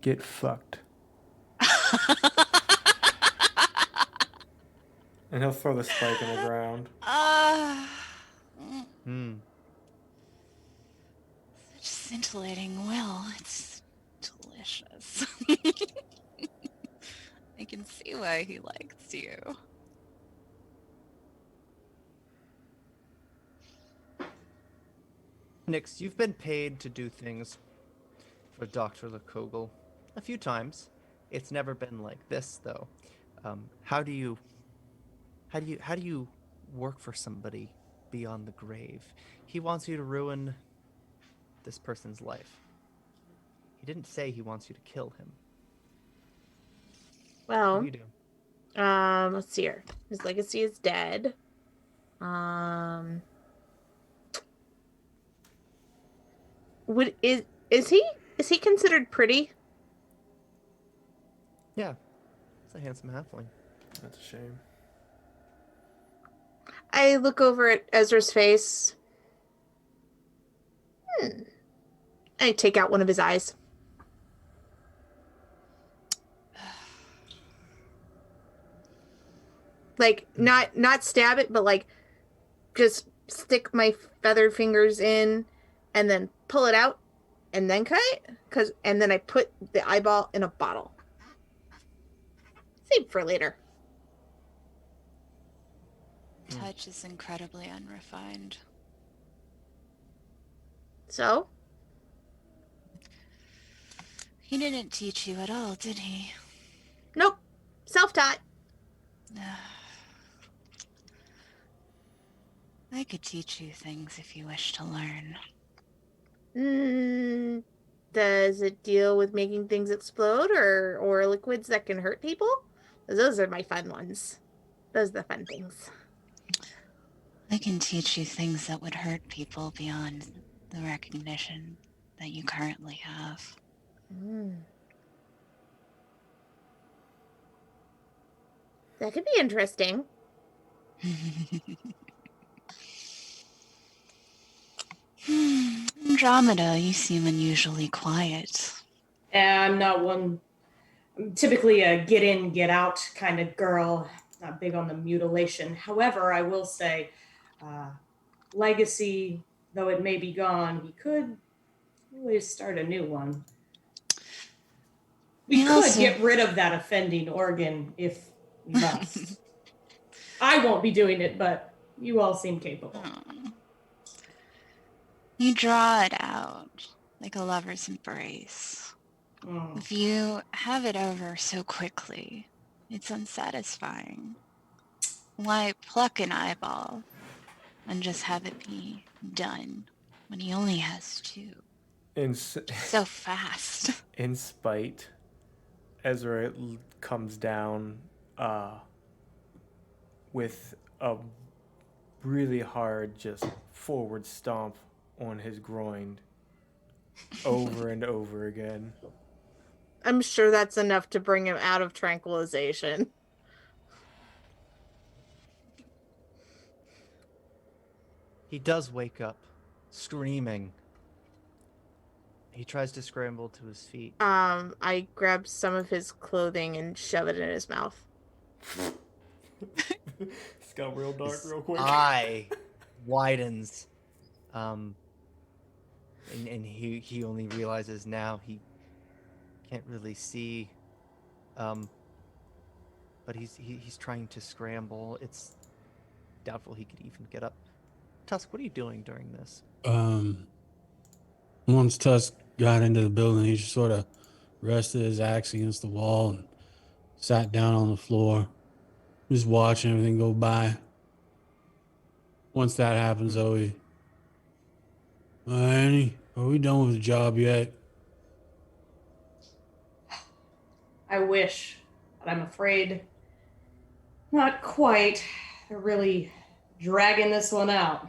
Speaker 4: Get fucked. And he'll throw the spike on the ground.
Speaker 1: Hmm.
Speaker 8: Scintillating will. It's delicious. I can see why he likes you.
Speaker 1: Nix, you've been paid to do things for Dr. Likogle a few times. It's never been like this, though. How do you work for somebody beyond the grave? He wants you to ruin this person's life. He didn't say he wants you to kill him. What
Speaker 7: Well,
Speaker 1: do you do?
Speaker 7: let's see here. His legacy is dead. Is he considered pretty?
Speaker 1: Yeah, it's a handsome halfling.
Speaker 4: That's a shame.
Speaker 7: I look over at Ezra's face. I take out one of his eyes. Like not stab it, but like just stick my feathered fingers in and then pull it out and then cut it. And then I put the eyeball in a bottle. Save for later.
Speaker 8: Touch is incredibly unrefined.
Speaker 7: So?
Speaker 8: He didn't teach you at all, did he?
Speaker 7: Nope. Self-taught.
Speaker 8: I could teach you things if you wish to learn.
Speaker 7: Does it deal with making things explode or liquids that can hurt people? Those are my fun ones. Those are the fun things.
Speaker 8: I can teach you things that would hurt people beyond the recognition that you currently have.
Speaker 7: That could be interesting.
Speaker 8: Andromeda, you seem unusually quiet.
Speaker 6: I'm not one. I'm typically a get in, get out kind of girl. Not big on the mutilation. However, I will say, legacy, though it may be gone, we could always start a new one. We could get rid of that offending organ if we must. I won't be doing it, but you all seem capable.
Speaker 8: You draw it out like a lover's embrace. If you have it over so quickly, it's unsatisfying. Why pluck an eyeball and just have it be done when he only has two? So fast.
Speaker 4: In spite, Ezra comes down with a really hard just forward stomp on his groin over and over again.
Speaker 7: I'm sure that's enough to bring him out of tranquilization.
Speaker 1: He does wake up, screaming. He tries to scramble to his feet.
Speaker 7: I grab some of his clothing and shove it in his mouth.
Speaker 4: It's got real dark
Speaker 1: His
Speaker 4: real quick.
Speaker 1: eye widens. And he only realizes now he can't really see. But but he's trying to scramble. It's doubtful he could even get up. Tusk, what are you doing during this?
Speaker 2: Once Tusk got into the building, he just sort of rested his axe against the wall and sat down on the floor, just watching everything go by. Once that happens, Zoe, Annie, are we done with the job yet?
Speaker 6: I wish, but I'm afraid not quite. They're really dragging this one out.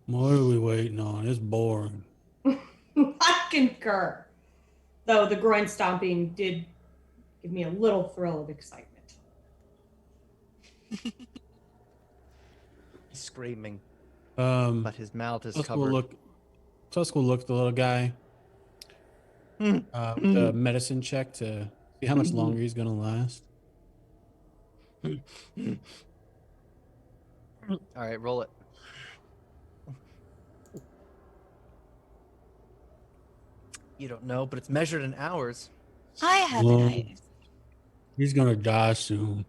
Speaker 2: What are we waiting on? It's boring.
Speaker 6: I concur. Though the groin stomping did give me a little thrill of excitement.
Speaker 1: He's screaming,
Speaker 2: But
Speaker 1: but his mouth is
Speaker 2: Tusk
Speaker 1: covered.
Speaker 2: Tusk will look at the little guy with a medicine check to see how much longer he's gonna last.
Speaker 1: All right, roll it. You don't know, but it's measured in hours.
Speaker 8: I have an idea.
Speaker 2: He's gonna die soon.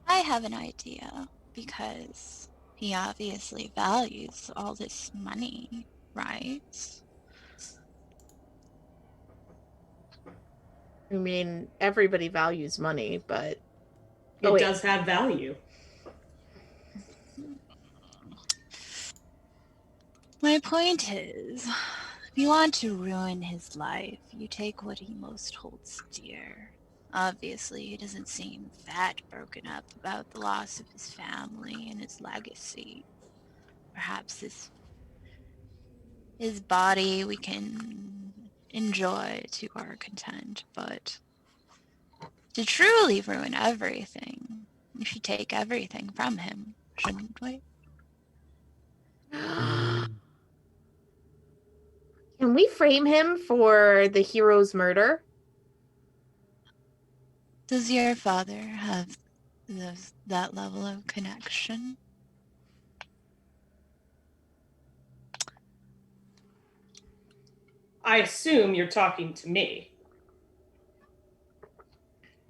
Speaker 8: I have an idea because he obviously values all this money, right?
Speaker 7: I mean, everybody values money, but
Speaker 6: It does have value.
Speaker 8: My point is, if you want to ruin his life, you take what he most holds dear. Obviously, he doesn't seem that broken up about the loss of his family and his legacy. Perhaps his body we can enjoy to our content, but to truly ruin everything, we should take everything from him, shouldn't we?
Speaker 7: Can we frame him for the hero's murder?
Speaker 8: Does your father have that level of connection?
Speaker 6: I assume you're talking to me.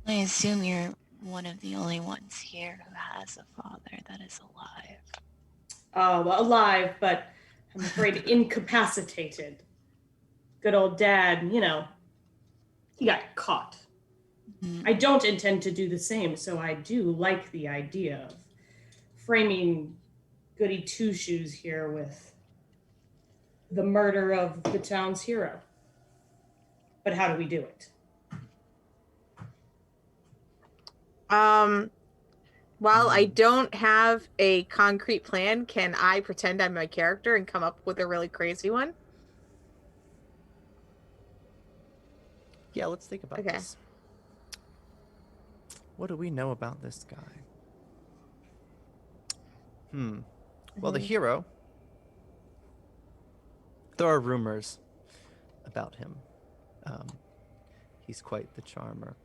Speaker 8: I assume you're one of the only ones here who has a father that is alive.
Speaker 6: Well, alive, but I'm afraid incapacitated. Good old dad, he got caught. I don't intend to do the same, so I do like the idea of framing Goody Two-Shoes here with the murder of the town's hero. But how do we do it?
Speaker 7: While I don't have a concrete plan, can I pretend I'm my character and come up with a really crazy one?
Speaker 1: Yeah, let's think about this. What do we know about this guy? Well, the hero, there are rumors about him. He's quite the charmer.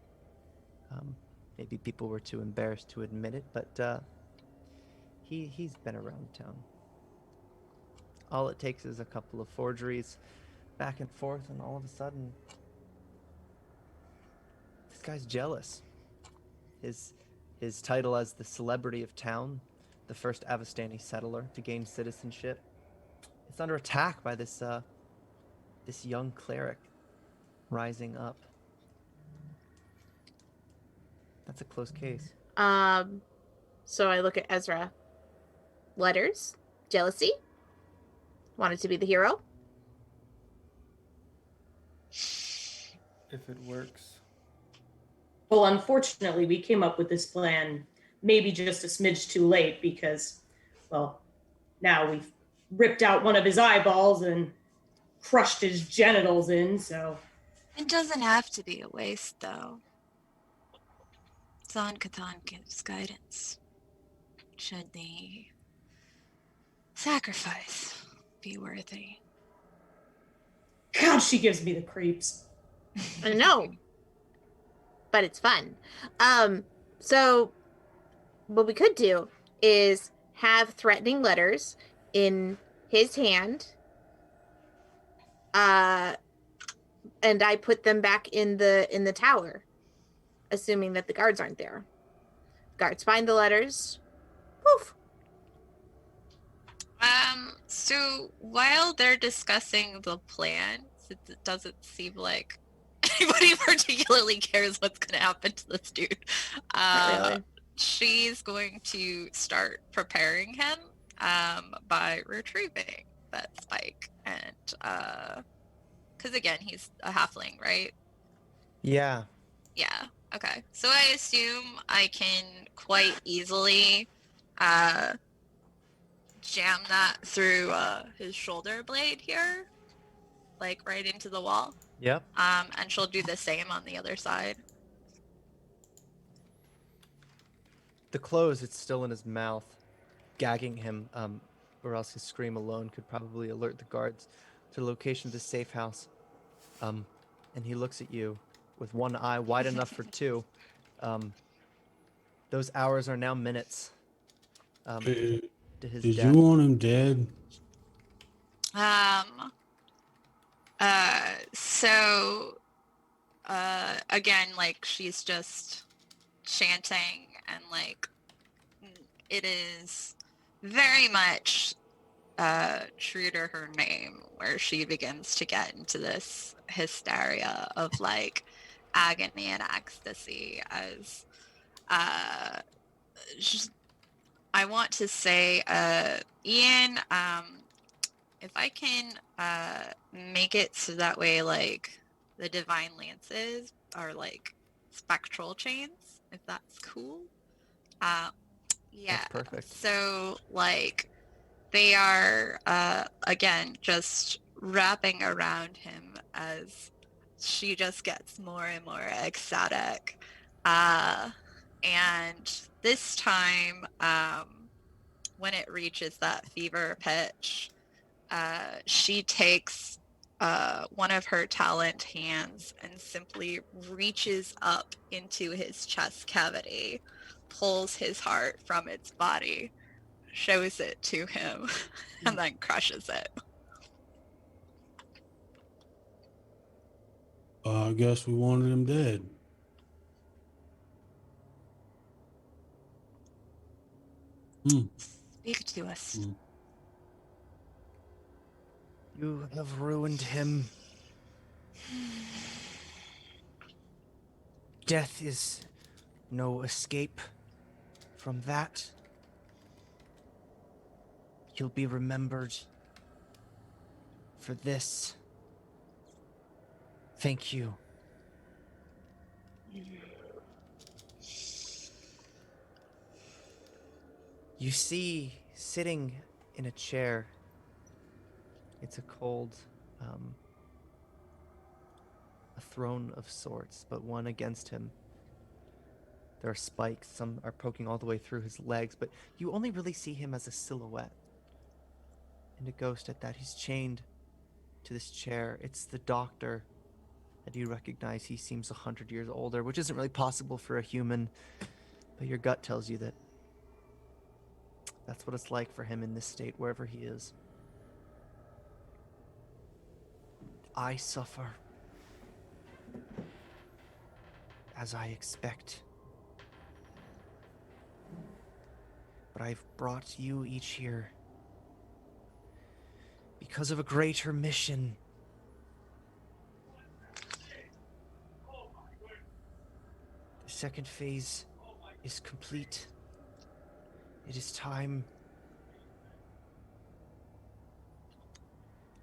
Speaker 1: Maybe people were too embarrassed to admit it, but he's been around town. All it takes is a couple of forgeries back and forth, and all of a sudden, this guy's jealous. His title as the celebrity of town, the first Avistani settler to gain citizenship, it's under attack by this young cleric rising up. That's a close case.
Speaker 7: So I look at Ezra. Letters, jealousy, wanted to be the hero.
Speaker 4: If it works.
Speaker 6: Well, unfortunately, we came up with this plan maybe just a smidge too late because, well, now we've ripped out one of his eyeballs and crushed his genitals in, so...
Speaker 8: It doesn't have to be a waste, though. Zon Kathan gives guidance. Should the sacrifice be worthy?
Speaker 6: God, she gives me the creeps.
Speaker 7: I know. But it's fun. So what we could do is have threatening letters in his hand. And I put them back in the tower. assuming that the guards aren't there. Guards find the letters. Poof.
Speaker 8: So while they're discussing the plan, since it doesn't seem like anybody particularly cares what's going to happen to this dude,
Speaker 7: Not really.
Speaker 8: she's going to start preparing him by retrieving that spike. And because again, he's a halfling, right?
Speaker 1: Yeah.
Speaker 8: Yeah. Okay. So I assume I can quite easily jam that through his shoulder blade here, like right into the wall.
Speaker 1: Yep.
Speaker 8: And she'll do the same on the other side.
Speaker 1: The clothes, it's still in his mouth, gagging him, or else his scream alone could probably alert the guards to the location of the safe house. And he looks at you with one eye wide enough for two. Those hours are now minutes. To his
Speaker 2: Did
Speaker 1: death.
Speaker 2: you want him dead?
Speaker 8: So again, like she's just chanting, and like it is very much true to her name, where she begins to get into this hysteria of like agony and ecstasy as I want to say, Ian, if I can make it so that way, like the divine lances are like spectral chains, if that's cool. Yeah.
Speaker 1: That's perfect.
Speaker 8: So like they are again just wrapping around him as she just gets more and more ecstatic. And this time, when it reaches that fever pitch, she takes one of her talent hands and simply reaches up into his chest cavity, pulls his heart from its body, shows it to him, and then crushes it.
Speaker 2: I guess we wanted him dead.
Speaker 8: Speak to us.
Speaker 1: You have ruined him. Death is no escape from that. You'll be remembered for this. Thank you. You see, sitting in a chair, it's a cold, a throne of sorts, but one against him. There are spikes, some are poking all the way through his legs, but you only really see him as a silhouette. And a ghost at that. He's chained to this chair. It's the doctor that you recognize. He seems 100 years older, which isn't really possible for a human, but your gut tells you that that's what it's like for him in this state, wherever he is. I suffer, as I expect. But I've brought you each here because of a greater mission. The second phase is complete. It is time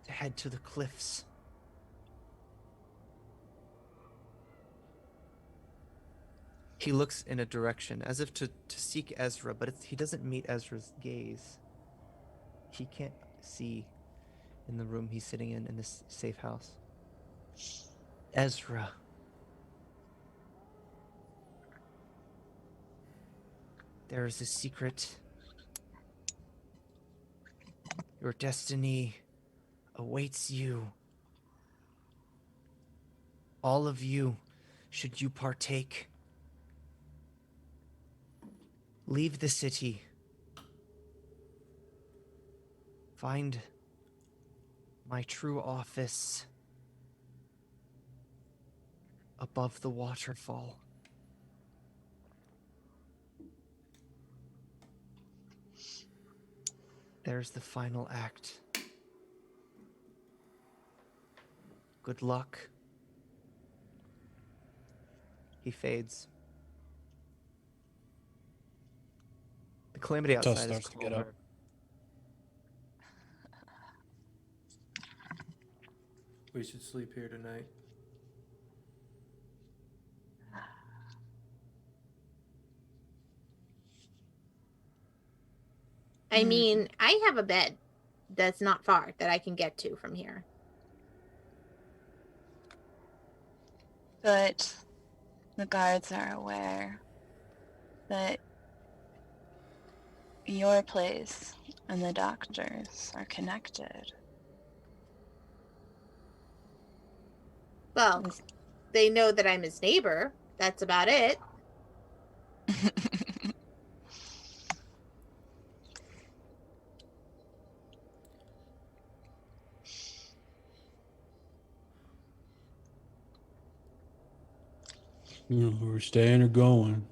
Speaker 1: to head to the cliffs. He looks in a direction, as if to seek Ezra, but he doesn't meet Ezra's gaze. He can't see in the room he's sitting in this safe house. Ezra. There is a secret. Your destiny awaits you. All of you, should you partake. Leave the city. Find my true office above the waterfall. There's the final act. Good luck. He fades. The calamity
Speaker 2: Tusk
Speaker 1: outside is
Speaker 2: starts to get up.
Speaker 1: calmer.
Speaker 4: We should sleep here tonight.
Speaker 7: I mean, I have a bed that's not far that I can get to from here.
Speaker 3: But the guards are aware that your place and the doctor's are connected.
Speaker 7: Well, they know that I'm his neighbor. That's about it.
Speaker 2: We're staying or going.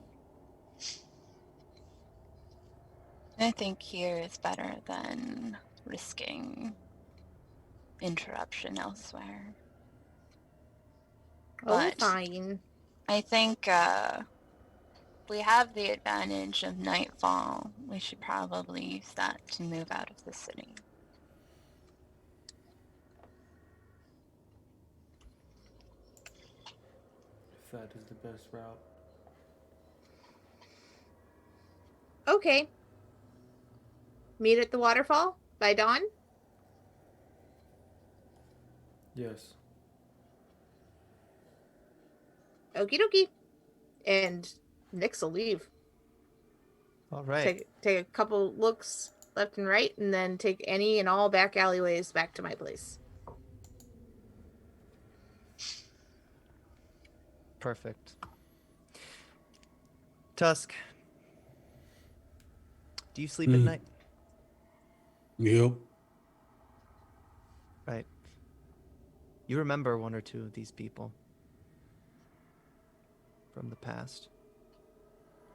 Speaker 3: I think here is better than risking interruption elsewhere.
Speaker 7: Oh,
Speaker 3: But
Speaker 7: fine.
Speaker 3: I think we have the advantage of nightfall. We should probably use that to move out of the city.
Speaker 4: If that is the best route.
Speaker 7: Okay. Meet at the waterfall by dawn?
Speaker 4: Yes.
Speaker 7: Okie dokie. And Nyx will leave.
Speaker 1: All right.
Speaker 7: Take a couple looks left and right, and then take any and all back alleyways back to my place.
Speaker 1: Perfect. Tusk, do you sleep at night?
Speaker 2: Yep.
Speaker 1: Right. You remember one or two of these people from the past.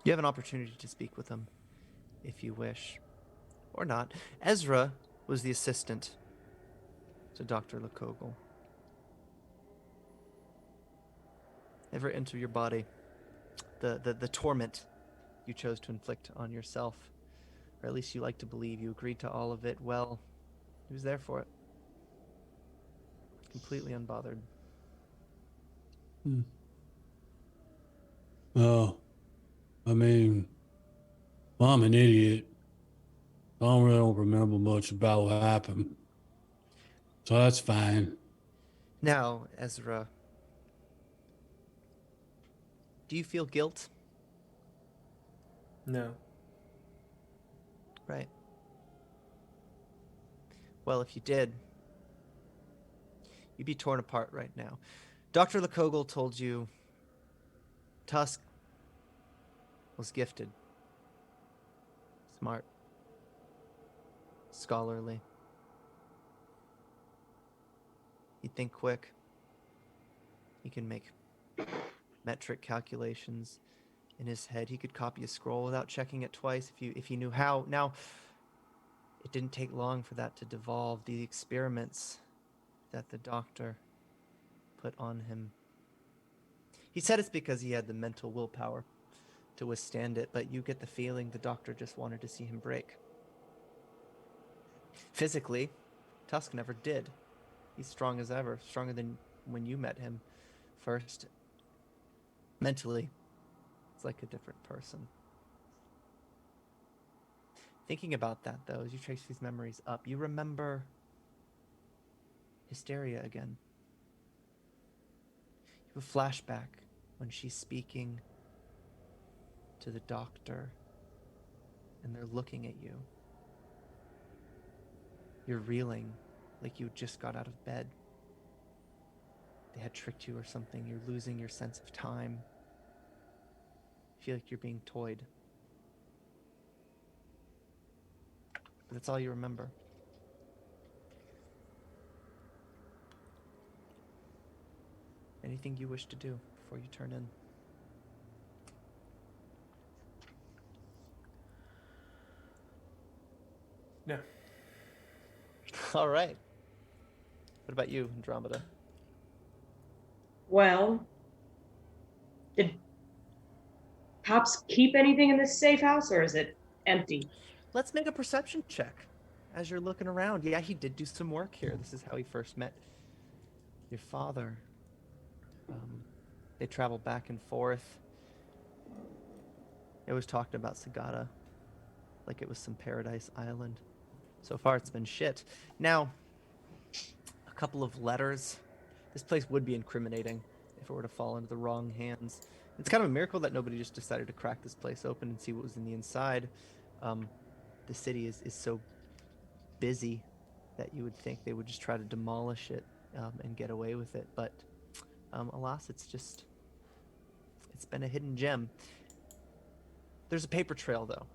Speaker 1: You have an opportunity to speak with them if you wish, or not. Ezra was the assistant to Dr. Likogle. Ever enter your body, the torment you chose to inflict on yourself, or at least you like to believe you agreed to all of it, well, he was there for it. Completely unbothered.
Speaker 2: Oh, I mean, I'm an idiot. I don't remember much about what happened. So that's fine.
Speaker 1: Now, Ezra, do you feel guilt?
Speaker 4: No.
Speaker 1: Right. Well, if you did, you'd be torn apart right now. Dr. Likogle told you Tusk was gifted, smart, scholarly. He'd think quick. He can make metric calculations in his head. He could copy a scroll without checking it twice if he knew how. Now, it didn't take long for that to devolve. The experiments that the doctor put on him. He said it's because he had the mental willpower to withstand it, but you get the feeling the doctor just wanted to see him break. Physically, Tusk never did. He's strong as ever, stronger than when you met him first. Mentally, it's like a different person. Thinking about that, though, as you trace these memories up, you remember Hysteria again. You have a flashback when she's speaking to the doctor and they're looking at you. You're reeling like you just got out of bed. They had tricked you or something. You're losing your sense of time. You feel like you're being toyed. But that's all you remember. Anything you wish to do before you turn in?
Speaker 4: No.
Speaker 1: All right. What about you, Andromeda?
Speaker 6: Well, did Pops keep anything in this safe house, or is it empty?
Speaker 1: Let's make a perception check as you're looking around. Yeah, he did do some work here. This is how he first met your father. They traveled back and forth. They always talked about Sagata like it was some paradise island. So far, it's been shit. Now, a couple of letters. This place would be incriminating if it were to fall into the wrong hands. It's kind of a miracle that nobody just decided to crack this place open and see what was in the inside. Um, the city is so busy that you would think they would just try to demolish it and get away with it. But alas, it's been a hidden gem. There's a paper trail, though.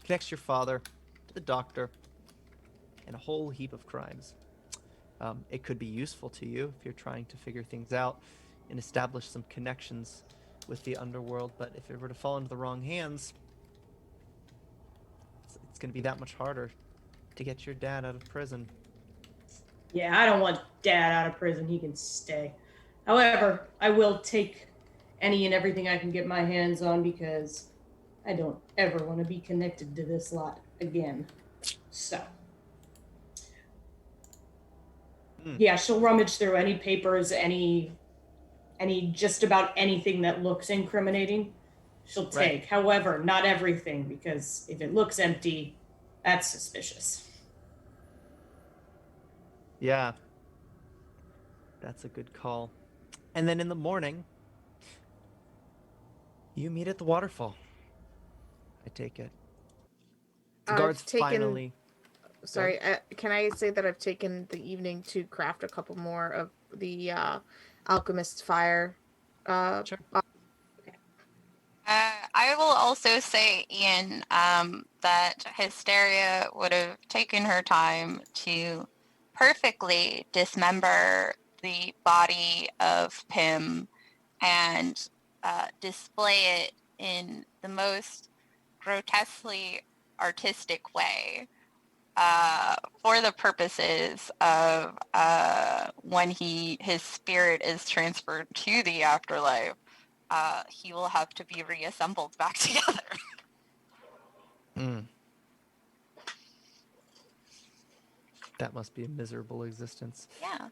Speaker 1: Connects your father to the doctor and a whole heap of crimes. It could be useful to you if you're trying to figure things out and establish some connections with the underworld, but if it were to fall into the wrong hands, it's going to be that much harder to get your dad out of prison.
Speaker 6: Yeah, I don't want Dad out of prison. He can stay. However, I will take any and everything I can get my hands on because I don't ever want to be connected to this lot again. So, yeah, she'll rummage through any papers, any just about anything that looks incriminating. She'll take.
Speaker 1: Right.
Speaker 6: However, not everything, because if it looks empty, that's suspicious.
Speaker 1: Yeah, that's a good call. And then in the morning, you meet at the waterfall. I take it. The guards finally.
Speaker 7: Sorry, can I say that I've taken the evening to craft a couple more of the alchemist's fire?
Speaker 1: Sure.
Speaker 3: I will also say, Ian, that Hysteria would have taken her time to perfectly dismember the body of Pym and display it in the most grotesquely artistic way for the purposes of when his spirit is transferred to the afterlife. He will have to be reassembled back together.
Speaker 1: That must be a miserable existence.
Speaker 3: Yeah.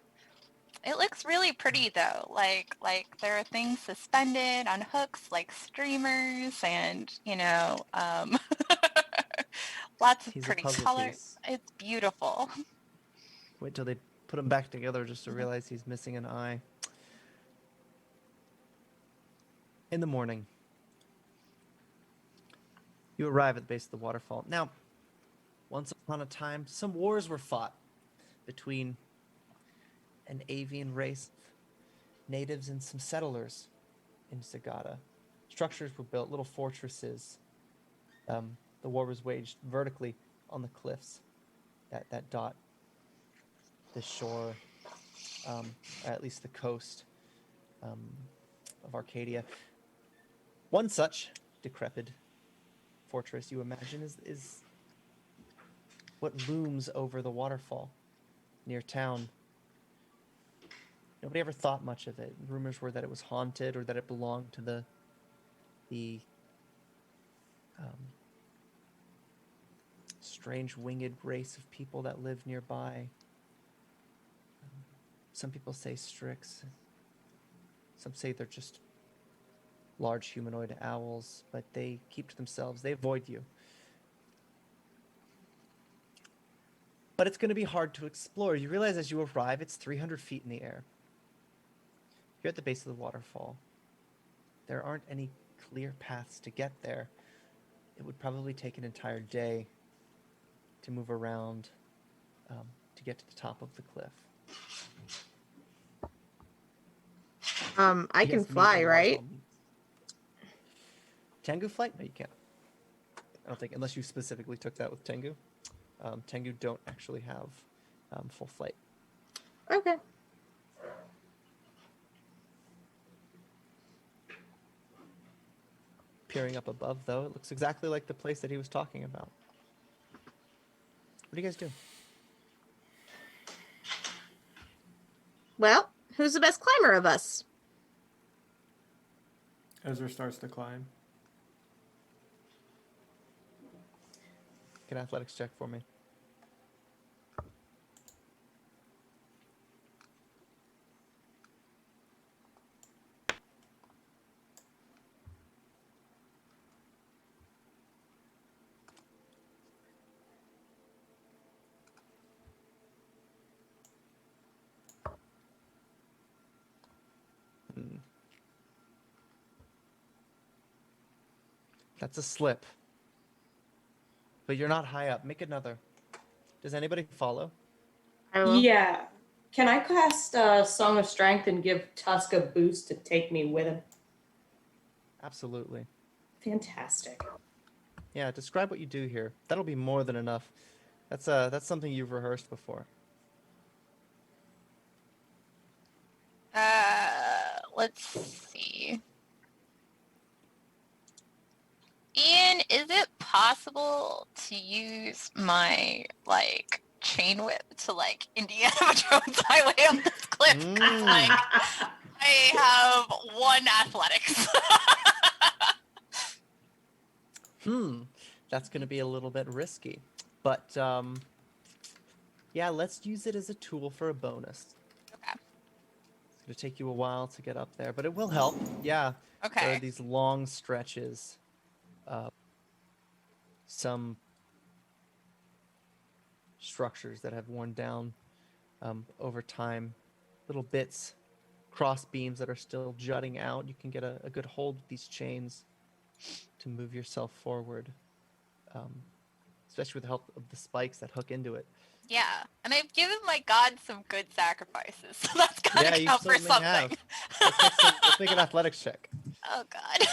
Speaker 3: It looks really pretty though. Like there are things suspended on hooks like streamers and, lots of
Speaker 1: He's a
Speaker 3: pretty
Speaker 1: puzzle
Speaker 3: colors.
Speaker 1: piece.
Speaker 3: It's beautiful.
Speaker 1: Wait till they put him back together just to realize he's missing an eye. In the morning, you arrive at the base of the waterfall. Now, once upon a time, some wars were fought between an avian race of natives and some settlers in Sagata. Structures were built, little fortresses. The war was waged vertically on the cliffs that dot the shore, or at least the coast of Arcadia. One such decrepit fortress, you imagine, is what looms over the waterfall near town. Nobody ever thought much of it. Rumors were that it was haunted or that it belonged to the strange winged race of people that live nearby. Some people say Strix. Some say they're just large humanoid owls, but they keep to themselves. They avoid you. But it's going to be hard to explore. You realize as you arrive, it's 300 feet in the air. You're at the base of the waterfall. There aren't any clear paths to get there. It would probably take an entire day to move around to get to the top of the cliff.
Speaker 7: I can fly, right?
Speaker 1: Tengu flight? No, you can't. I don't think, unless you specifically took that with Tengu. Tengu don't actually have full flight.
Speaker 7: Okay.
Speaker 1: Peering up above, though, it looks exactly like the place that he was talking about. What do you guys do?
Speaker 7: Well, who's the best climber of us?
Speaker 4: Ezra starts to climb.
Speaker 1: Get an athletics check for me. That's a slip. But you're not high up. Make another. Does anybody follow?
Speaker 7: I will.
Speaker 6: Yeah. Can I cast Song of Strength and give Tusk a boost to take me with him?
Speaker 1: Absolutely.
Speaker 6: Fantastic.
Speaker 1: Yeah, describe what you do here. That'll be more than enough. That's something you've rehearsed before.
Speaker 3: Let's see. Ian, is it possible to use my chain whip to Indiana Jones highway up this cliff? I have 1 athletics.
Speaker 1: That's going to be a little bit risky. But yeah, let's use it as a tool for a bonus.
Speaker 3: Okay.
Speaker 1: It's going to take you a while to get up there, but it will help. Yeah.
Speaker 3: Okay.
Speaker 1: There are these long stretches. Some structures that have worn down over time. Little bits, cross beams that are still jutting out. You can get a good hold of these chains to move yourself forward, especially with the help of the spikes that hook into it.
Speaker 3: Yeah, and I've given my god some good sacrifices, so that's gotta
Speaker 1: you
Speaker 3: count for
Speaker 1: certainly
Speaker 3: something.
Speaker 1: have. Let's make an athletics check.
Speaker 3: Oh god.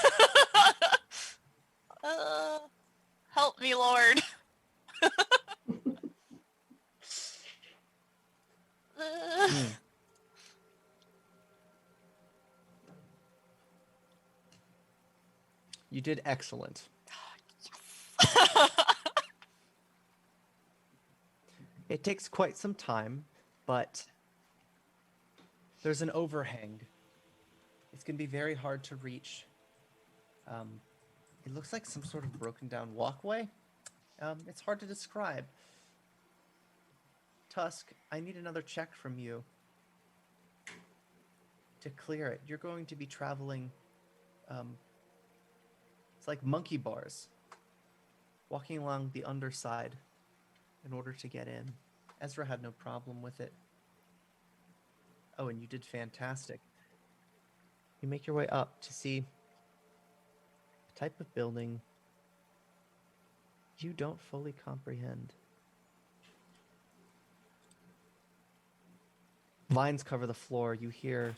Speaker 3: Help me, Lord.
Speaker 1: You did excellent. It takes quite some time, but there's an overhang. It's going to be very hard to reach. It looks like some sort of broken down walkway. It's hard to describe. Tusk, I need another check from you to clear it. You're going to be traveling, it's like monkey bars, walking along the underside in order to get in. Ezra had no problem with it. Oh, and you did fantastic. You make your way up to see a type of building you don't fully comprehend. Vines cover the floor. You hear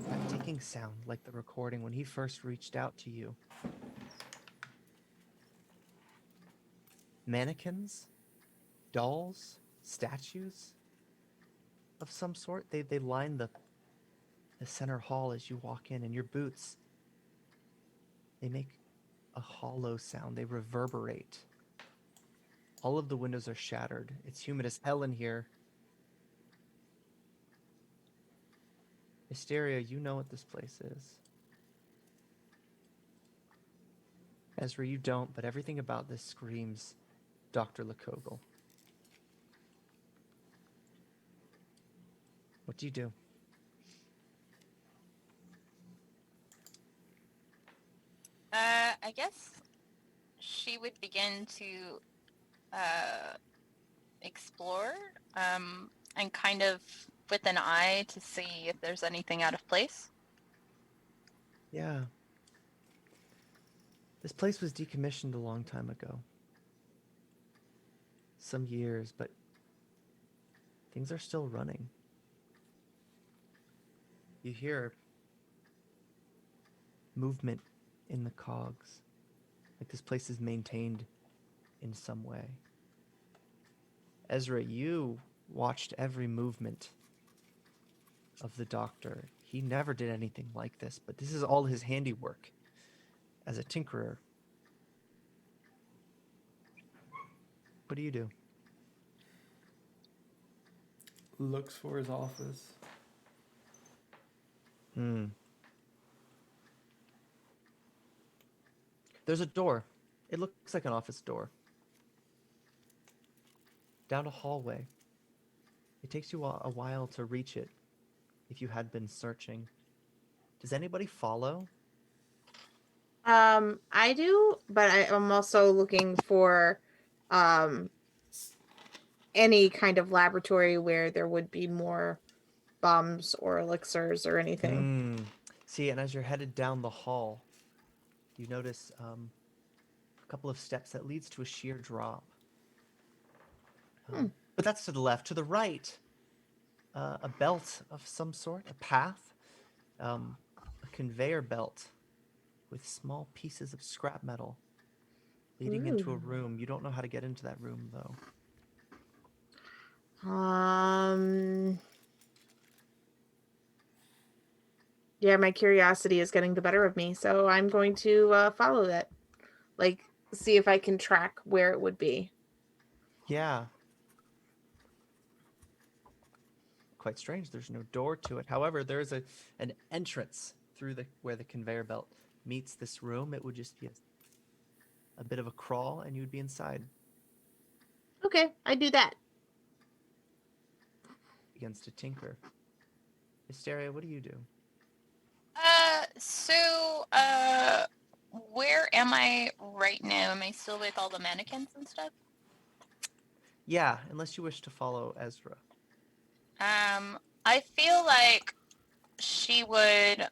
Speaker 1: that ticking sound like the recording when he first reached out to you. Mannequins, dolls, statues of some sort. They line the center hall as you walk in, and your boots, they make a hollow sound. They reverberate. All of the windows are shattered. It's humid as hell in here. Hysteria, you know what this place is. Ezra, you don't, but everything about this screams Dr. Likogle. What do you do?
Speaker 3: I guess she would begin to explore, and kind of with an eye to see if there's anything out of place.
Speaker 1: Yeah. This place was decommissioned a long time ago. Some years, but things are still running. You hear movement in the cogs, like this place is maintained in some way. Ezra, you watched every movement of the doctor. He never did anything like this, but this is all his handiwork as a tinkerer. What do you do?
Speaker 4: looks for his office.
Speaker 1: There's a door. It looks like an office door. Down a hallway. It takes you a while to reach it if you had been searching. Does anybody follow?
Speaker 7: I do, but I'm also looking for any kind of laboratory where there would be more bombs or elixirs or anything.
Speaker 1: See, and as you're headed down the hall, you notice a couple of steps that leads to a sheer drop. But that's to the left. To the right, a belt of some sort, a path, a conveyor belt with small pieces of scrap metal leading into a room. You don't know how to get into that room, though.
Speaker 7: Yeah, my curiosity is getting the better of me, so I'm going to follow that. Like, see if I can track where it would be.
Speaker 1: Yeah. Quite strange. There's no door to it. However, there's an entrance through where the conveyor belt meets this room. It would just be a bit of a crawl, and you would be inside.
Speaker 7: Okay, I do that.
Speaker 1: Begins to tinker. Hysteria, what do you do?
Speaker 3: Where am I right now? Am I still with all the mannequins and stuff?
Speaker 1: Yeah, unless you wish to follow Ezra.
Speaker 3: I feel like she would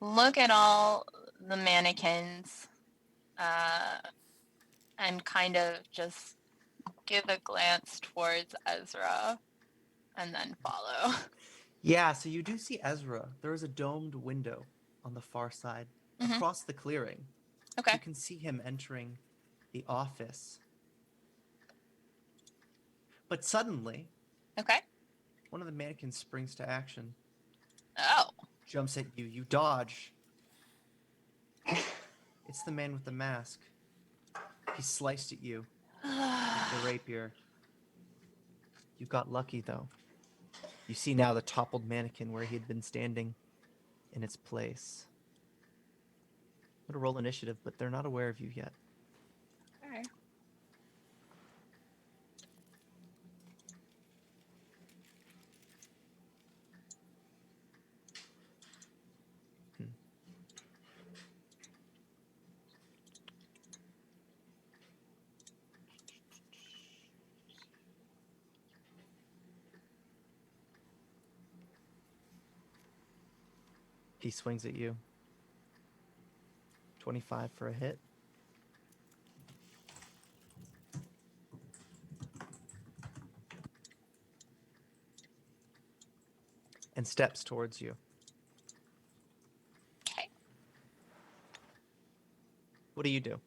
Speaker 3: look at all the mannequins, and kind of just give a glance towards Ezra, and then follow.
Speaker 1: Yeah, so you do see Ezra. There is a domed window on the far side across the clearing.
Speaker 3: Okay.
Speaker 1: You can see him entering the office. But suddenly,
Speaker 3: Okay.
Speaker 1: one of the mannequins springs to action.
Speaker 3: Oh.
Speaker 1: Jumps at you. You dodge. It's the man with the mask. He sliced at you with the rapier. You got lucky, though. You see now the toppled mannequin where he had been standing in its place. I'm going to roll initiative, but they're not aware of you yet.
Speaker 3: Okay.
Speaker 1: He swings at you. 25 for a hit. And steps towards you.
Speaker 3: Okay.
Speaker 1: What do you do?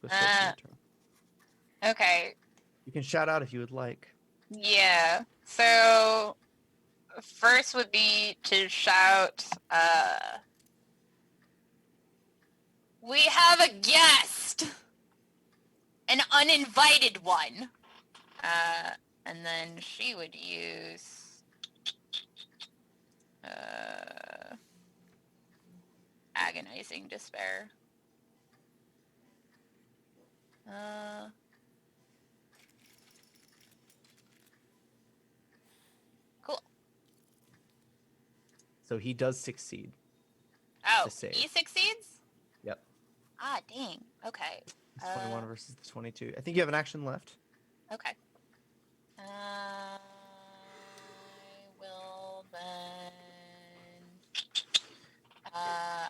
Speaker 1: Go straight to your turn.
Speaker 3: Okay.
Speaker 1: You can shout out if you would like.
Speaker 3: Yeah. So first would be to shout, we have a guest! An uninvited one. And then she would use agonizing despair. Cool.
Speaker 1: So he does succeed.
Speaker 3: Oh,
Speaker 1: To save.
Speaker 3: he succeeds?
Speaker 1: Yep.
Speaker 3: Ah, dang. Okay.
Speaker 1: It's 21 versus the 22. I think you have an action left.
Speaker 3: Okay. I will then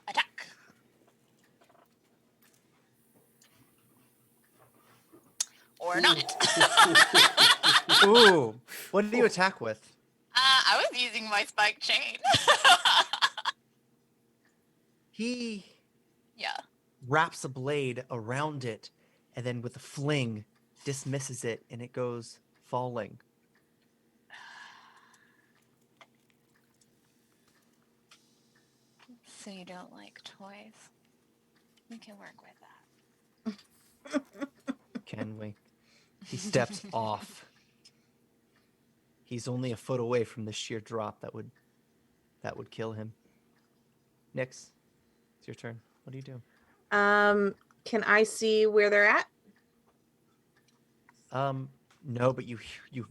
Speaker 3: attack. Or not.
Speaker 1: Ooh. What do you attack with?
Speaker 3: I was using my spike chain.
Speaker 1: He
Speaker 3: Yeah.
Speaker 1: wraps a blade around it and then with a fling dismisses it and it goes falling.
Speaker 3: So you don't like toys? We can work with that.
Speaker 1: Can we? He steps off. He's only a foot away from the sheer drop that would kill him. Nyx, it's your turn. What do you do?
Speaker 7: Can I see where they're at?
Speaker 1: No, but you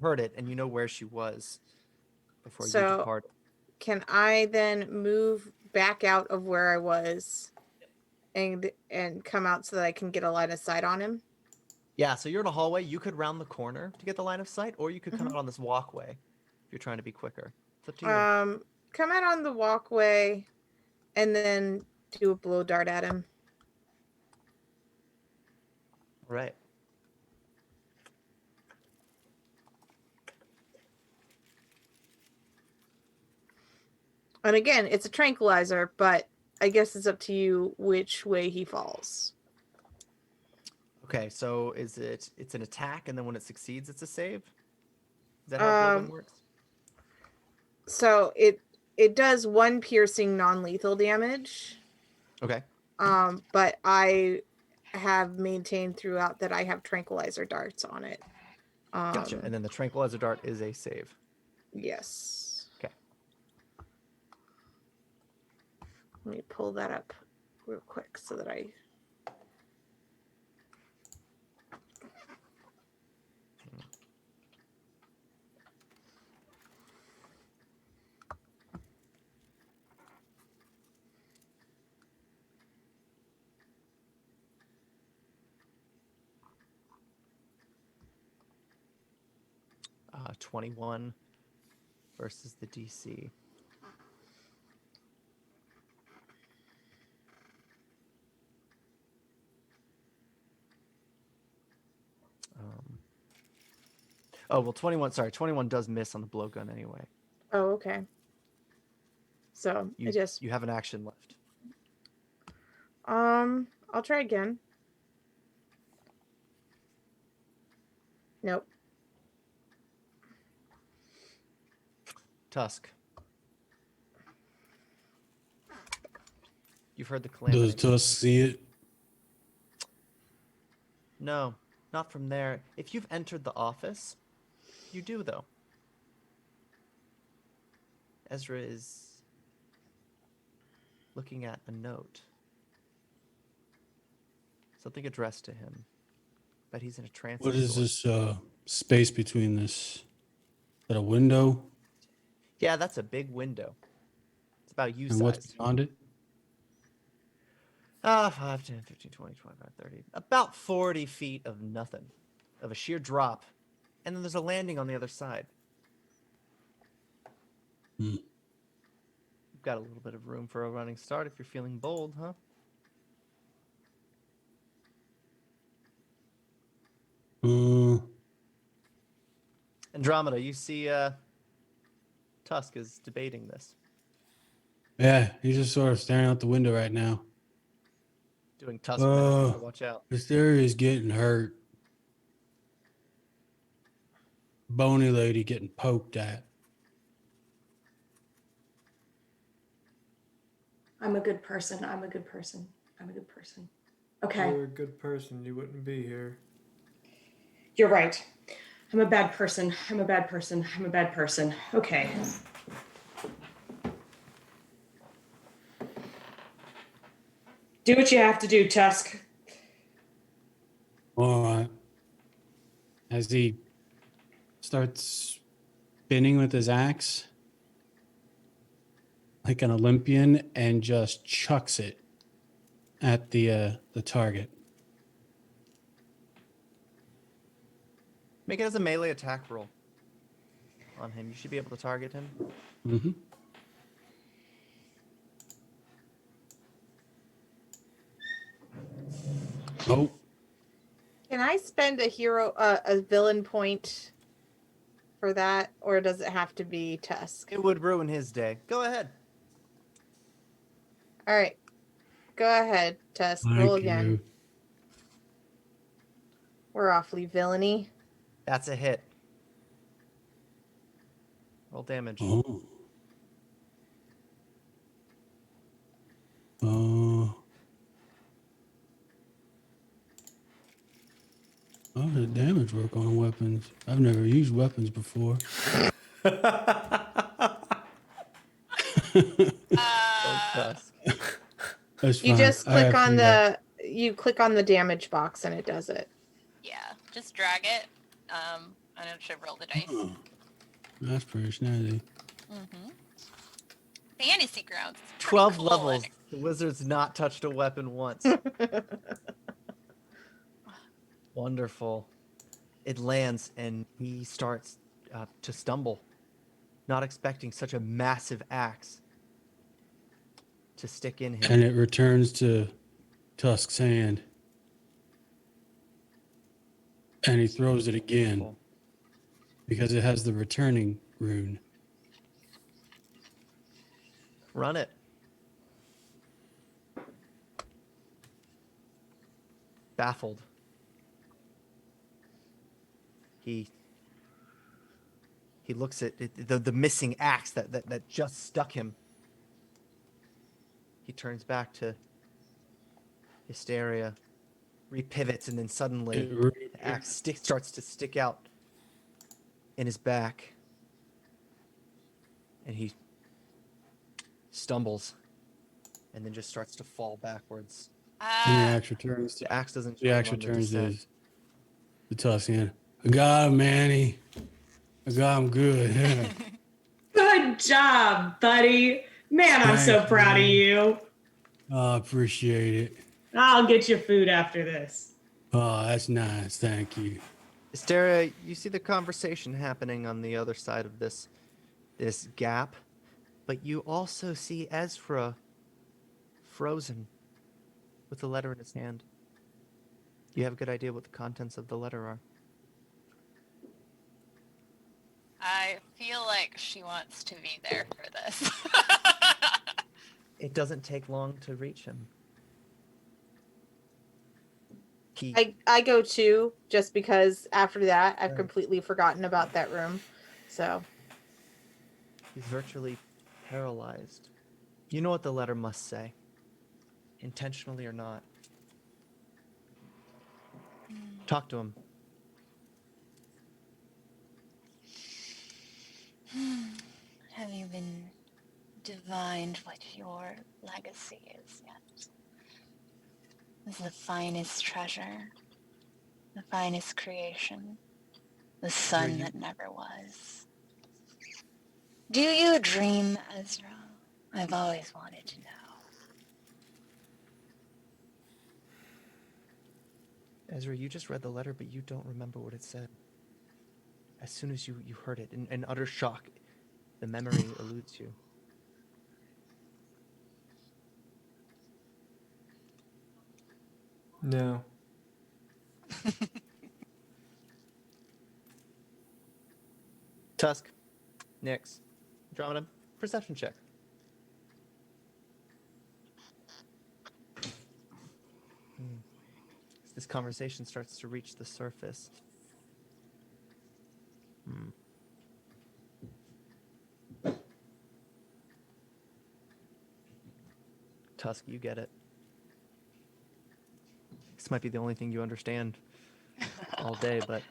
Speaker 1: heard it and you know where she was before you
Speaker 7: So
Speaker 1: departed.
Speaker 7: can I then move back out of where I was and come out so that I can get a line of sight on him?
Speaker 1: Yeah, so you're in a hallway. You could round the corner to get the line of sight, or you could come
Speaker 7: Mhm.
Speaker 1: out on this walkway if you're trying to be quicker. It's up to you.
Speaker 7: Come out on the walkway and then do a blow dart at him.
Speaker 1: All right.
Speaker 7: And again, it's a tranquilizer, but I guess it's up to you which way he falls.
Speaker 1: Okay, so it's an attack, and then when it succeeds, it's a save? Is that how blowgun works?
Speaker 7: So it does 1 piercing non-lethal damage.
Speaker 1: Okay.
Speaker 7: But I have maintained throughout that I have tranquilizer darts on it.
Speaker 1: Gotcha. And then the tranquilizer dart is a save.
Speaker 7: Yes.
Speaker 1: Okay.
Speaker 7: Let me pull that up real quick so that I...
Speaker 1: 21 versus the DC. Oh, well, 21 does miss on the blowgun anyway.
Speaker 7: Oh, okay. So
Speaker 1: You have an action left.
Speaker 7: I'll try again. Nope.
Speaker 1: Tusk. You've heard the calamity.
Speaker 2: Does Tusk see it?
Speaker 1: No, not from there. If you've entered the office, you do, though. Ezra is looking at a note. Something addressed to him. But he's in a trance.
Speaker 2: What is this space between this? Is that a window?
Speaker 1: Yeah, that's a big window. It's about you
Speaker 2: And
Speaker 1: size.
Speaker 2: what's beyond it?
Speaker 1: 5, 10, 15, 20, 25, 30. About 40 feet of nothing. Of a sheer drop. And then there's a landing on the other side.
Speaker 2: Hmm.
Speaker 1: You've got a little bit of room for a running start if you're feeling bold, huh? Andromeda, you see Tusk is debating this.
Speaker 2: Yeah, he's just sort of staring out the window right now.
Speaker 1: Doing Tusk minutes, so watch out.
Speaker 2: This area is getting hurt. Bony lady getting poked at.
Speaker 6: I'm a good person. I'm a good person. I'm a good person. Okay.
Speaker 4: You're a good person. You wouldn't be here.
Speaker 6: You're right. I'm a bad person. I'm a bad person. I'm a bad person. Okay. Do what you have to do, Tusk.
Speaker 2: All right. As he starts spinning with his axe like an Olympian and just chucks it at the target.
Speaker 1: Make it as a melee attack roll on him. You should be able to target him.
Speaker 2: Mm-hmm. Oh.
Speaker 7: Can I spend a villain point for that, or does it have to be Tusk?
Speaker 1: It would ruin his day. Go ahead.
Speaker 7: All right. Go ahead, Tusk.
Speaker 2: Thank
Speaker 7: Roll again.
Speaker 2: you.
Speaker 7: We're awfully villainy.
Speaker 1: That's a hit. Roll damage.
Speaker 2: Oh. How does damage work on weapons? I've never used weapons before.
Speaker 1: Oh, Tusk.
Speaker 2: That's
Speaker 7: You
Speaker 2: fine.
Speaker 7: just
Speaker 2: I
Speaker 7: click on
Speaker 2: actually,
Speaker 7: the damage box and it does it.
Speaker 3: Yeah, just drag it. And it should roll the dice.
Speaker 2: oh, that's pretty snazzy.
Speaker 3: Mm-hmm. Fantasy grounds. It's pretty
Speaker 1: 12
Speaker 3: cool.
Speaker 1: levels. The wizard's not touched a weapon once. Wonderful. It lands and he starts to stumble, not expecting such a massive axe to stick in him.
Speaker 2: And it returns to Tusk's hand. And he throws it again
Speaker 1: Wonderful.
Speaker 2: because it has the returning rune.
Speaker 1: Run it. Baffled. He looks at the missing axe that just stuck him. He turns back to Hysteria, repivots, and then suddenly the axe starts to stick out in his back. And he stumbles and then just starts to fall backwards.
Speaker 2: And the axe returns to
Speaker 1: The axe doesn't
Speaker 2: the
Speaker 1: join
Speaker 2: axe
Speaker 1: him on the
Speaker 2: returns to
Speaker 1: descent.
Speaker 2: the Tusk's hand. I got him, Manny. I got him good.
Speaker 6: Good job, buddy. Man, I'm so
Speaker 2: Thanks,
Speaker 6: proud of
Speaker 2: man.
Speaker 6: you.
Speaker 2: I appreciate it.
Speaker 6: I'll get you food after this.
Speaker 2: Oh, that's nice. Thank you.
Speaker 1: Hysteria, you see the conversation happening on the other side of this gap, but you also see Ezra frozen with a letter in his hand. You have a good idea what the contents of the letter are.
Speaker 3: I feel like she wants to be there for this.
Speaker 1: It doesn't take long to reach him.
Speaker 7: I go too, just because after that I've
Speaker 1: Right.
Speaker 7: completely forgotten about that room. So
Speaker 1: He's virtually paralyzed. You know what the letter must say, intentionally or not. Talk to him.
Speaker 3: Have you been divined what your legacy is yet? Is the finest treasure, the finest creation, the sun that never was. Do you dream, Ezra? I've always wanted to know.
Speaker 1: Ezra, you just read the letter, but you don't remember what it said. As soon as you heard it, in utter shock, the memory eludes you.
Speaker 4: No.
Speaker 1: Tusk, Nyx, Andromeda, perception check. As this conversation starts to reach the surface. Tusk, you get it. This might be the only thing you understand all day, but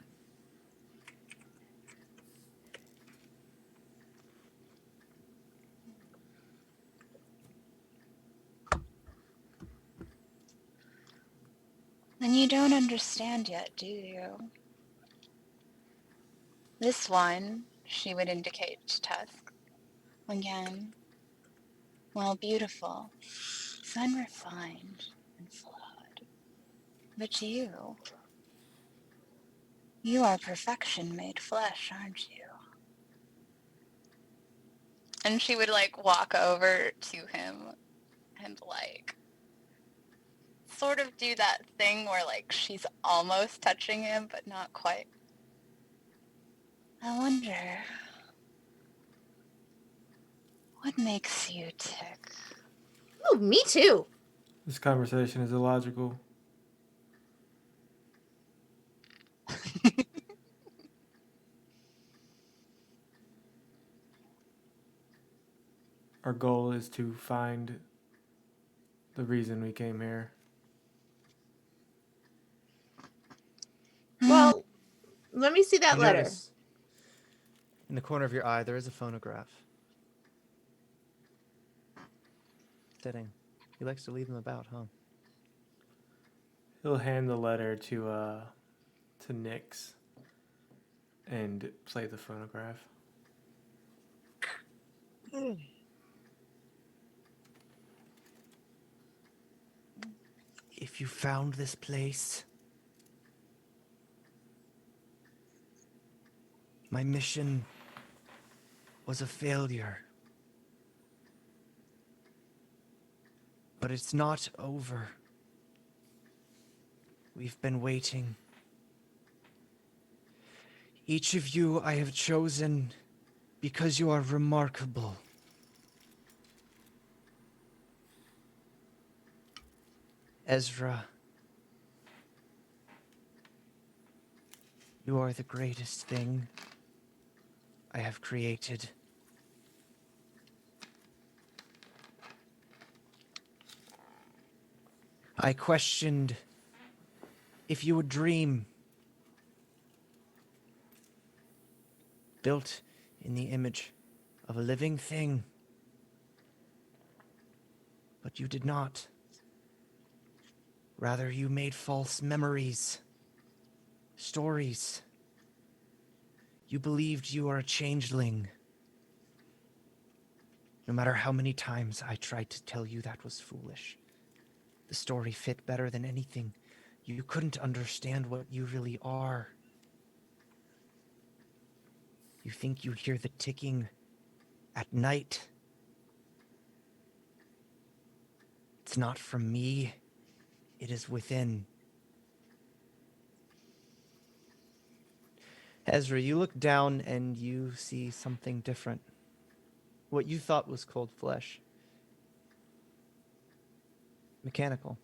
Speaker 3: Then you don't understand yet, do you? This one, she would indicate to Tusk. Again, while beautiful, is unrefined and flawed. But you are perfection made flesh, aren't you? And she would like walk over to him and like sort of do that thing where like she's almost touching him, but not quite. I wonder, what makes you tick?
Speaker 7: oh, me too.
Speaker 4: This conversation is illogical. Our goal is to find the reason we came here.
Speaker 7: Well, let me see that
Speaker 1: you
Speaker 7: letter.
Speaker 1: notice In the corner of your eye, there is a phonograph. Sitting. He likes to leave them about, huh?
Speaker 4: He'll hand the letter to Nyx and play the phonograph.
Speaker 1: If you found this place, my mission was a failure. But it's not over. We've been waiting. Each of you I have chosen because you are remarkable. Ezra, you are the greatest thing I have created. I questioned if you would dream, built in the image of a living thing. But you did not. Rather, you made false memories, stories. You believed you are a changeling. No matter how many times I tried to tell you that was foolish, the story fit better than anything. You couldn't understand what you really are. You think you hear the ticking at night. It's not from me. It is within. Ezra, you look down and you see something different. What you thought was cold flesh. Mechanical.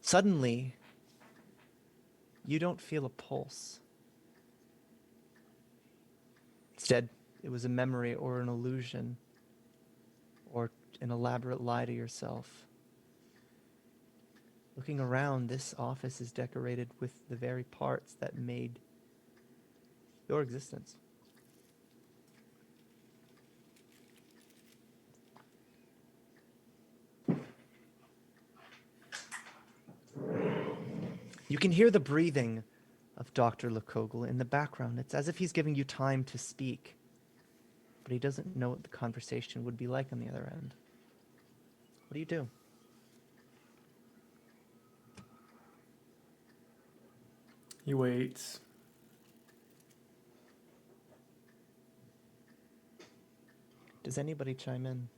Speaker 1: Suddenly, you don't feel a pulse. Instead, it was a memory or an illusion or an elaborate lie to yourself. Looking around, this office is decorated with the very parts that made your existence. You can hear the breathing of Dr. Likogle in the background. It's as if he's giving you time to speak, but he doesn't know what the conversation would be like on the other end. What do you do?
Speaker 4: He waits.
Speaker 1: Does anybody chime in?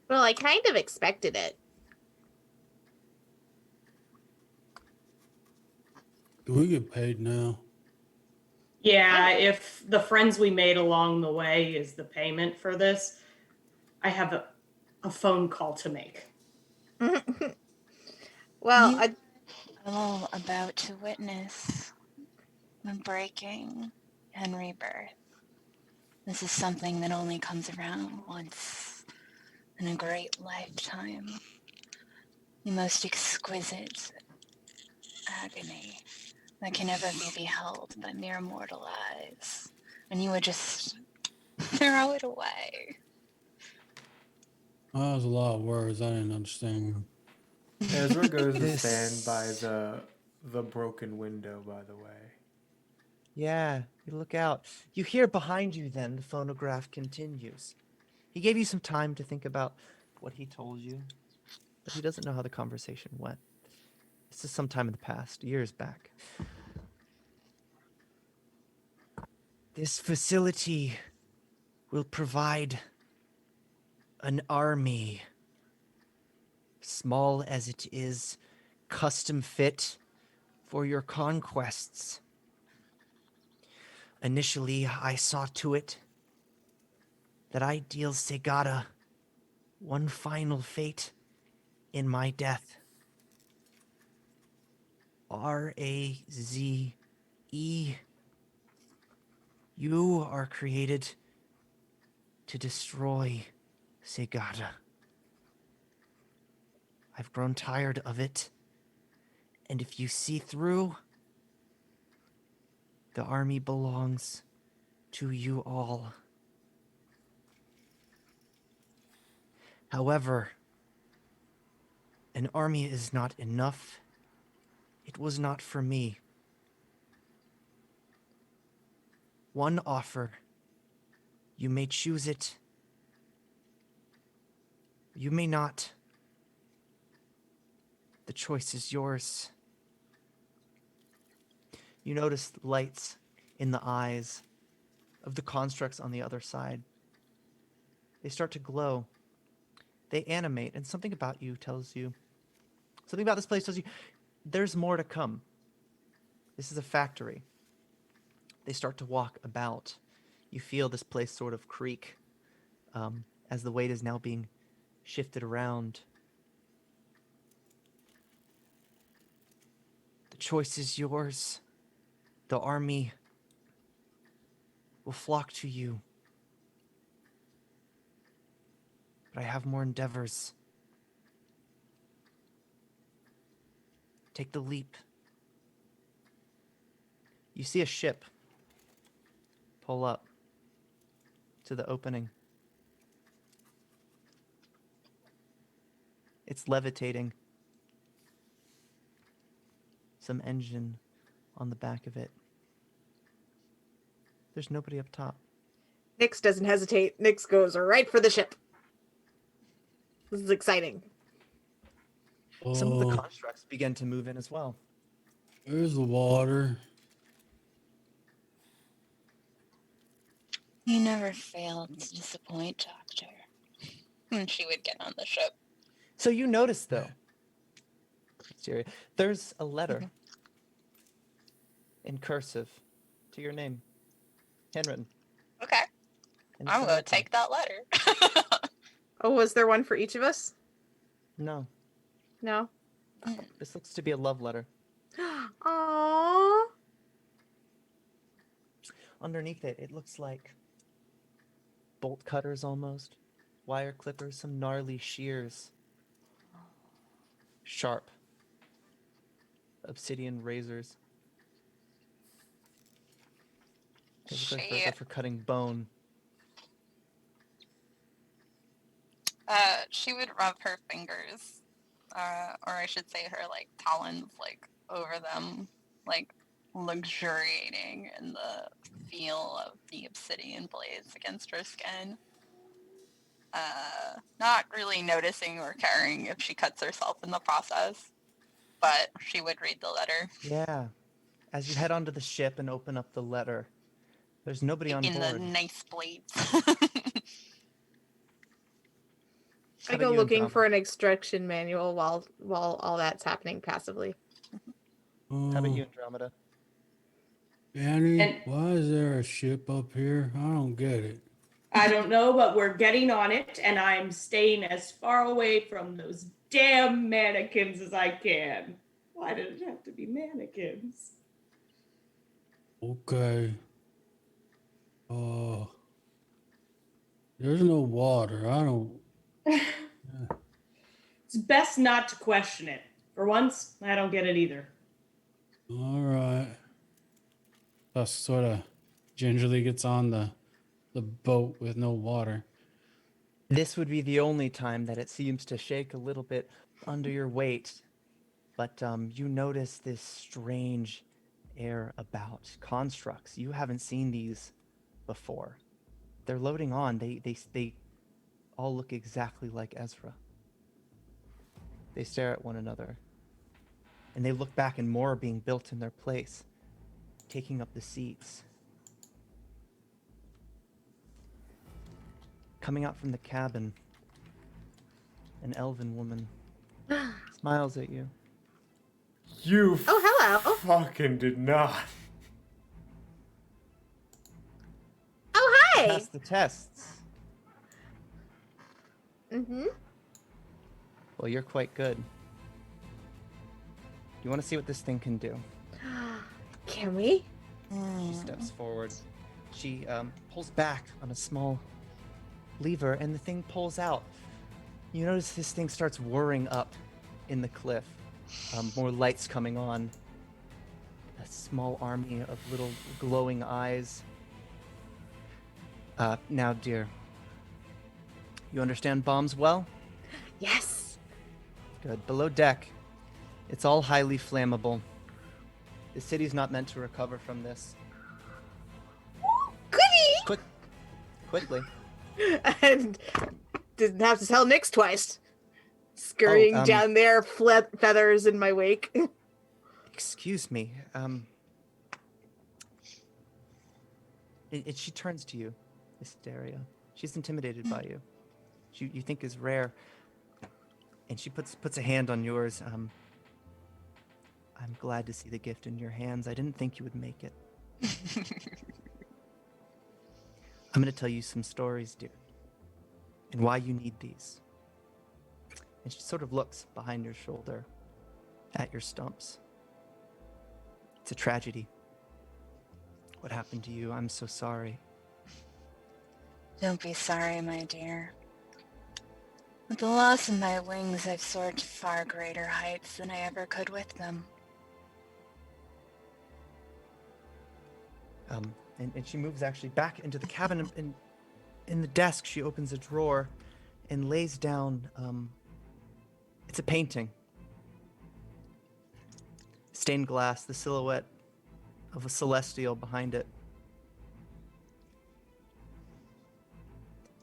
Speaker 7: Well, I kind of expected it.
Speaker 2: Do we get paid now?
Speaker 6: Yeah, if the friends we made along the way is the payment for this, I have a phone call to make.
Speaker 7: Well,
Speaker 8: You all about to witness the breaking and rebirth. This is something that only comes around once in a great lifetime. The most exquisite agony that can never be beheld by mere mortal eyes. And you would just throw it away.
Speaker 2: Oh, that was a lot of words. I didn't understand.
Speaker 4: Ezra goes to
Speaker 1: This-
Speaker 4: stand by the broken window, by the way.
Speaker 1: Yeah, you look out. You hear behind you then the phonograph continues. He gave you some time to think about what he told you, but he doesn't know how the conversation went. This is sometime in the past, years back. This facility will provide an army, small as it is, custom fit for your conquests. Initially, I saw to it that I deal Segata one final fate in my death. Raze. You are created to destroy Segata. I've grown tired of it, And if you see through, the army belongs to you all. However, an army is not enough. It was not for me. One offer. You may choose it. You may not. The choice is yours. You notice lights in the eyes of the constructs on the other side. They start to glow. They animate, and something about this place tells you, there's more to come. This is a factory. They start to walk about. You feel this place sort of creak as the weight is now being shifted around. The choice is yours. The army will flock to you. But I have more endeavors. Take the leap. You see a ship pull up to the opening. It's levitating. Some engine on the back of it. There's nobody up top.
Speaker 7: Nyx doesn't hesitate. Nyx goes right for the ship. This is exciting.
Speaker 1: Some of the constructs begin to move in as well.
Speaker 2: There's the water.
Speaker 3: You never failed to disappoint, Doctor. And she would get on the ship.
Speaker 1: So you notice, though, there's a letter in cursive to your name, handwritten.
Speaker 3: Okay.
Speaker 1: And it's
Speaker 3: I'm
Speaker 1: not
Speaker 3: going to
Speaker 1: open.
Speaker 3: take that letter.
Speaker 7: Oh, was there one for each of us?
Speaker 1: No,
Speaker 7: No.
Speaker 1: this looks to be a love letter.
Speaker 7: Aww.
Speaker 1: Underneath it, it looks like bolt cutters almost, wire clippers, some gnarly shears, sharp obsidian razors. They look like they're for cutting bone.
Speaker 3: She would rub her fingers, or I should say her like talons, like over them, like luxuriating in the feel of the obsidian blades against her skin. Not really noticing or caring if she cuts herself in the process, but she would read the letter.
Speaker 1: Yeah. As you head onto the ship and open up the letter, there's nobody on
Speaker 3: In
Speaker 1: board.
Speaker 3: the nice blades.
Speaker 7: I go looking for an instruction manual while all that's happening passively.
Speaker 1: How about you, Andromeda?
Speaker 2: Annie, why is there a ship up here? I don't get it.
Speaker 6: I don't know, but we're getting on it, and I'm staying as far away from those damn mannequins as I can. Why did it have to be mannequins?
Speaker 2: Okay. There's no water. I don't...
Speaker 6: It's best not to question it. For once, I don't get it either.
Speaker 2: All right. Tusk sort of gingerly gets on the boat with no water.
Speaker 1: This would be the only time that it seems to shake a little bit under your weight. But you notice this strange air about constructs. You haven't seen these before. They're loading on. They all look exactly like Ezra. They stare at one another. And they look back, and more are being built in their place, taking up the seats. Coming out from the cabin, an elven woman smiles at you.
Speaker 4: You
Speaker 7: hello.
Speaker 4: fucking did not.
Speaker 7: Oh, hi.
Speaker 1: Pass the tests.
Speaker 7: Mm-hmm.
Speaker 1: Well, you're quite good. You want to see what this thing can do?
Speaker 7: Can we?
Speaker 1: She steps forward. She pulls back on a small lever, and the thing pulls out. You notice this thing starts whirring up in the cliff. More lights coming on. A small army of little glowing eyes. Now, dear, you understand bombs well?
Speaker 7: Yes.
Speaker 1: Good. Below deck, it's all highly flammable. The city's not meant to recover from this.
Speaker 7: Goody!
Speaker 1: Quickly.
Speaker 7: And didn't have to tell Nyx twice. Scurrying down there, feathers in my wake.
Speaker 1: Excuse me. She turns to you, Hysteria. She's intimidated by you. You think is rare. And she puts a hand on yours. I'm glad to see the gift in your hands. I didn't think you would make it. I'm going to tell you some stories, dear, and why you need these. And she sort of looks behind your shoulder at your stumps. It's a tragedy. What happened to you? I'm so sorry.
Speaker 3: Don't be sorry, my dear. With the loss of my wings, I've soared to far greater heights than I ever could with them.
Speaker 1: And she moves actually back into the cabin, and in the desk she opens a drawer and lays down, it's a painting. Stained glass, the silhouette of a celestial behind it.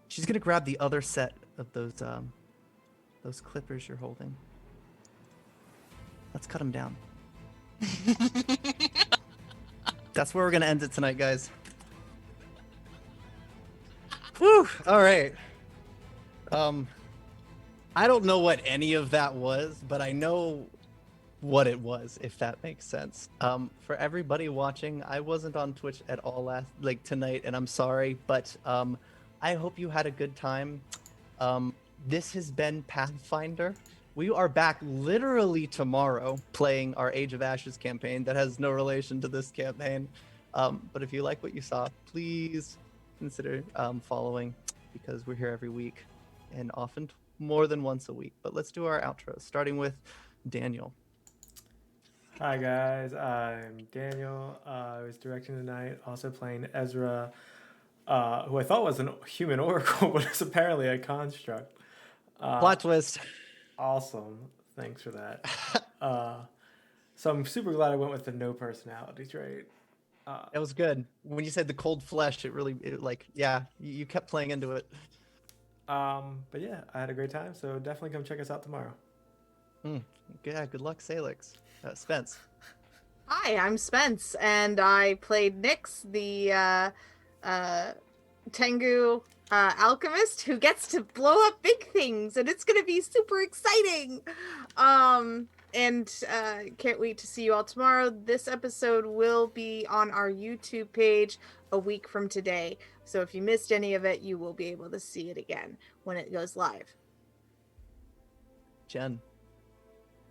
Speaker 1: She's gonna grab the other set of those clippers you're holding. Let's cut them down. That's where we're gonna end it tonight, guys. Whew, all right. I don't know what any of that was, but I know what it was, if that makes sense. For everybody watching, I wasn't on Twitch at all tonight, and I'm sorry, but I hope you had a good time. This has been Pathfinder. We are back literally tomorrow playing our Age of Ashes campaign that has no relation to this campaign. But if you like what you saw, please consider following, because we're here every week and often more than once a week. But let's do our outro, starting with Daniel.
Speaker 4: Hi guys, I'm Daniel. I was directing tonight, also playing Ezra, who I thought was a human oracle, but is apparently a construct.
Speaker 1: Plot twist.
Speaker 4: Awesome. Thanks for that. So I'm super glad I went with the no personality trait.
Speaker 1: It was good. When you said the cold flesh, you kept playing into it.
Speaker 4: But yeah, I had a great time, so definitely come check us out tomorrow.
Speaker 1: Yeah, good luck, Salix. Spence.
Speaker 7: Hi, I'm Spence, and I played Nyx, the Tengu alchemist who gets to blow up big things, and it's gonna be super exciting. And can't wait to see you all tomorrow. This episode will be on our YouTube page a week from today, so if you missed any of it, you will be able to see it again when it goes live.
Speaker 1: Jen.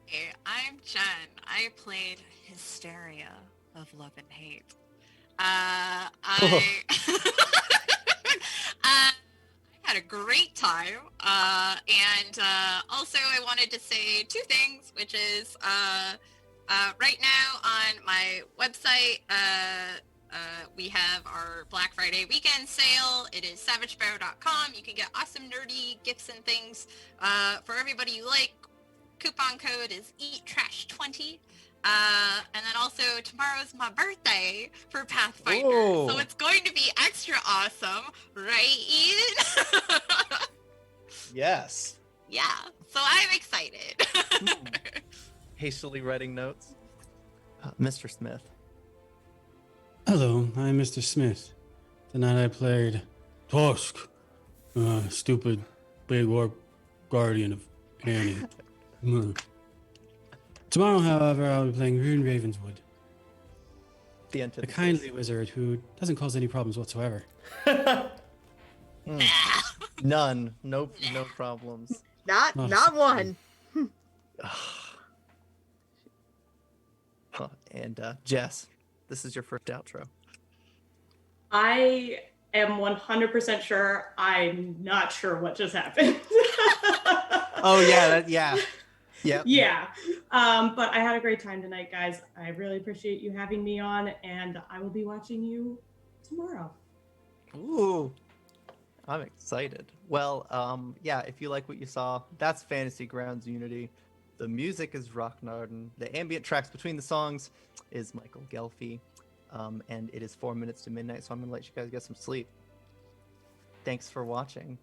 Speaker 8: Hey, I'm Jen. I played Hysteria of Love and Hate. I had a great time. And also I wanted to say two things, which is right now on my website, we have our Black Friday weekend sale. It is savagebro.com. You can get awesome nerdy gifts and things for everybody you like. Coupon code is EatTrash20. And then also tomorrow's my birthday for Pathfinder.
Speaker 1: Ooh.
Speaker 8: So it's going to be extra awesome, right, Ian?
Speaker 1: Yes.
Speaker 8: Yeah, so I'm excited.
Speaker 1: Hastily writing notes. Mr. Smith.
Speaker 2: Hello, I'm Mr. Smith. Tonight I played Tusk, stupid big orc guardian of Annie. Tomorrow, however, I'll be playing Rune Ravenswood,
Speaker 1: The
Speaker 2: a
Speaker 1: antithesis.
Speaker 2: kindly wizard who doesn't cause any problems whatsoever.
Speaker 1: None. Nope. No problems.
Speaker 7: Not one.
Speaker 1: And Jess, this is your first outro.
Speaker 6: I am 100% sure I'm not sure what just happened.
Speaker 1: Oh yeah, yeah. Yep.
Speaker 6: Yeah. But I had a great time tonight, guys. I really appreciate you having me on, and I will be watching you tomorrow.
Speaker 1: Ooh. I'm excited. Well, yeah, if you like what you saw, that's Fantasy Grounds Unity. The music is Rocknarden. The ambient tracks between the songs is Michael Gelfi. And it is 4 minutes to midnight, so I'm going to let you guys get some sleep. Thanks for watching.